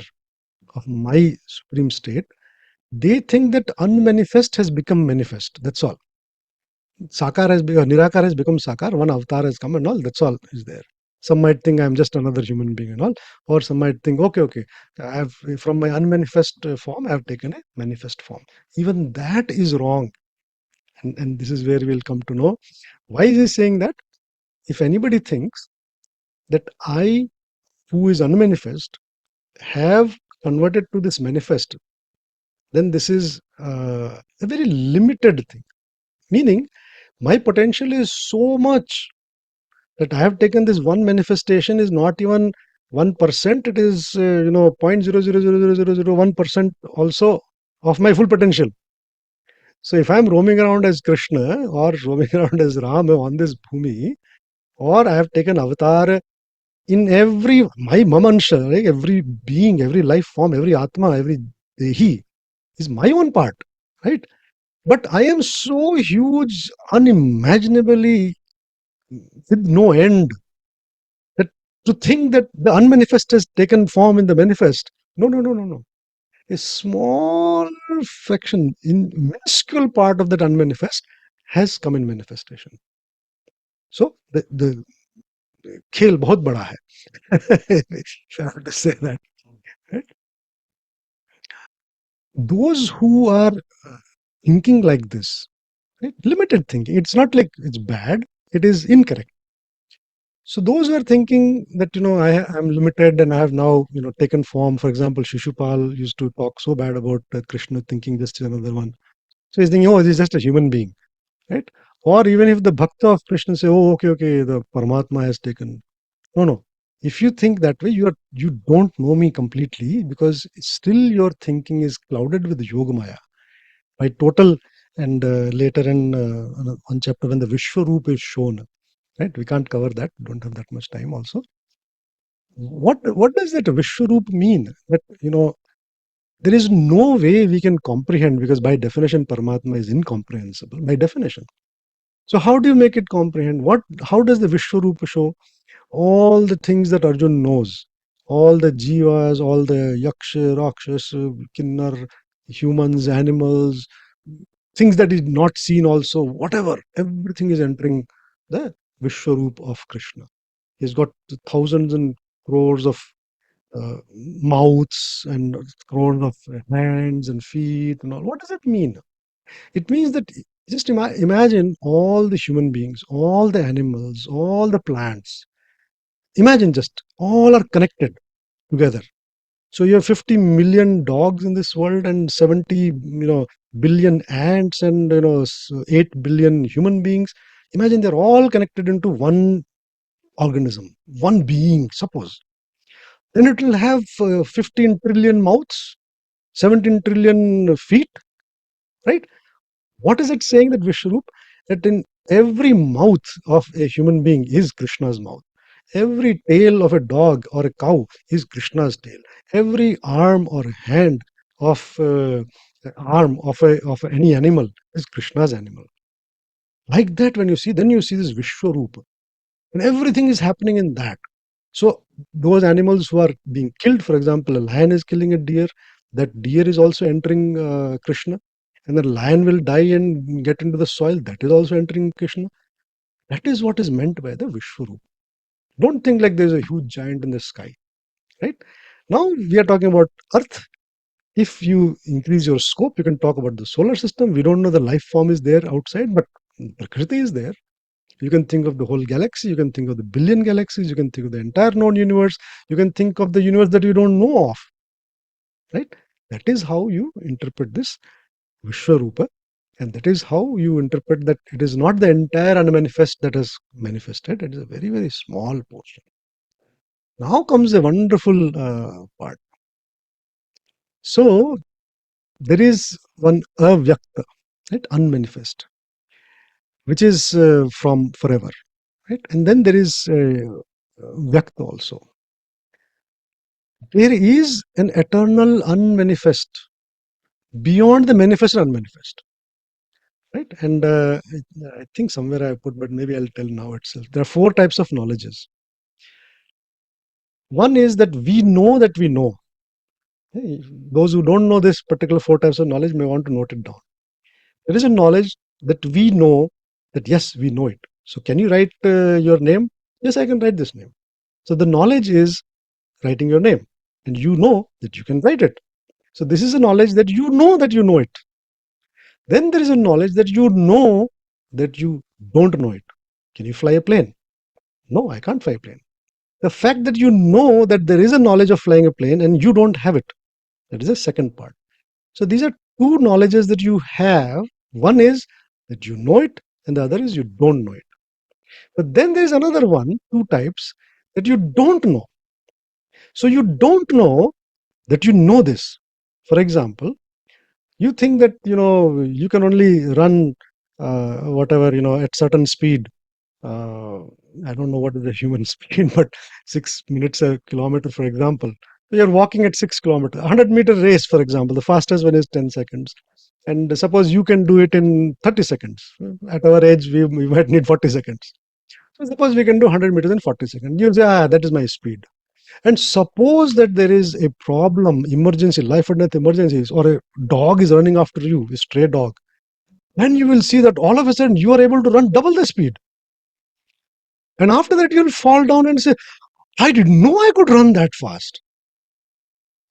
of my supreme state, they think that unmanifest has become manifest. That's all. Sakar has become, Nirakar has become Sakar, one avatar has come and all, that's all is there. Some might think I'm just another human being and all, or some might think, okay, I have, from my unmanifest form, I have taken a manifest form. Even that is wrong. And this is where we'll come to know why is he saying that. If anybody thinks that I, who is unmanifest, have converted to this manifest, then this is a very limited thing. Meaning, my potential is so much that I have taken this one manifestation is not even 1%. It is 0.000001% also of my full potential. So if I'm roaming around as Krishna or roaming around as Ram on this bhumi, or I have taken avatar in every my mamansha, right? Every being, every life form, every atma, every dehi is my own part, right? But I am so huge, unimaginably, with no end, that to think that the unmanifest has taken form in the manifest. No. A small fraction, in minuscule part of that unmanifest has come in manifestation. So the खेल बहुत बड़ा है. If I have to say that. Right? Those who are thinking like this, right? Limited thinking, it's not like it's bad, it is incorrect. So those who are thinking that, I'm limited and I have now, taken form. For example, Shishupal used to talk so bad about Krishna, thinking just another one. So he's thinking, oh, he's just a human being, right? Or even if the bhakta of Krishna say, oh, okay, the Paramatma has taken. No. If you think that way, you don't know me completely, because still your thinking is clouded with Yoga Maya. By total, and later in one chapter when the Vishwaroop is shown, right? We can't cover that. Don't have that much time also. What does that Vishwaroop mean? That, there is no way we can comprehend, because by definition, Paramatma is incomprehensible by definition. So how do you make it comprehend? How does the Vishwaroop show? All the things that Arjun knows, all the jivas, all the yaksha, rakshas, kinnar, humans, animals, things that is not seen also, whatever, everything is entering the Vishwaroop of Krishna. He's got thousands and crores of mouths and crores of hands and feet and all. What does it mean? It means that just imagine all the human beings, all the animals, all the plants. Imagine just all are connected together. So you have 50 million dogs in this world and 70 billion ants and 8 billion human beings. Imagine they're all connected into one organism, one being, suppose. Then it will have 15 trillion mouths, 17 trillion feet, right? What is it saying, that Vishwarup? That in every mouth of a human being is Krishna's mouth. Every tail of a dog or a cow is Krishna's tail. Every arm or hand of any animal is Krishna's animal. Like that, when you see, then you see this Vishwarupa, and everything is happening in that. So those animals who are being killed, for example, a lion is killing a deer, that deer is also entering Krishna, and the lion will die and get into the soil, that is also entering Krishna. That is what is meant by the Vishwarupa. Don't think like there's a huge giant in the sky, right? Now we are talking about Earth. If you increase your scope, you can talk about the solar system. We don't know the life form is there outside, but Prakriti is there. You can think of the whole galaxy, you can think of the billion galaxies, you can think of the entire known universe, you can think of the universe that you don't know of, right? That is how you interpret this Vishwarupa, and that is how you interpret that it is not the entire unmanifest that has manifested, it is a very, very small portion. Now comes a wonderful part. So there is one avyakta, right? Unmanifest, which is from forever, right? And then there is vyakta also. There is an eternal unmanifest beyond the manifest and unmanifest, right? And I think somewhere I put, but maybe I'll tell now itself. There are 4 types of knowledges. One is that we know that we know. Hey, those who don't know this particular 4 types of knowledge may want to note it down. There is a knowledge that we know that yes, we know it. So can you write your name? Yes, I can write this name. So the knowledge is writing your name, and you know that you can write it. So this is a knowledge that you know it. Then there is a knowledge that you know that you don't know it. Can you fly a plane? No, I can't fly a plane. The fact that you know that there is a knowledge of flying a plane and you don't have it, that is the second part. So these are 2 knowledges that you have. One is that you know it, and the other is you don't know it. But then there is another one, 2 types, that you don't know. So you don't know that you know this. For example, you think that you can only run whatever at certain speed. I don't know what is the human speed, but 6 minutes a kilometer, for example. You're walking at 6 kilometers, 100-meter race, for example. The fastest one is 10 seconds. And suppose you can do it in 30 seconds. At our age, we might need 40 seconds. So suppose we can do 100 meters in 40 seconds. You'll say, that is my speed. And suppose that there is a problem, emergency, life or death emergencies, or a dog is running after you, a stray dog. Then you will see that all of a sudden you are able to run double the speed. And after that, you'll fall down and say, I didn't know I could run that fast.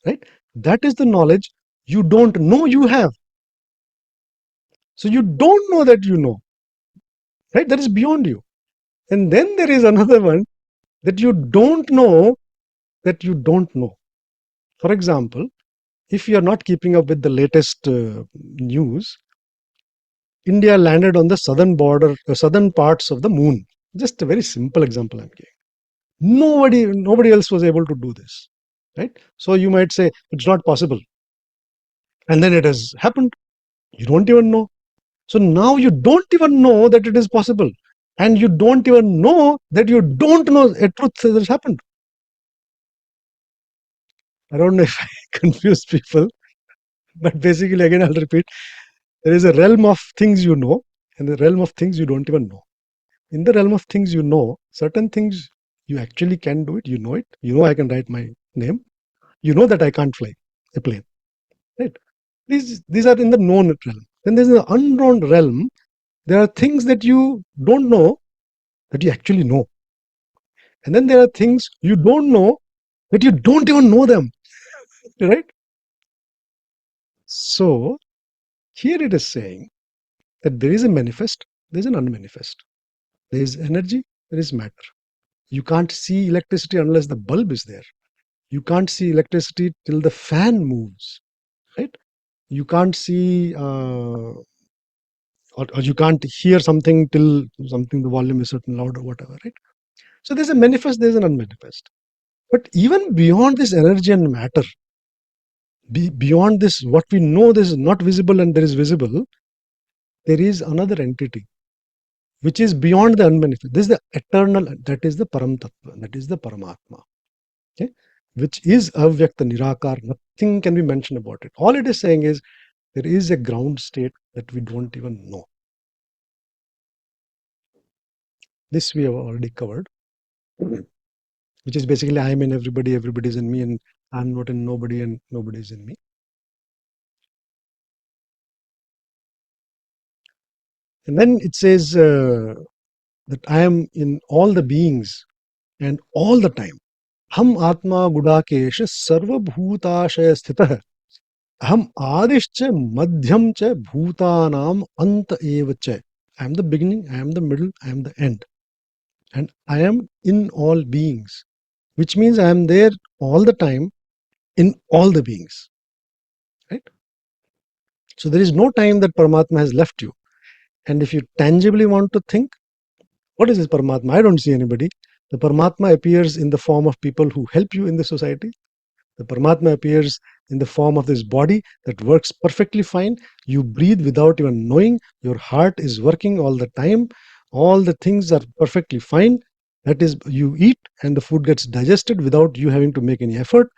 Right? That is the knowledge you don't know you have. So you don't know that you know. Right? That is beyond you. And then there is another one that you don't know that you don't know. For example, if you are not keeping up with the latest news, India landed on the southern border, southern parts of the moon. Just a very simple example I'm giving. Nobody else was able to do this, right? So you might say it's not possible, and then it has happened. You don't even know. So now you don't even know that it is possible, and you don't even know that you don't know a truth that has happened. I don't know if I confuse people, but basically, again, I'll repeat: there is a realm of things you know, and the realm of things you don't even know. In the realm of things you know, certain things you actually can do it. You know it. You know I can write my name. You know that I can't fly a plane. Right? These are in the known realm. Then there's the unknown realm. There are things that you don't know that you actually know. And then there are things you don't know that you don't even know them. Right? So here it is saying that there is a manifest, there is an unmanifest. There is energy, there is matter. You can't see electricity unless the bulb is there. You can't see electricity till the fan moves, right? You can't see, or you can't hear something till something, the volume is certain loud or whatever, right? So there's a manifest, there's an unmanifest. But even beyond this energy and matter, beyond this, what we know, this is not visible and there is visible, there is another entity which is beyond the unmanifest. This is the eternal, that is the Param Tattva, that is the Paramatma, okay? Which is avyakta, nirakar, nothing can be mentioned about it. All it is saying is there is a ground state that we don't even know. This we have already covered, which is basically I am in everybody, everybody is in me, and I am not in nobody and nobody is in me. And then it says that I am in all the beings and all the time. Ham Atma Gudakesh Sarva Bhutashaya Sthitah. Aham Adishcha Madhyam cha Bhutanam Anta eva cha. I am the beginning, I am the middle, I am the end. And I am in all beings, which means I am there all the time in all the beings, right? So there is no time that Paramatma has left you. And if you tangibly want to think, what is this Paramatma? I don't see anybody. The Paramatma appears in the form of people who help you in the society. The Paramatma appears in the form of this body that works perfectly fine. You breathe without even knowing. Your heart is working all the time. All the things are perfectly fine. That is, you eat and the food gets digested without you having to make any effort.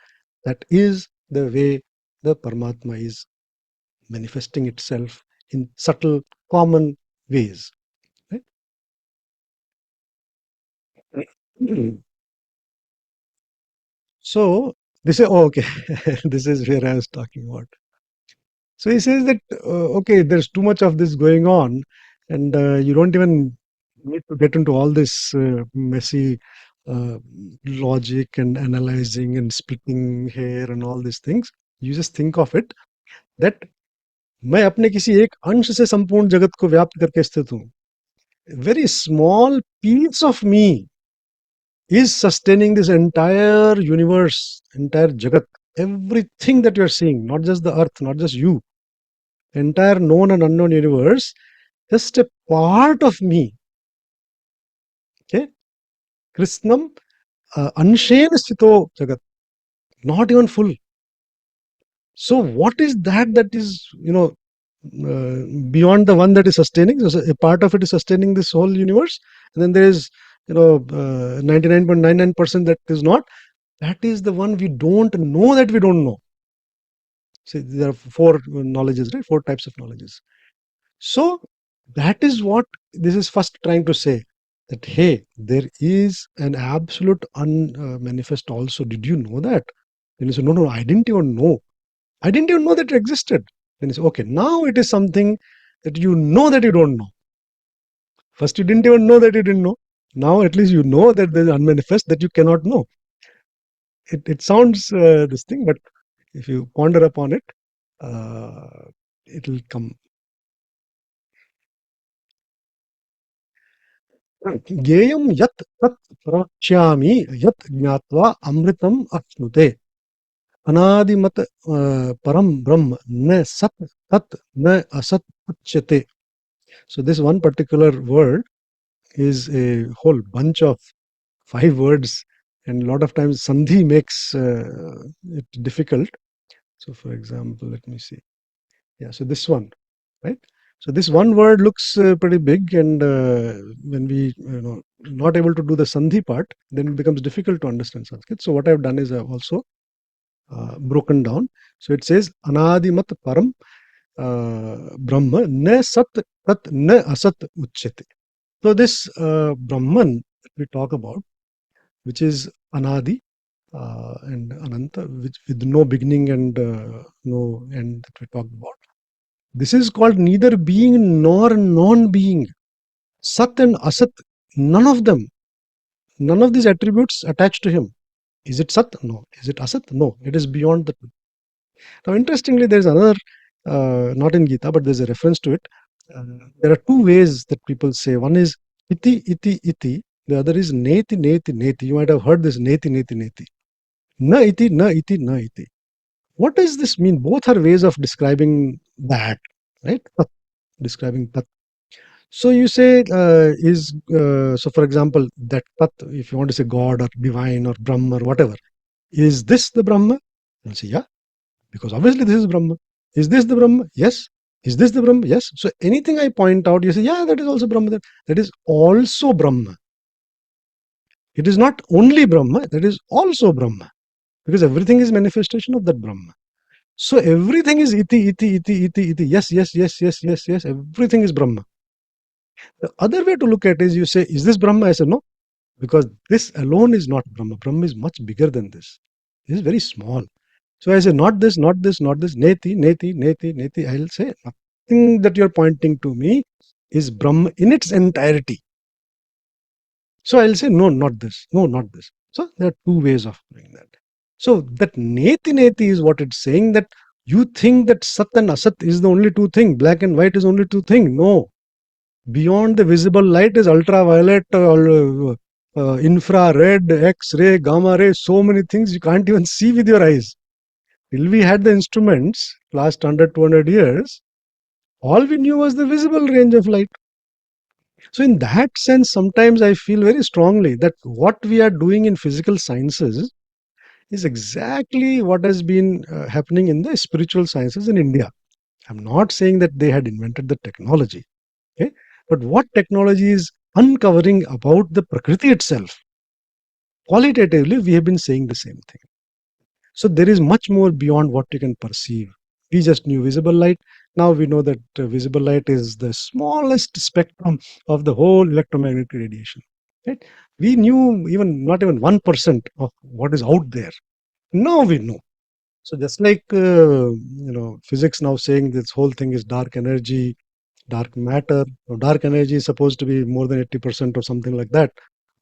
That is the way the Paramatma is manifesting itself in subtle, common ways. Right? So they say, oh, okay, this is where I was talking about. So he says that, okay, there's too much of this going on, and you don't even need to get into all this messy logic and analyzing and splitting hair and all these things. You just think of it that मैं अपने किसी एक अंश से संपूर्ण जगत को व्याप्त करके स्थित हूँ. Very small piece of me is sustaining this entire universe, entire jagat, everything that you're seeing, not just the earth, not just you, entire known and unknown universe, just a part of me. Okay? Krishnam anshena sthito jagat, not even full. So what is that is, beyond the one that is sustaining? So a part of it is sustaining this whole universe, and then there is, 99.99% that is not. That is the one we don't know that we don't know. See, there are four knowledges, right? Four types of knowledges. So that is what this is first trying to say, that hey, there is an absolute unmanifest also. Did you know that? Then you say, no, I didn't even know. I didn't even know that it existed. Then you say, okay, now it is something that you know that you don't know. First, you didn't even know that you didn't know. Now, at least you know that there is unmanifest that you cannot know. It sounds this thing, but if you ponder upon it, it will come. Gyeyam yat tat prakshami yat jnatva amritam apnute. Anadimat param brahm na sat tat na asat uchyate. So this one particular word is a whole bunch of 5 words, and a lot of times sandhi makes it difficult. So for example, let me see. Yeah, so this one, right? So this one word looks pretty big, and when we not able to do the sandhi part, then it becomes difficult to understand Sanskrit. So what I've done is I've also broken down. So it says anadimat param brahma na sat tat na asat uchyate. So this Brahman that we talk about, which is anadi and ananta, which with no beginning and no end that we talked about. This is called neither being nor non-being. Sat and asat, none of them, none of these attributes attached to him. Is it sat? No. Is it asat? No. It is beyond the two. Now, interestingly, there is another, not in Gita, but there's a reference to it. There are 2 ways that people say. One is iti, iti, iti. The other is neti, neti, neti. You might have heard this neti, neti, neti. Na iti, na iti, na iti. What does this mean? Both are ways of describing that, right? Tat, describing tat. So you say so for example, that tat, if you want to say God or divine or Brahma or whatever, is this the Brahma? I'll say, yeah, because obviously this is Brahma. Is this the Brahma? Yes. Is this the Brahma? Yes. So anything I point out, you say, yeah, that is also Brahma. That is also Brahma. It is not only Brahma, that is also Brahma. Because everything is manifestation of that Brahma. So everything is iti, iti, iti, iti, iti. Yes, yes, yes, yes, yes, yes. Everything is Brahma. The other way to look at it is you say, is this Brahma? I say, no, because this alone is not Brahma. Brahma is much bigger than this. This is very small. So I say, not this, not this, not this, neti, neti, neti, neti. I'll say, nothing that you're pointing to me is Brahma in its entirety. So I'll say, no, not this, no, not this. So there are two ways of doing that. So that neti, neti is what it's saying, that you think that Sat and Asat is the only two thing, black and white is only two thing. No. Beyond the visible light is ultraviolet, infrared, X-ray, gamma ray, so many things you can't even see with your eyes. Till we had the instruments, last 100, 200 years, all we knew was the visible range of light. So in that sense, sometimes I feel very strongly that what we are doing in physical sciences is exactly what has been happening in the spiritual sciences in India. I'm not saying that they had invented the technology, okay? But what technology is uncovering about the prakriti itself. Qualitatively, we have been saying the same thing. So there is much more beyond what you can perceive. We just knew visible light. Now we know that visible light is the smallest spectrum of the whole electromagnetic radiation. Right? We knew even not even 1% of what is out there. Now we know. So just like physics now saying this whole thing is dark energy, dark matter. Dark energy is supposed to be more than 80% or something like that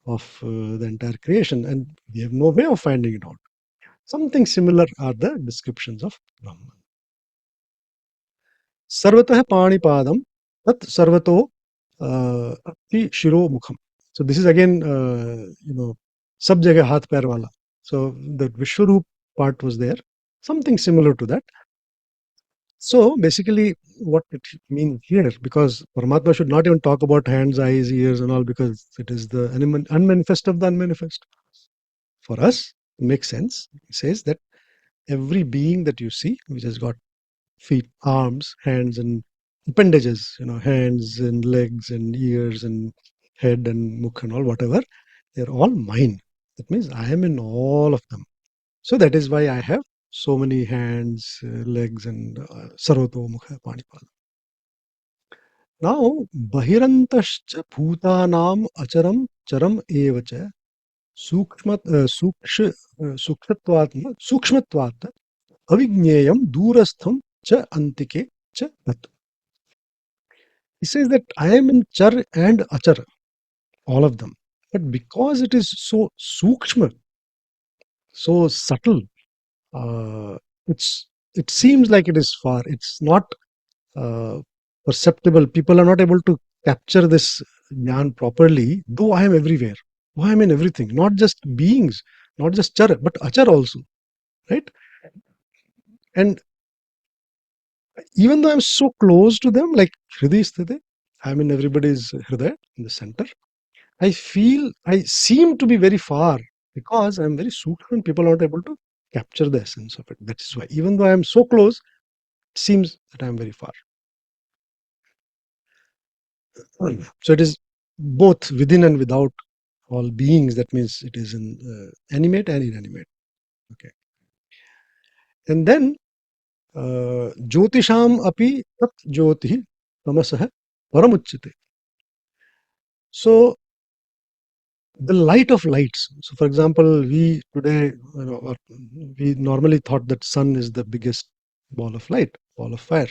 of the entire creation, and we have no way of finding it out. Something similar are the descriptions of Brahman. Sarvatah panipadam tat sarvato ati shiro mukham. So this is again, sab jagah haath pair wala. So the Vishwarup part was there. Something similar to that. So basically, what it means here, because Paramatma should not even talk about hands, eyes, ears, and all, because it is the unmanifest of the unmanifest. For us, it makes sense. It says that every being that you see, which has got feet, arms, hands, and appendages, hands and legs and ears and head and mukh and all, whatever, they're all mine. That means I am in all of them. So that is why I have so many hands, legs, and sarvato mukha panipada. Now, bahirantascha bhutanam acharam charam evacha sukshmatvat avijneyam durastham cha antike cha tat. He says that I am in char and achar, all of them. But because it is so sukshma, so subtle, uh, it seems like it is far. It's not uh, perceptible. People are not able to capture this jnana properly, though I am everywhere. Though I am in everything, not just beings, not just char, but achar also, right? And even though I'm so close to them, like Hriday Sthite, I'm in everybody's Hriday, in the center, I seem to be very far because I'm very sukshma and people are not able to capture the essence of it. That is why, even though I'm so close, it seems that I'm very far. So it is both within and without all beings. That means it is in animate and inanimate. Okay. And then Jyotisham api tat jyoti tamasah paramuchyate. So the light of lights. So for example, we today, we normally thought that sun is the biggest ball of light, ball of fire.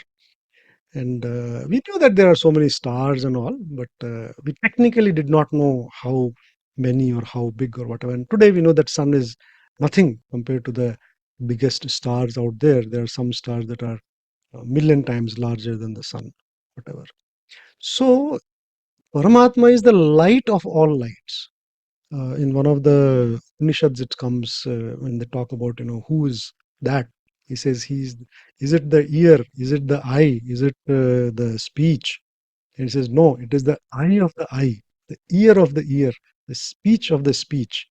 And we knew that there are so many stars and all, but we technically did not know how many or how big or whatever. And today we know that sun is nothing compared to the biggest stars out there. There are some stars that are a million times larger than the sun, whatever. So Paramatma is the light of all lights. In one of the Upanishads, it comes when they talk about, who is that? He says, is it the ear? Is it the eye? Is it the speech? And he says, no, it is the eye of the eye, the ear of the ear, the speech of the speech.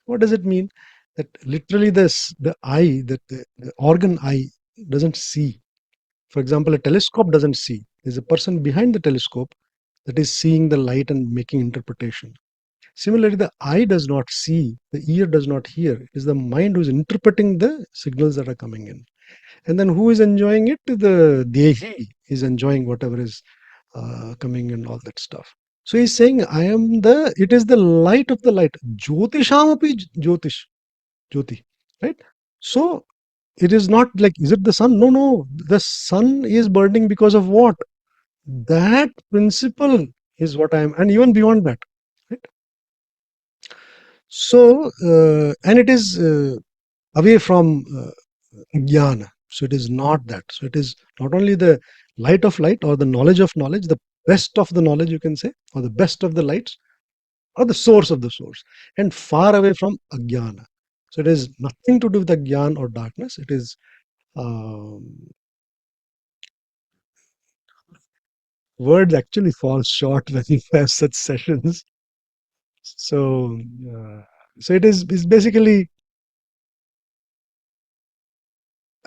What does it mean? That literally the eye, the organ eye doesn't see. For example, a telescope doesn't see. There's a person behind the telescope that is seeing the light and making interpretation. Similarly, the eye does not see, the ear does not hear. It is the mind who is interpreting the signals that are coming in. And then who is enjoying it? The dehi is enjoying whatever is coming and all that stuff. So he's saying, it is the light of the light. Jyotishamapi Jyoti, right? So it is not like, is it the sun? No, no. The sun is burning because of what? That principle is what I am, and even beyond that, right? So, and it is away from Jnana. So it is not that. So it is not only the light of light or the knowledge of knowledge, the best of the knowledge, you can say, or the best of the lights, or the source of the source, and far away from Ajnana. So it is nothing to do with Ajnan or darkness. It is words actually fall short when you have such sessions. So, so it's basically,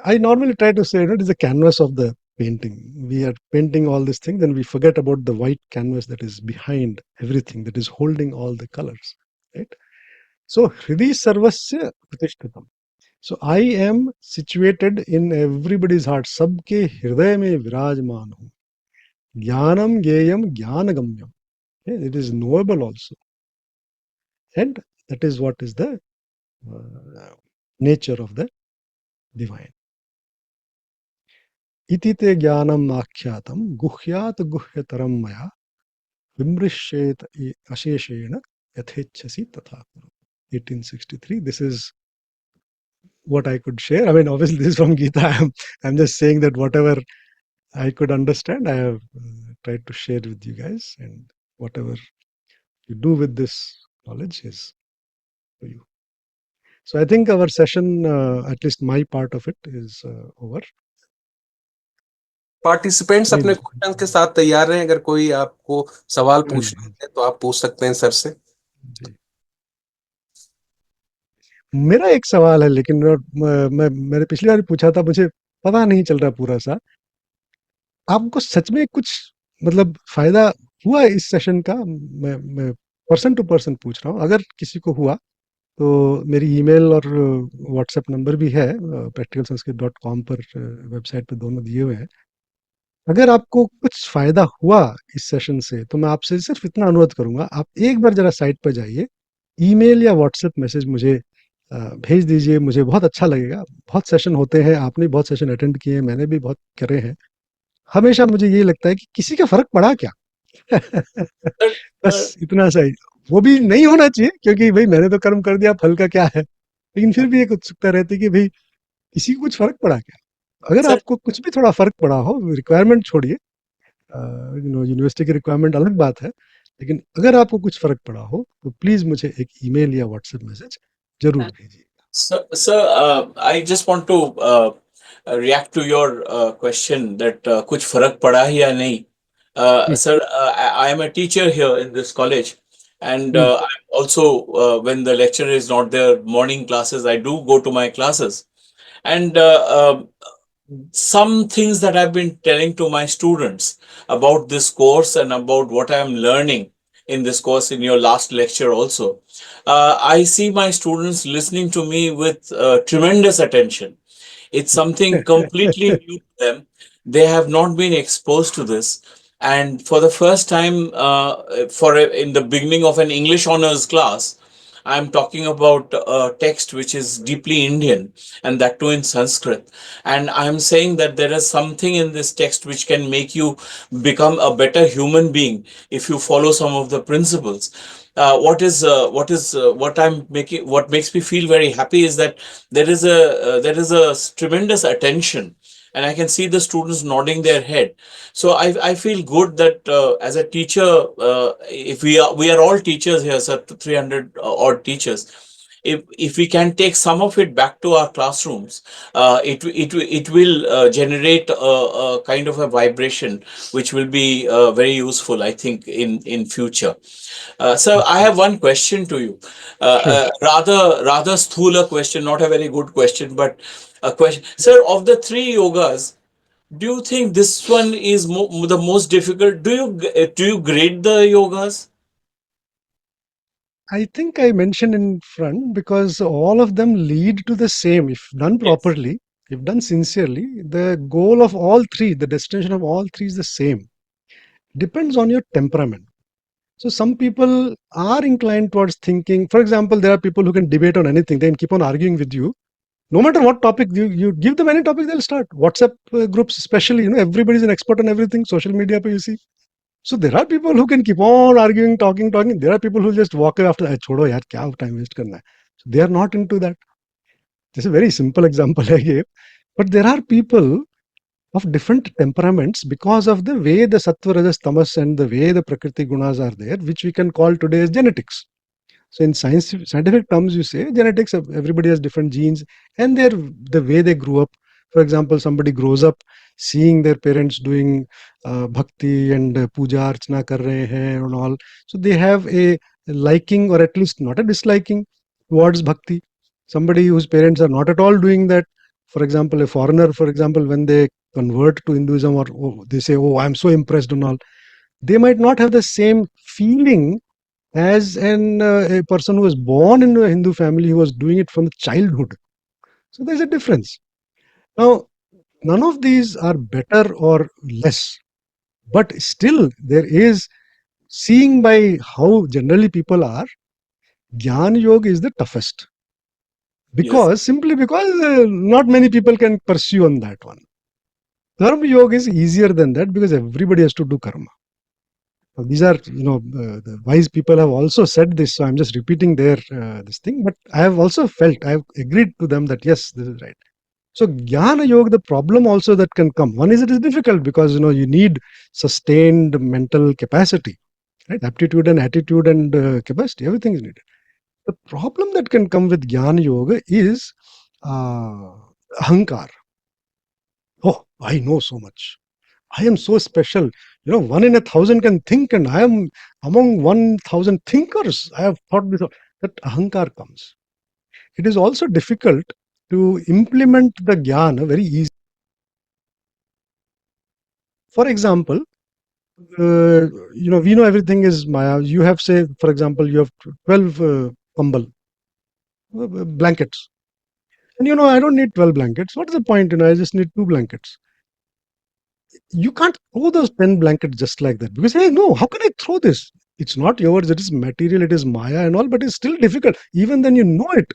I normally try to say, it is the canvas of the painting. We are painting all these things, then we forget about the white canvas that is behind everything, that is holding all the colors, right? So, Hridi Sarvasya Pratishtatam. So, I am situated in everybody's heart. Sabke hriday mein virajman hu. Jnanam Geyam Jnanagamyam. It is knowable also. And that is what is the nature of the divine. Itite Jnanam Akyatam Guhyat Guhyataram Maya Vimrishet Asheshena Yathechasi Tatha. 1863. This is what I could share. I mean, obviously, this is from Gita. I'm just saying that whatever I could understand, I have tried to share with you guys, and whatever you do with this knowledge is for you. So I think our session, at least my part of it, is over. Participants अपने question के साथ तैयार हैं, अगर कोई आपको सवाल पूछना है तो आप पूछ सकते हैं सर से। मेरा एक सवाल है, लेकिन मैंने पिछली बार पूछा था, मुझे पता नहीं चल रहा पूरा सा। आपको सच में कुछ मतलब फायदा हुआ इस सेशन का? मैं पर्सन टू पर्सन पूछ रहा हूँ। अगर किसी को हुआ तो मेरी ईमेल और व्हाट्सएप नंबर भी है, practicalsanskrit.com पर वेबसाइट पे दोनों दिए हुए हैं। अगर आपको कुछ फायदा हुआ इस सेशन से, तो मैं आपसे सिर्फ इतना अनुरोध करूंगा, आप एक बार जरा साइट पर जाइए, ईमेल या व्हाट्सएप मैसेज मुझे भेज दीजिए। मुझे बहुत अच्छा लगेगा। बहुत सेशन होते हैं, आपने बहुत सेशन अटेंड किए हैं, मैंने भी बहुत करे हैं। हमेशा मुझे ये लगता है कि किसी का फर्क पड़ा क्या? बस इतना सा ही। वो भी नहीं होना चाहिए, क्योंकि भाई मैंने तो कर्म कर दिया, फल का क्या है। लेकिन फिर भी एक उत्सुकता रहती है कि भाई किसी को कुछ फर्क पड़ा क्या? अगर आपको कुछ भी थोड़ा फर्क पड़ा हो, रिक्वायरमेंट छोड़िए, यूनिवर्सिटी की रिक्वायरमेंट अलग बात है, लेकिन अगर आपको कुछ फर्क पड़ा हो तो प्लीज मुझे एक ईमेल या व्हाट्सएप मैसेज जरूर भेजिए। Sir, I just want to react to your question that कुछ फर्क पड़ा है या नहीं. Sir, I am a teacher here in this college, and I'm also, when the lecturer is not there, morning classes, I do go to my classes, and some things that I've been telling to my students about this course and about what I'm learning in this course in your last lecture also. I see my students listening to me with tremendous attention. It's something completely new to them. They have not been exposed to this. And for the first time, in the beginning of an English honors class, I'm talking about a text which is deeply Indian, and that too in Sanskrit. And I'm saying that there is something in this text which can make you become a better human being if you follow some of the principles. what makes me feel very happy is that there is a tremendous attention, and I can see the students nodding their head. So I feel good that as a teacher, if we are all teachers here, sir, 300 odd teachers. If we can take some of it back to our classrooms, it will generate a kind of a vibration which will be very useful, I think, in future. So I have one question to you. Sure. Rather sthula question, not a very good question, but a question. Sir, of the three yogas, do you think this one is the most difficult? Do you grade the yogas? I think I mentioned in front because all of them lead to the same. If done Yes. properly, if done sincerely, the goal of all three, the destination of all three is the same. Depends on your temperament. So some people are inclined towards thinking, for example, there are people who can debate on anything. They can keep on arguing with you. No matter what topic you give them any topic, they'll start. WhatsApp groups, especially, everybody's an expert on everything. Social media, you see. So there are people who can keep on arguing, talking. There are people who just walk away after that. Chodo yaar, kya time waste karna hai. So they are not into that. This is a very simple example I gave. But there are people of different temperaments because of the way the sattva, rajas, tamas and the way the prakriti gunas are there, which we can call today as genetics. So in scientific terms, you say genetics, everybody has different genes and the way they grew up. For example, somebody grows up seeing their parents doing bhakti and puja archana kar rahe hain and all. So they have a liking or at least not a disliking towards bhakti. Somebody whose parents are not at all doing that. For example, a foreigner, for example, when they convert to Hinduism or they say, oh, I'm so impressed and all, they might not have the same feeling as a person who was born in a Hindu family who was doing it from childhood. So there's a difference. Now, none of these are better or less, but still there is, seeing by how generally people are, Gyan Yoga is the toughest. Yes. Simply because not many people can pursue on that one. Karma Yoga is easier than that because everybody has to do karma. These are, the wise people have also said this, so I'm just repeating their this thing. But I have also felt, I have agreed to them that yes, this is right. So Jnana Yoga, the problem also that can come. One is it is difficult because you need sustained mental capacity, right? Aptitude and attitude and capacity, everything is needed. The problem that can come with Jnana Yoga is ahankar. Oh, I know so much. I am so special. One in 1,000 can think, and I am among 1,000 thinkers. I have thought this. That ahankar comes. It is also difficult to implement the jnana very easy. For example, we know everything is Maya. You have, say, for example, you have 12 kambal, blankets. And I don't need 12 blankets. What is the point? I just need 2 blankets. You can't throw those 10 blankets just like that because, hey, no, how can I throw this? It's not yours, it is material, it is Maya and all, but it's still difficult. Even then, it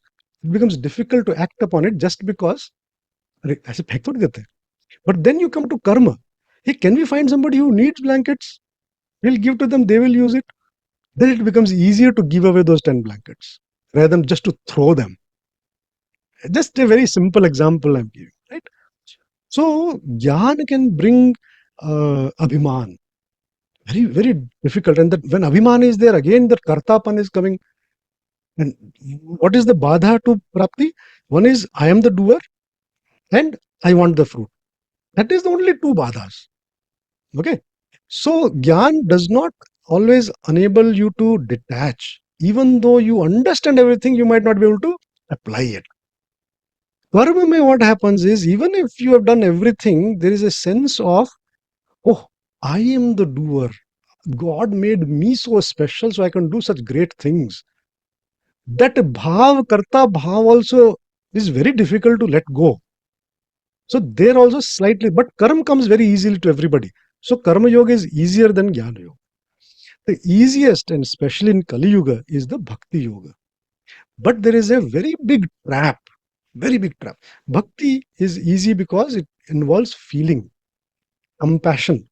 becomes difficult to act upon it just because. But then you come to karma. Hey, can we find somebody who needs blankets? We'll give to them, they will use it. Then it becomes easier to give away those 10 blankets rather than just to throw them. Just a very simple example I'm giving, right? So, Jnana can bring abhiman. Very, very difficult. And that when abhiman is there, again, the kartapan is coming. And what is the badha to prapti? One is, I am the doer and I want the fruit. That is the only 2 badhas. Okay. So, Gyan does not always enable you to detach. Even though you understand everything, you might not be able to apply it. Karma mein what happens is, even if you have done everything, there is a sense of, oh, I am the doer. God made me so special, so I can do such great things. That bhav, karta bhav also is very difficult to let go. So there also slightly, but karma comes very easily to everybody. So karma yoga is easier than jnana yoga. The easiest, and especially in Kali Yuga, is the bhakti yoga. But there is a very big trap. Very big trap. Bhakti is easy because it involves feeling, compassion,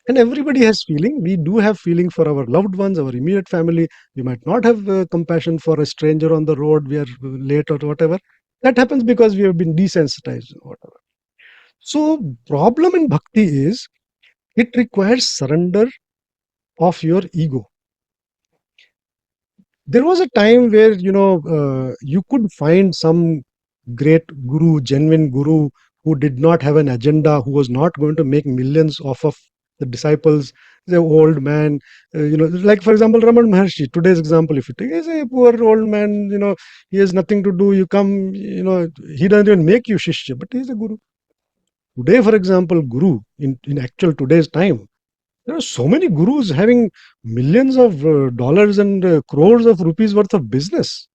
And everybody has feeling. We do have feeling for our loved ones, our immediate family. We might not have compassion for a stranger on the road. We are late or whatever. That happens because we have been desensitized or whatever. So problem in bhakti is it requires surrender of your ego. There was a time where, you could find some great guru, genuine guru, who did not have an agenda, who was not going to make millions off of the disciples, the old man, like for example, Raman Maharshi, today's example, if you take, he's a poor old man, he has nothing to do, you come, he doesn't even make you shishya, but he's a guru. Today, for example, guru, in actual today's time, there are so many gurus having millions of dollars and crores of rupees worth of business.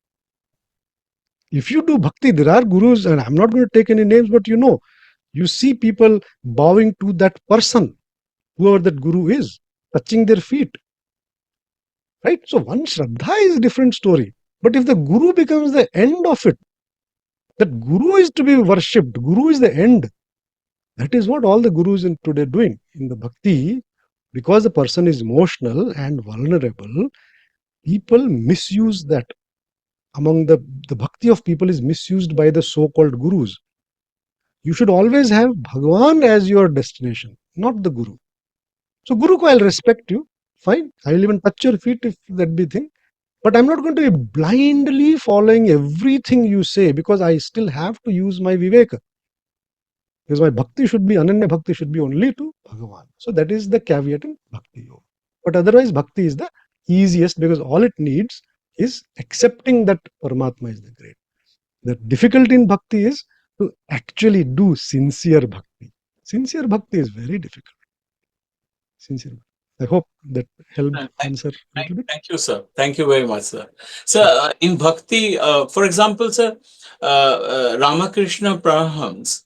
If you do bhakti, there are gurus, and I'm not going to take any names, but you see people bowing to that person, whoever that guru is, touching their feet. Right? So one Shraddha is a different story. But if the guru becomes the end of it, that guru is to be worshipped, guru is the end. That is what all the gurus in today are doing. In the bhakti, because the person is emotional and vulnerable, people misuse that. Among the bhakti of people is misused by the so-called gurus. You should always have Bhagavan as your destination, not the guru. So guru ko I'll respect you, fine. I will even touch your feet if that be thing. But I'm not going to be blindly following everything you say, because I still have to use my viveka. Because my bhakti should be, ananya bhakti should be only to Bhagavan. So that is the caveat in bhakti yoga. But otherwise bhakti is the easiest, because all it needs is accepting that Paramatma is the great. The difficulty in bhakti is to actually do sincere bhakti. Sincere bhakti is very difficult. Sincere. I hope that helped answer a little bit. Thank you, sir. Thank you very much, sir. Sir, in bhakti, for example, sir, Ramakrishna Parahams,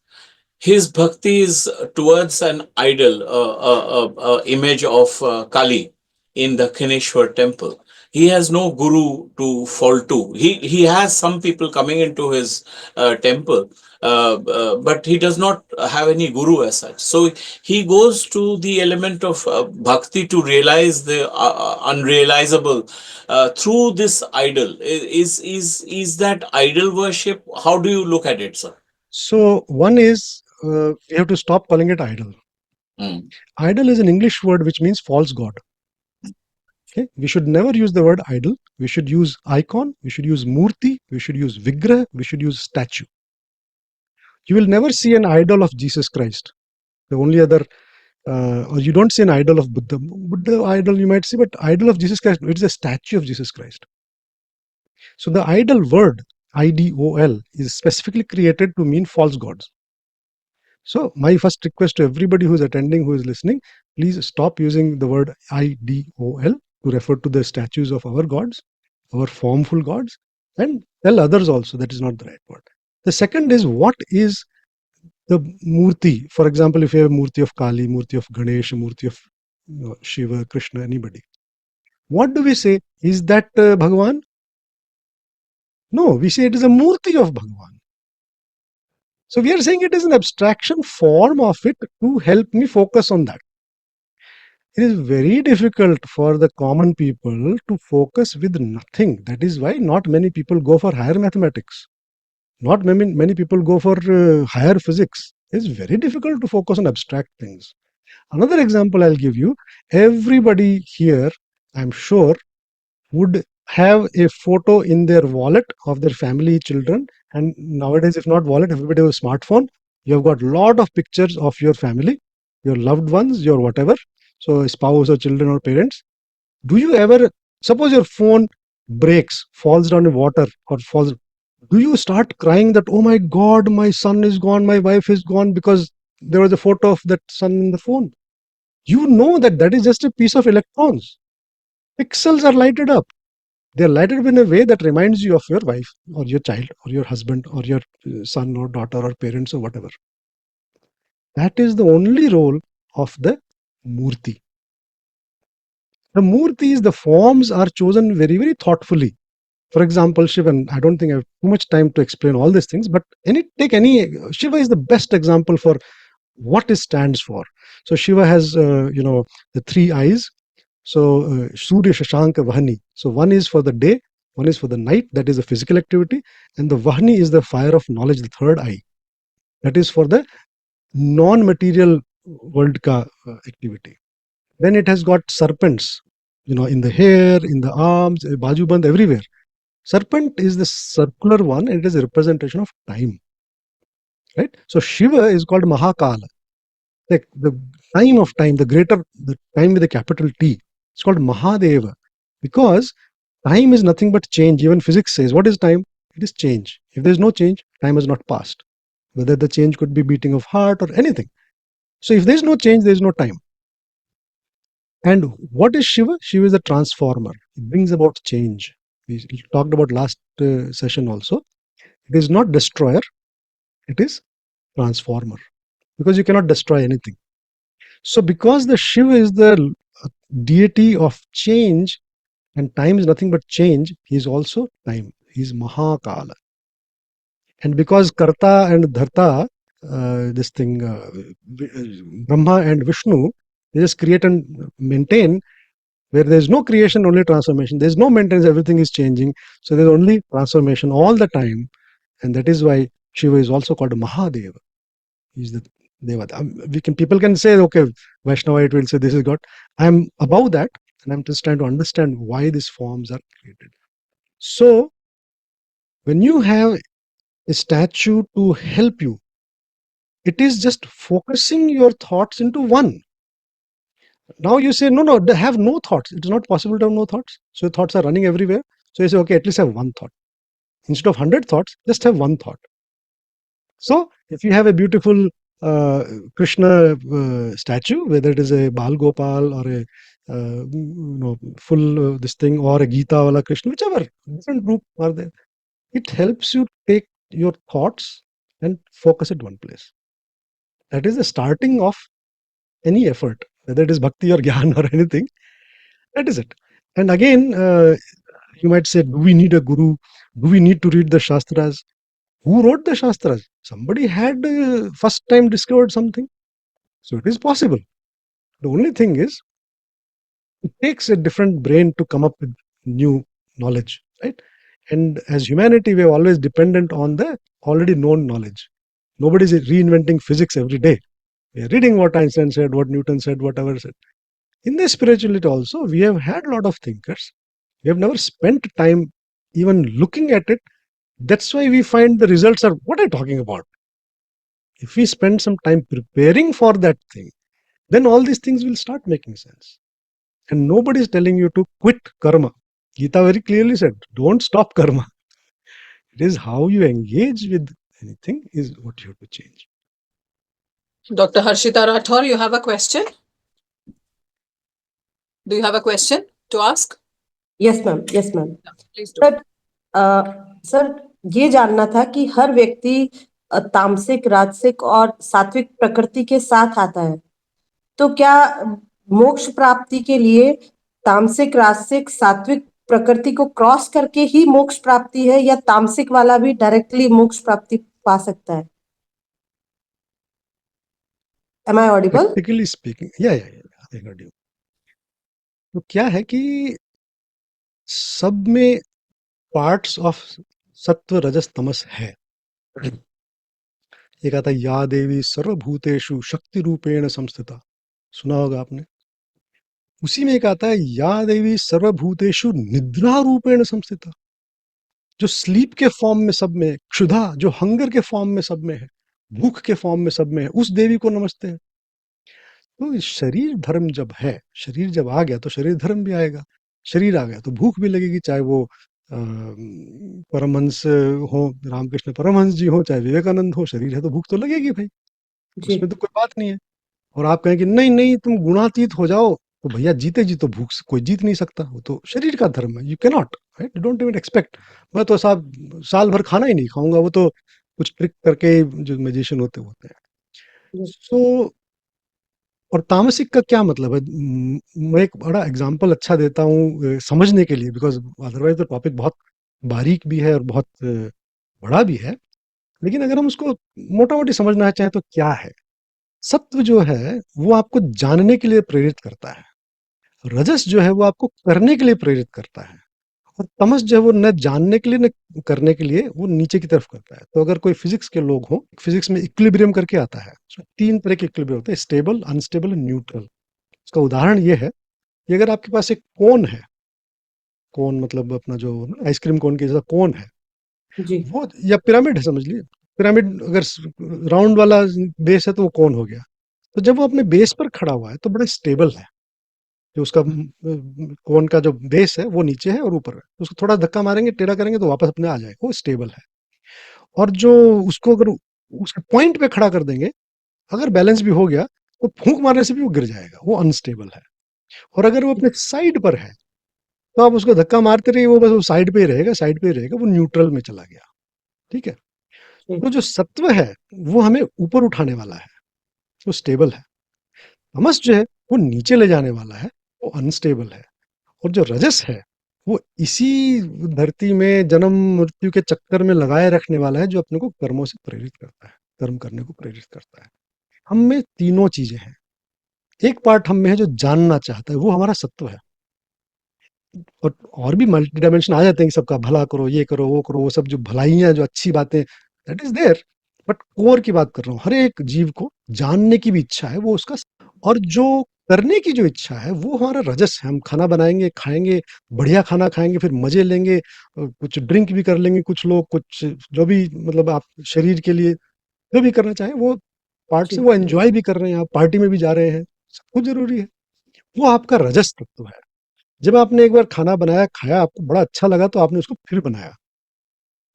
his bhakti is towards an idol, image of Kali in the Kaneshwar temple. He has no guru to fall to. He has some people coming into his temple, but he does not have any guru as such. So he goes to the element of bhakti to realize the unrealizable through this idol. Is that idol worship? How do you look at it, sir? So one is, we have to stop calling it idol. Idol is an English word which means false god. Okay, we should never use the word idol. We should use icon, we should use murti, we should use vigraha, we should use statue. You will never see an idol of Jesus Christ. The only other, or you don't see an idol of Buddha. Buddha idol you might see, but idol of Jesus Christ, it is a statue of Jesus Christ. So the idol word, IDOL, is specifically created to mean false gods. So my first request to everybody who is attending, who is listening, please stop using the word IDOL to refer to the statues of our gods, our formful gods, and tell others also that is not the right word. The second is, what is the murti? For example, if you have a murti of Kali, murti of Ganesh, murti of Shiva, Krishna, anybody, what do we say? Is that Bhagavan? No, we say it is a murti of Bhagavan. So we are saying it is an abstraction form of it to help me focus on that. It is very difficult for the common people to focus with nothing. That is why not many people go for higher mathematics. Not many people go for higher physics. It's very difficult to focus on abstract things. Another example I'll give you. Everybody here, I'm sure, would have a photo in their wallet of their family, children. And nowadays, if not wallet, everybody has a smartphone. You have got a lot of pictures of your family, your loved ones, your whatever. So spouse or children or parents. Do you ever, suppose your phone breaks, falls down in water or falls, do you start crying that, oh my God, my son is gone, my wife is gone, because there was a photo of that son in the phone? You know that that is just a piece of electrons. Pixels are lighted up. They are lighted up in a way that reminds you of your wife or your child or your husband or your son or daughter or parents or whatever. That is the only role of the murti. The murtis, the forms are chosen very, very thoughtfully. For example, Shiva, and I don't think I have too much time to explain all these things, but Shiva is the best example for what it stands for. So Shiva has, the three eyes. So Surya, Shashanka, Vahani. So one is for the day, one is for the night, that is the physical activity, and the Vahani is the fire of knowledge, the third eye. That is for the non-material world ka activity. Then it has got serpents, in the hair, in the arms, bajuband, everywhere. Serpent is the circular one, and it is a representation of time. Right? So Shiva is called Mahakala, like the time of time, the time with a capital T. It's called Mahadeva because time is nothing but change. Even physics says, what is time? It is change. If there is no change, time has not passed. Whether the change could be beating of heart or anything. So if there is no change, there is no time. And what is Shiva? Shiva is a transformer. It brings about change. We talked about last session also. It is not destroyer. It is transformer. Because you cannot destroy anything. So because the Shiva is the deity of change and time is nothing but change, he is also time. He is Mahakala. And because Karta and Dharta, Brahma and Vishnu, they just create and maintain. Where there is no creation, only transformation. There is no maintenance, everything is changing. So there is only transformation all the time. And that is why Shiva is also called Mahadeva. He is the Devata. People can say, okay, Vaishnavite will say this is God. I'm above that, and I'm just trying to understand why these forms are created. So when you have a statue to help you, it is just focusing your thoughts into one. Now you say, no, they have no thoughts. It is not possible to have no thoughts. So your thoughts are running everywhere. So you say, okay, at least have one thought. Instead of 100 thoughts, just have one thought. So if you have a beautiful Krishna statue, whether it is a Bal Gopal or a full this thing or a Gita wala Krishna, whichever different group are there, it helps you take your thoughts and focus at one place. That is the starting of any effort, whether it is bhakti or gyan or anything. That is it. And again, you might say, do we need a guru? Do we need to read the Shastras? Who wrote the Shastras? Somebody had first time discovered something. So it is possible. The only thing is, it takes a different brain to come up with new knowledge, right? And as humanity, we are always dependent on the already known knowledge. Nobody is reinventing physics every day. We are reading what Einstein said, what Newton said, whatever said. In the spirituality also, we have had a lot of thinkers. We have never spent time even looking at it. That's why we find the results are, what are you talking about? If we spend some time preparing for that thing, then all these things will start making sense. And nobody is telling you to quit karma. Gita very clearly said, don't stop karma. It is how you engage with anything is what you have to change. Dr. Harshita Rathore, you have a question? Do you have a question to ask? Yes, ma'am. Yes, ma'am. Please do. Sir ये जानना था कि हर व्यक्ति तामसिक, राजसिक और सात्विक प्रकृति के साथ आता है, तो क्या मोक्ष प्राप्ति के लिए तामसिक, राजसिक, सात्विक प्रकृति को क्रॉस करके ही मोक्ष प्राप्ति है या तामसिक वाला भी डायरेक्टली मोक्ष प्राप्ति पा सकता है? Am I audible? Practically speaking, yeah, I heard you. तो क्या है कि सब में पार्ट्स ऑफ सत्व, रजस, तमस है. एक आता है या देवी सर्वभूतेषु शक्ति रूपेण संस्थिता, सुना होगा आपने. उसी में एक आता है या देवी सर्वभूतेषु निद्रा रूपेण संस्थिता, जो स्लीप के फॉर्म में सब में है, क्षुधा जो हंगर के फॉर्म में सब में है, भूख के फॉर्म में सब में है, उस देवी को नमस्ते है. तो शरीर धर्म जब है, शरीर जब आ गया तो शरीर धर्म भी आएगा. शरीर आ गया तो भूख भी लगेगी, चाहे वो परमहंस हो, रामकृष्ण परमहंस जी हो, चाहे विवेकानंद हो, शरीर है तो भूख तो लगेगी भाई, उसमें तो कोई बात नहीं है. और आप कहें कि नहीं तुम गुणातीत हो जाओ, तो भैया जीते जी तो भूख से कोई जीत नहीं सकता, वो तो शरीर का धर्म है. You can not, right? You don't even expect. मैं तो साल भर खाना ही नहीं खाऊंगा, वो तो कुछ ट्रिक करके जो मैजिशियन होते हैं. सो और तामसिक का क्या मतलब है? मैं एक बड़ा एग्जांपल अच्छा देता हूँ समझने के लिए, बिकॉज अदरवाइज तो टॉपिक बहुत बारीक भी है और बहुत बड़ा भी है. लेकिन अगर हम उसको मोटा मोटी समझना चाहें तो क्या है, सत्व जो है वो आपको जानने के लिए प्रेरित करता है, रजस जो है वो आपको करने के लिए प्रेरित करता है, और तमस जो है वो न जानने के लिए न करने के लिए वो नीचे की तरफ करता है। तो अगर कोई फिजिक्स के लोग हों, फिजिक्स में इक्विलिब्रियम करके आता है, उसमें 3 तरह के इक्विलिब्रियम होते हैं, स्टेबल, अनस्टेबल एंड न्यूट्रल। इसका उदाहरण ये है कि अगर आपके पास एक कोन है, कोन मतलब अपना जो आइसक्रीम कोन के जैसा कोन है, जी वो, या पिरामिड है समझ लीजिए, पिरामिड अगर राउंड वाला बेस है तो वो कोन हो गया। तो जब वो अपने बेस पर खड़ा हुआ है तो बड़ा स्टेबल है, जो उसका कोन का जो बेस है वो नीचे है और ऊपर है, तो उसको थोड़ा धक्का मारेंगे, टेढ़ा करेंगे तो वापस अपने आ जाएगा, वो स्टेबल है। और जो उसको अगर उसके पॉइंट पे खड़ा कर देंगे, अगर बैलेंस भी हो गया तो फूंक मारने से भी वो गिर जाएगा, वो अनस्टेबल है। और अगर वो अपने साइड पर है तो आप उसको धक्का मारते रहिए, वो बस वो साइड पे ही रहेगा, साइड पे ही रहेगा, वो न्यूट्रल में चला गया। ठीक है। जी तो जो सत्व है वो हमें ऊपर उठाने वाला है, वो स्टेबल है। तमस जो है वो नीचे ले जाने वाला है, वो अनस्टेबल है। और जो रजस है वो इसी धरती में जन्म मृत्यु के चक्कर में लगाए रखने वाला है, जो अपने को कर्मों से प्रेरित करता है, कर्म करने को प्रेरित करता है। हम में तीनों चीजें हैं। एक पार्ट हम में है जो जानना चाहता है, वो हमारा सत्व है। और भी मल्टी डायमेंशन आ जाते हैं कि सबका भला करो, ये करो, वो करो, वो सब जो भलाइयाँ, जो अच्छी बातें, that is there. But core की बात कर रहा हूँ, हर एक जीव को जानने की भी इच्छा है, वो उसका। और जो करने की जो इच्छा है वो हमारा रजस है। हम खाना बनाएंगे, खाएंगे, बढ़िया खाना खाएंगे, फिर मजे लेंगे, कुछ ड्रिंक भी कर लेंगे, कुछ लोग कुछ जो भी, मतलब आप शरीर के लिए जो भी करना चाहें वो पार्ट से, जी वो एंजॉय भी कर रहे हैं, आप पार्टी में भी जा रहे हैं, सब कुछ जरूरी है, वो आपका रजस तत्व है। जब आपने एक बार खाना बनाया, खाया, आपको बड़ा अच्छा लगा, तो आपने उसको फिर बनाया,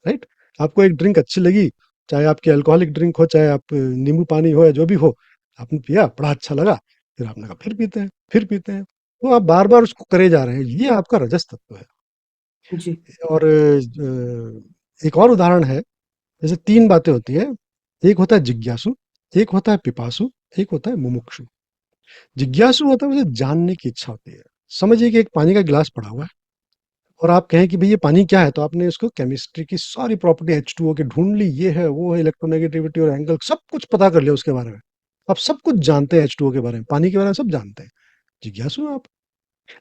राइट? आपको एक ड्रिंक अच्छी लगी, चाहे आपकी अल्कोहलिक ड्रिंक हो, चाहे आप नींबू पानी हो, या जो भी हो, आपने पिया, बड़ा अच्छा लगा, फिर आपने कहा फिर पीते हैं, फिर पीते हैं। तो आप बार बार उसको करे जा रहे हैं, ये आपका रजस तत्व है। जी और एक और उदाहरण है, जैसे 3 बातें होती है, एक होता है जिज्ञासु, एक होता है पिपासु, एक होता है मुमुक्षु। जिज्ञासु होता है, मुझे जानने की इच्छा होती है। समझिए कि एक पानी का गिलास पड़ा हुआ है, और आप कहें कि भई ये पानी क्या है? तो आपने उसको केमिस्ट्री की सारी प्रॉपर्टी H2O की ढूँढ ली, ये है, वो है, इलेक्ट्रोनेगेटिविटी और एंगल सब कुछ पता कर लिया उसके बारे में। आप सब कुछ जानते हैं H2O के बारे में, पानी के बारे में सब जानते हैं। जिज्ञासु हैं आप।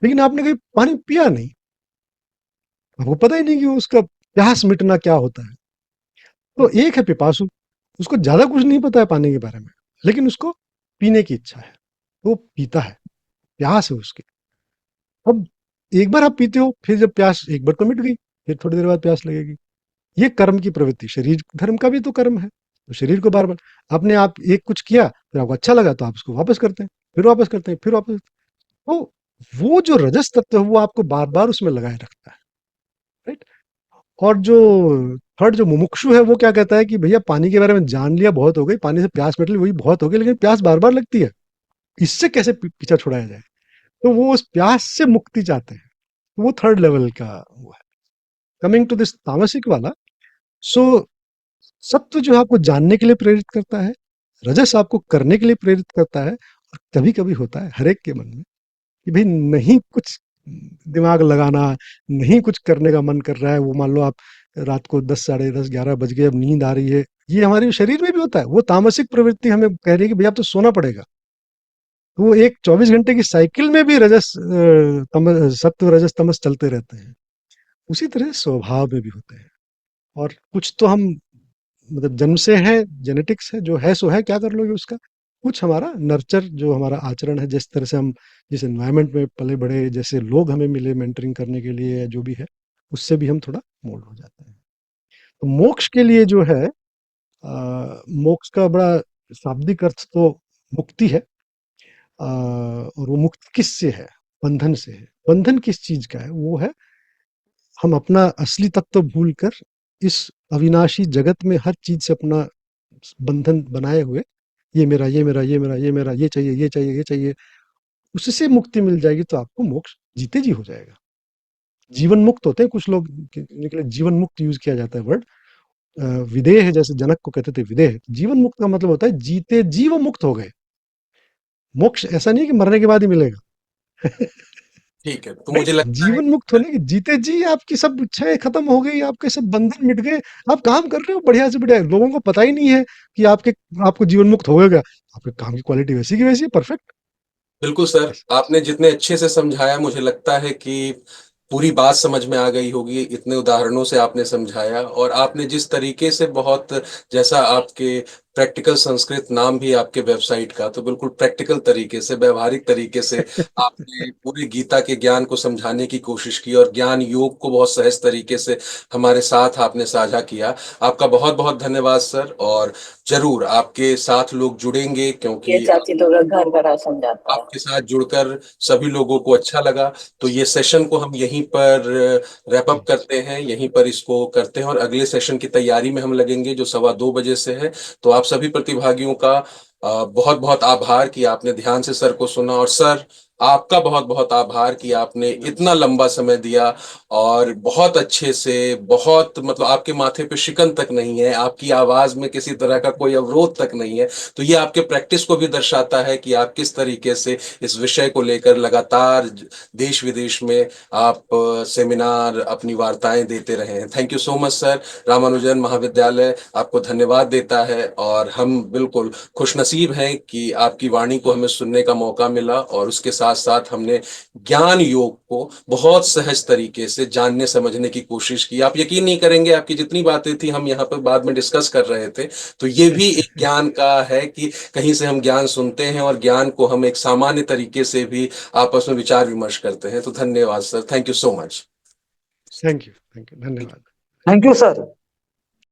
लेकिन आपने कभी पानी पिया नहीं। आपको पता ही नहीं कि उसका प्यास मिटना क्या होता है। तो एक है पिपासु, उसको ज़्यादा कुछ नहीं पता है पानी के बारे में, लेकिन उसको पीने की इच्छा है, वो पीता है, प्यास है उसकी। अब एक बार आप पीते हो, फिर जब प्यास एक बार तो मिट गई, फिर थोड़ी देर बाद प्यास लगेगी। ये कर्म की प्रवृत्ति, शरीर धर्म का भी तो कर्म है। तो शरीर को बार बार, आपने आप एक कुछ किया, फिर आपको अच्छा लगा तो आप उसको वापस करते हैं, फिर वापस करते हैं, फिर वापस। तो वो जो रजस तत्व है वो आपको बार बार उसमें लगाए रखता है, राइट? और जो थर्ड जो मुमुक्षु है, वो क्या कहता है कि भैया पानी के बारे में जान लिया, बहुत हो गई, पानी से प्यास मिट ली, वही बहुत हो गई, लेकिन प्यास बार बार लगती है, इससे कैसे पीछा छुड़ाया जाए। तो वो उस प्यास से मुक्ति चाहते हैं। वो थर्ड लेवल का वो है। कमिंग टू दिस तामसिक वाला, सो सत्व जो है आपको जानने के लिए प्रेरित करता है, रजस आपको करने के लिए प्रेरित करता है। और कभी कभी होता है हर एक के मन में कि भाई नहीं कुछ दिमाग लगाना, नहीं कुछ करने का मन कर रहा है, वो मान लो आप रात को 10, साढ़े 10, 11 बज गए, अब नींद आ रही है, ये हमारे शरीर में भी होता है, वो तामसिक प्रवृत्ति हमें कह रही है कि भैया अब तो सोना पड़ेगा। तो वो एक 24 घंटे की साइकिल में भी सत्व रजस तमस चलते रहते हैं। उसी तरह स्वभाव में भी होते हैं। और कुछ तो हम मतलब जन्म से है, जेनेटिक्स है, जो है सो है, क्या कर लोगे उसका। कुछ हमारा नर्चर, जो हमारा आचरण है, जिस तरह से हम जिस एनवायरनमेंट में पले बड़े, जैसे लोग हमें मिले मेंटरिंग करने के लिए, या जो भी है, उससे भी हम थोड़ा मोल्ड हो जाते हैं। तो मोक्ष के लिए जो है, मोक्ष का बड़ा शाब्दिक अर्थ तो मुक्ति है। और वो मुक्ति किससे है? बंधन से है। बंधन किस चीज का है? वो है हम अपना असली तत्व भूलकर इस अविनाशी जगत में हर चीज से अपना बंधन बनाए हुए, ये मेरा, ये मेरा, ये मेरा, ये मेरा, ये चाहिए, ये चाहिए, ये चाहिए, उससे मुक्ति मिल जाएगी तो आपको मोक्ष जीते जी हो जाएगा। जीवन मुक्त होते हैं कुछ लोग, निकले जीवन मुक्त यूज किया जाता है वर्ड। विदेह, जैसे जनक को कहते थे विदेह, जीवन मुक्त का मतलब होता है जीते जीव मुक्त हो गए। मोक्ष ऐसा नहीं कि मरने के बाद ही मिलेगा। ठीक है, तो मुझे लगता है जीवन मुक्त होने की जीते जी आपकी सब इच्छाएं खत्म हो गई, आपके सब बंधन मिट गए, आप काम कर रहे हो बढ़िया से बढ़िया, लोगों को पता ही नहीं है कि आपको जीवन मुक्त हो गया, आपके काम की क्वालिटी वैसी की वैसी है, परफेक्ट। बिल्कुल सर, आपने जितने अच्छे से समझाया, मुझे लगता है कि पूरी बात समझ में आ गई होगी। इतने उदाहरणों से आपने समझाया, और आपने जिस तरीके से बहुत, जैसा आपके प्रैक्टिकल संस्कृत नाम भी आपके वेबसाइट का, तो बिल्कुल प्रैक्टिकल तरीके से, व्यवहारिक तरीके से आपने पूरी गीता के ज्ञान को समझाने की कोशिश की, और ज्ञान योग को बहुत सहज तरीके से हमारे साथ आपने साझा किया। आपका बहुत बहुत धन्यवाद सर, और जरूर आपके साथ लोग जुड़ेंगे, ये क्योंकि चाची तो घर का राशन जाता है। आपके साथ जुड़कर सभी लोगों को अच्छा लगा। तो ये सेशन को हम यहीं पर रैप अप करते हैं, यहीं पर इसको करते हैं, और अगले सेशन की तैयारी में हम लगेंगे, जो 2:15 बजे से है। तो आप सभी प्रतिभागियों का बहुत बहुत आभार कि आपने ध्यान से सर को सुना, और सर आपका बहुत बहुत आभार कि आपने इतना लंबा समय दिया, और बहुत अच्छे से, बहुत मतलब आपके माथे पे शिकन तक नहीं है, आपकी आवाज में किसी तरह का कोई अवरोध तक नहीं है। तो ये आपके प्रैक्टिस को भी दर्शाता है कि आप किस तरीके से इस विषय को लेकर लगातार देश विदेश में आप सेमिनार, अपनी वार्ताएं देते रहे हैं। Thank you so much sir. Ramanujan महाविद्यालय आपको धन्यवाद देता है, और हम बिल्कुल खुशनसीब हैं कि आपकी वाणी को हमें सुनने का मौका मिला, और उसके साथ साथ हमने ज्ञान योग को बहुत सहज तरीके से जानने समझने की कोशिश की। आप यकीन नहीं करेंगे, आपकी जितनी बातें थी हम यहाँ पर बाद में डिस्कस कर रहे थे, तो ये भी एक ज्ञान का है कि कहीं से हम ज्ञान सुनते हैं, और ज्ञान को हम एक सामान्य तरीके से भी आपस में विचार विमर्श करते हैं। तो धन्यवाद sir, thank you so much. Thank you, धन्यवाद। Thank you sir.